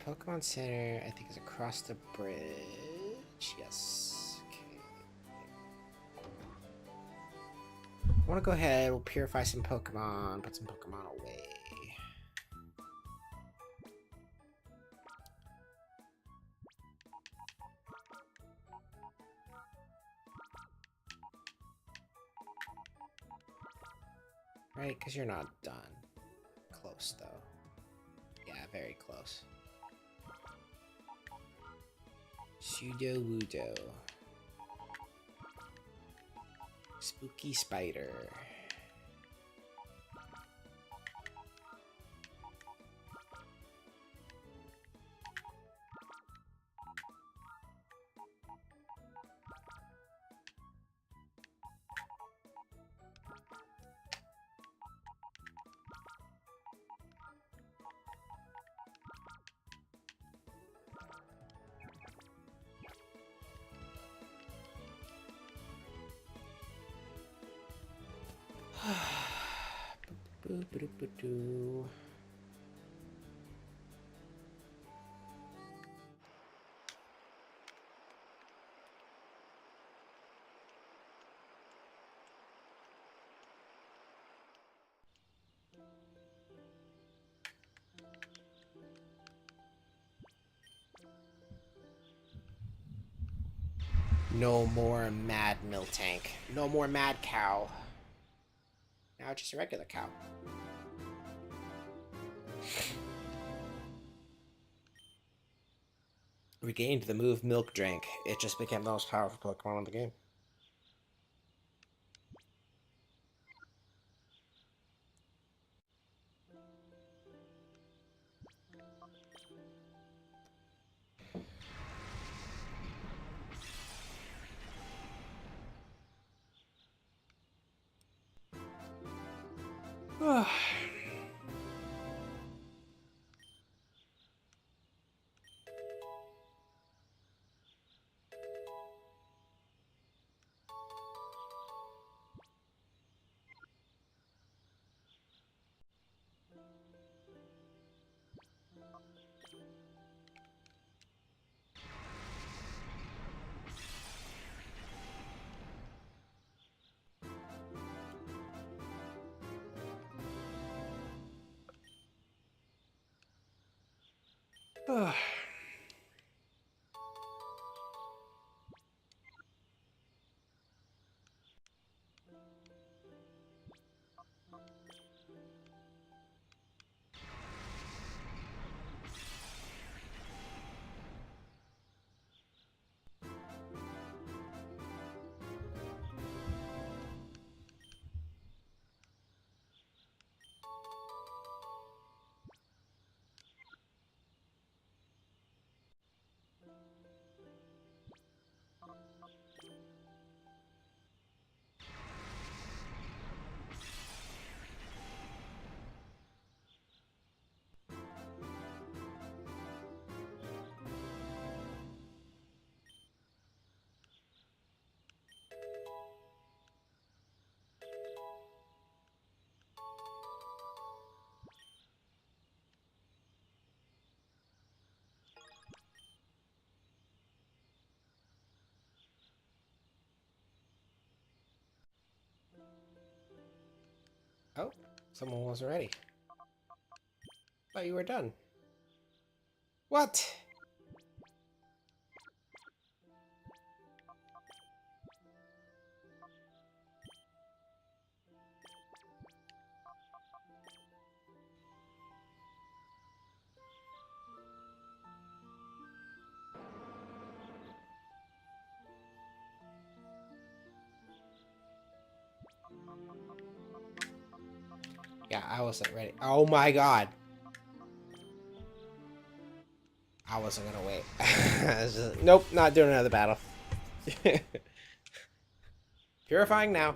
Pokemon Center, I think, is across the bridge. Yes. Okay. I want to go ahead, we'll purify some Pokemon, put some Pokemon away. Right, because you're not done. Close, though. Yeah, very close. Pseudo-Wudo. Spooky Spider. Boo-ba-doo-ba-doo. No more Mad Miltank. No more Mad Cow. Now just a regular cow. Regained the move Milk Drink. It just became the most powerful Pokemon in the game. Oh, someone wasn't ready. Thought you were done. What? Yeah, I wasn't ready. Oh my god. I wasn't gonna wait. I was just, nope, not doing another battle. Purifying now.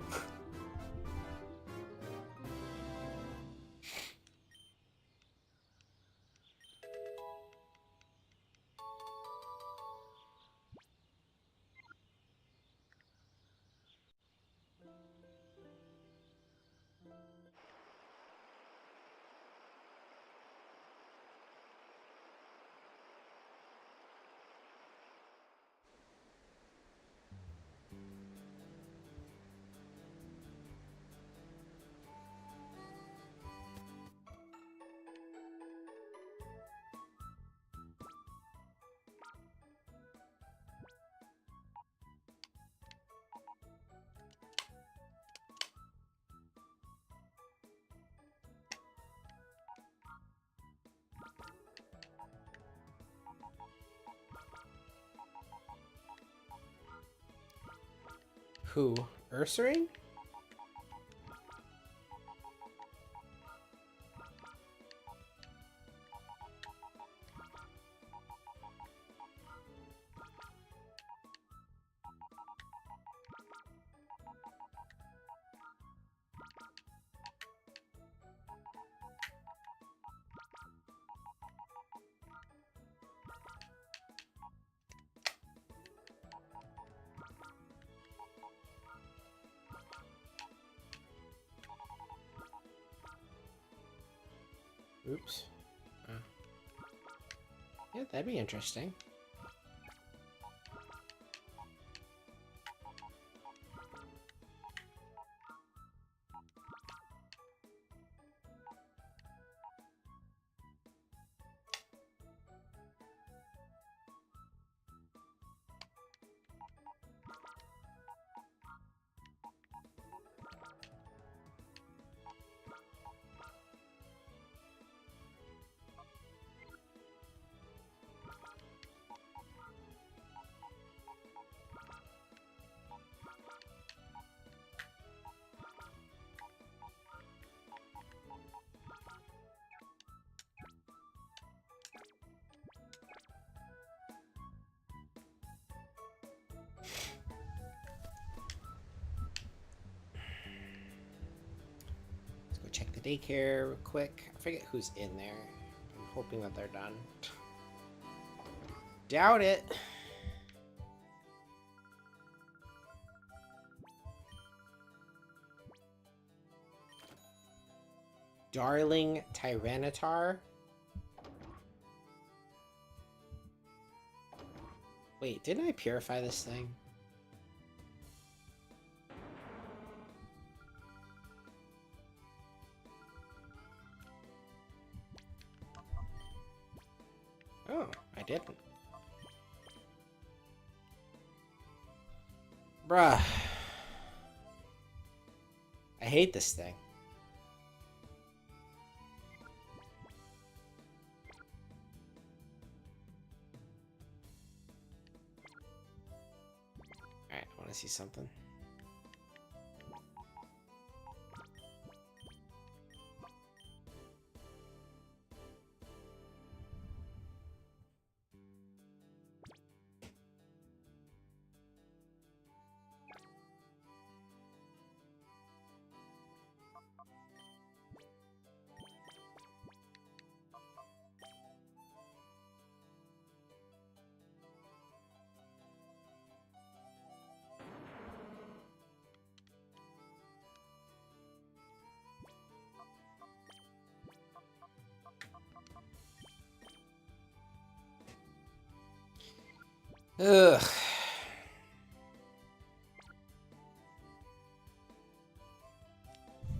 Who? Ursaring? Oops. Yeah, that'd be interesting. Check the daycare real quick. I forget who's in there. I'm hoping that they're done. Doubt it. Darling Tyranitar? Wait, didn't I purify this thing? Oh, I didn't. Bruh. I hate this thing. Alright, I want to see something. Ugh.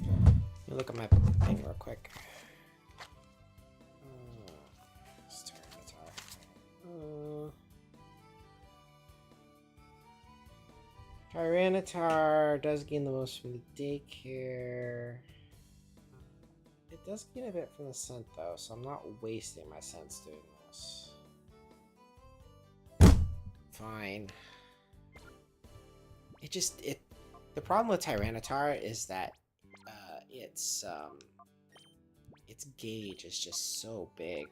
Let me look at my thing real quick. Tyranitar does gain the most from the daycare. It does gain a bit from the scent though, so I'm not wasting my scents doing this. Fine. The problem with Tyranitar is that its gauge is just so big.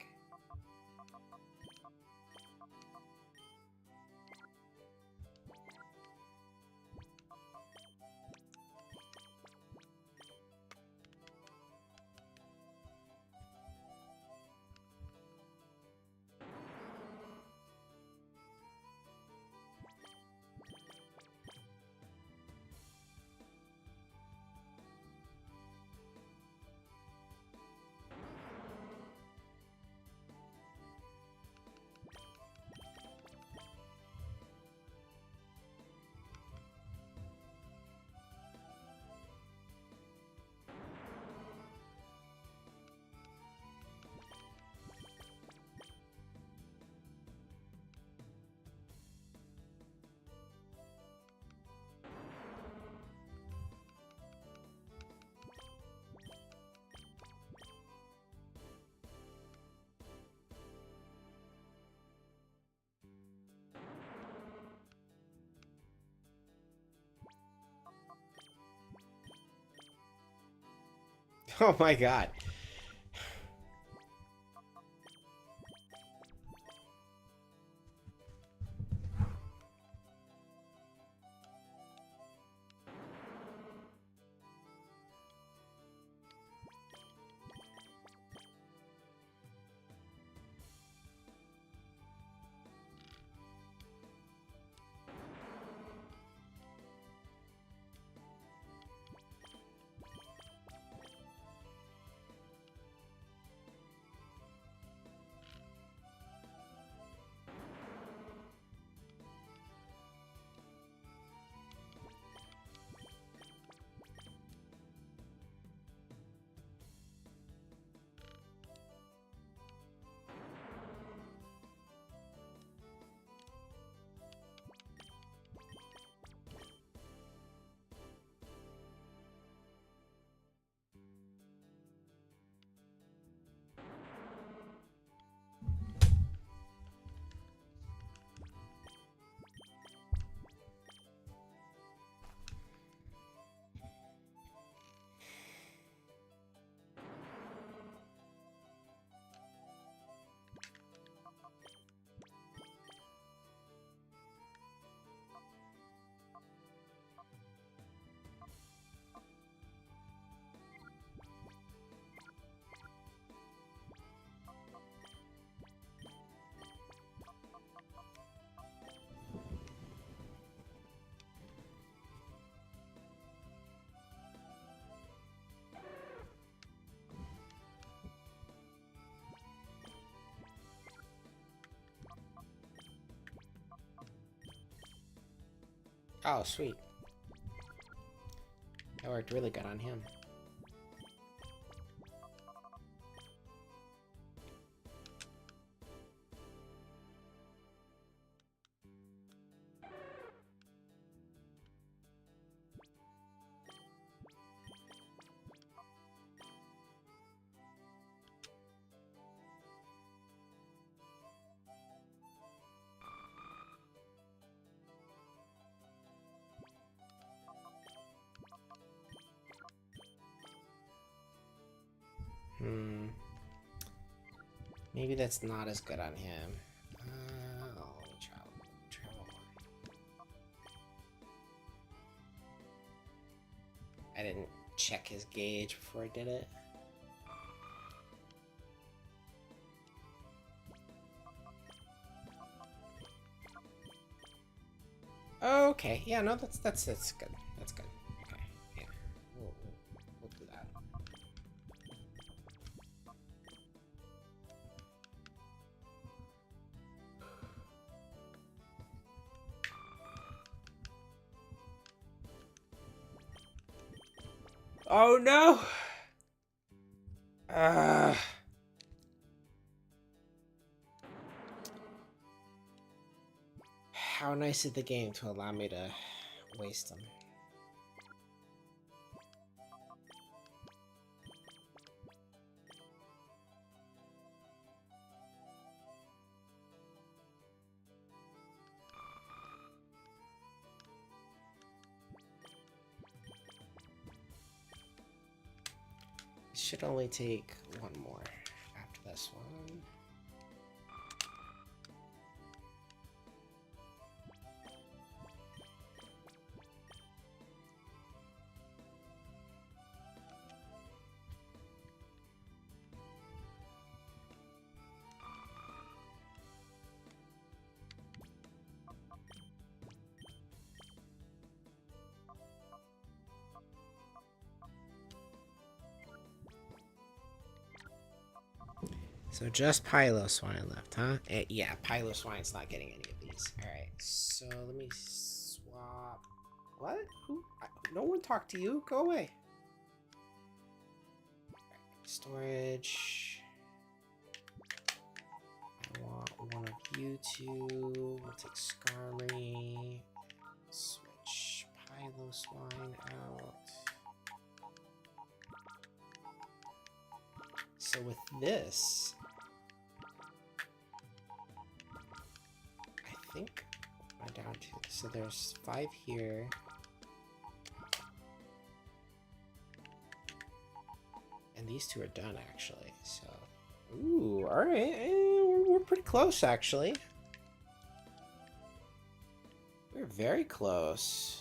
Oh my god. Oh, sweet. That worked really good on him. Maybe that's not as good on him. Oh, travel. I didn't check his gauge before I did it. Okay, yeah, no, that's good. That's good. Okay, yeah, we'll do that. Oh no! How nice of the game to allow me to waste them. It should only take one more after this one. So just Piloswine left, huh? Yeah, Piloswine's not getting any of these. Alright, so let me swap... What? Who? No one talked to you. Go away. Right, storage. I want one of you two. We'll take Skarmory. Switch Piloswine out. So with this... I think I'm down to, so there's 5 here. these two are done, actually, so... Ooh, alright. We're pretty close, actually. We're very close.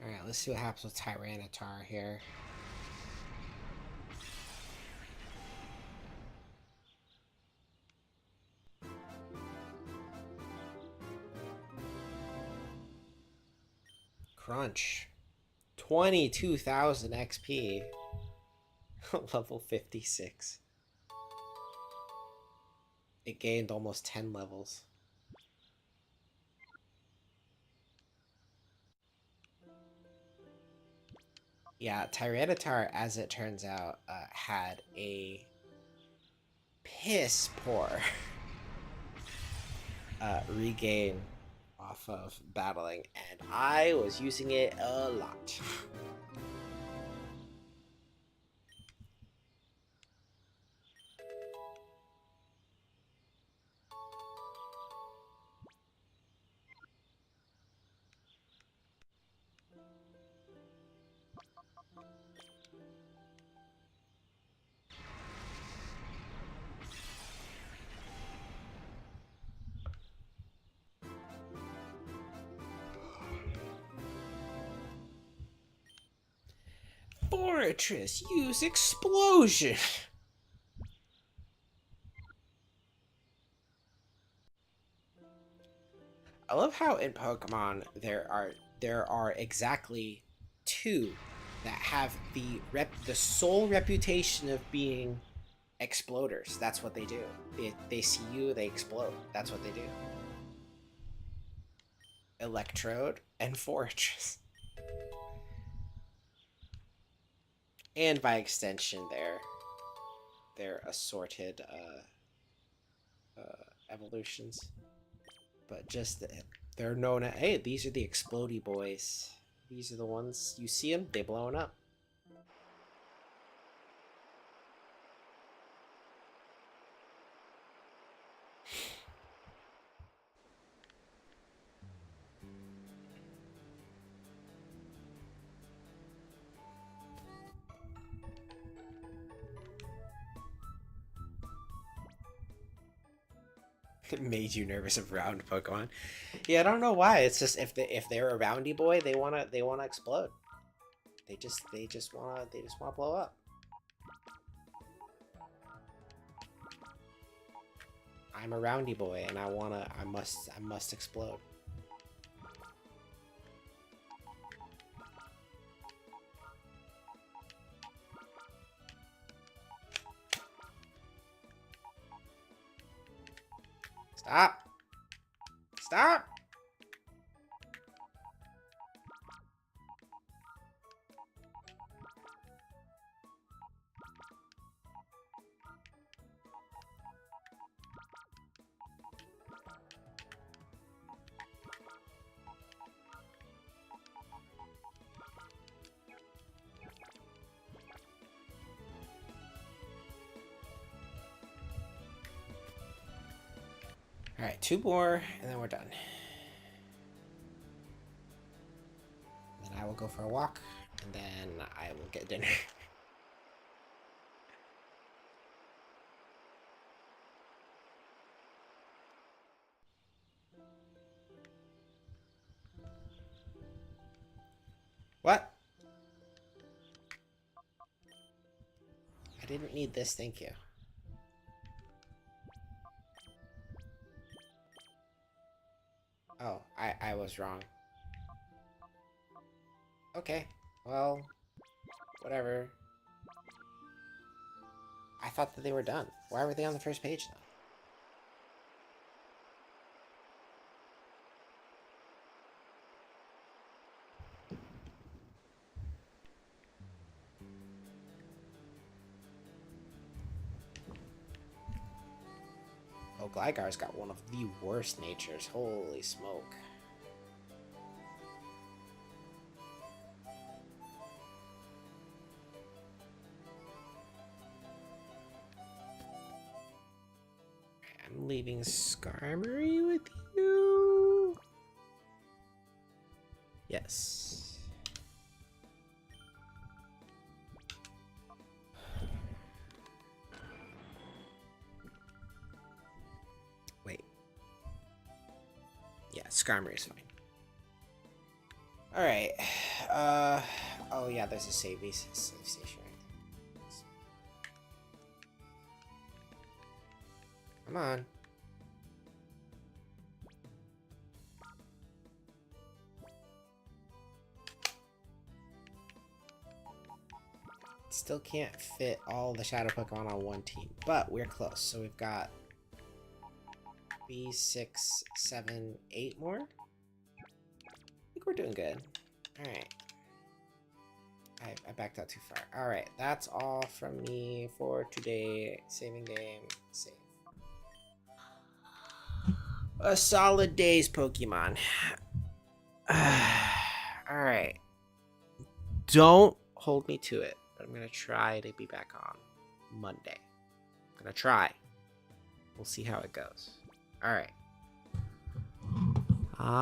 Alright, let's see what happens with Tyranitar here. Crunch. 22,000 XP. Level 56. It gained almost 10 levels. Yeah, Tyranitar, as it turns out, had a piss poor regain off of battling, and I was using it a lot. Fortress, use explosion. I love how in Pokemon there are exactly two that have the sole reputation of being exploders. That's what they do. They see you, they explode. That's what they do. Electrode and Fortress. And by extension, their assorted evolutions. But just they're known as, hey, these are the explodey boys. These are the ones you see them, they blowing up. It made you nervous of round Pokemon. Yeah, I don't know why. It's just if they're a roundy boy, they wanna explode. They just wanna blow up. I'm a roundy boy, and I must explode. Stop! Stop! Alright, 2 more, and then we're done. Then I will go for a walk, and then I will get dinner. What? I didn't need this, thank you. I was wrong. Okay, well, whatever. I thought that they were done. Why were they on the first page then? Oh, Gligar's got one of the worst natures. Holy smoke. I'm leaving Skarmory with you. Yes. Wait. Yeah, Skarmory is fine. Alright. Oh yeah, there's a save station right there. Come on. Still can't fit all the shadow Pokemon on one team, but we're close. So we've got B6, 7, 8 more. I think we're doing good. Alright. I backed out too far. Alright, that's all from me for today. Saving game. Save. A solid day's Pokemon. Alright. Don't hold me to it, but I'm going to try to be back on Monday. I'm going to try. We'll see how it goes. Alright.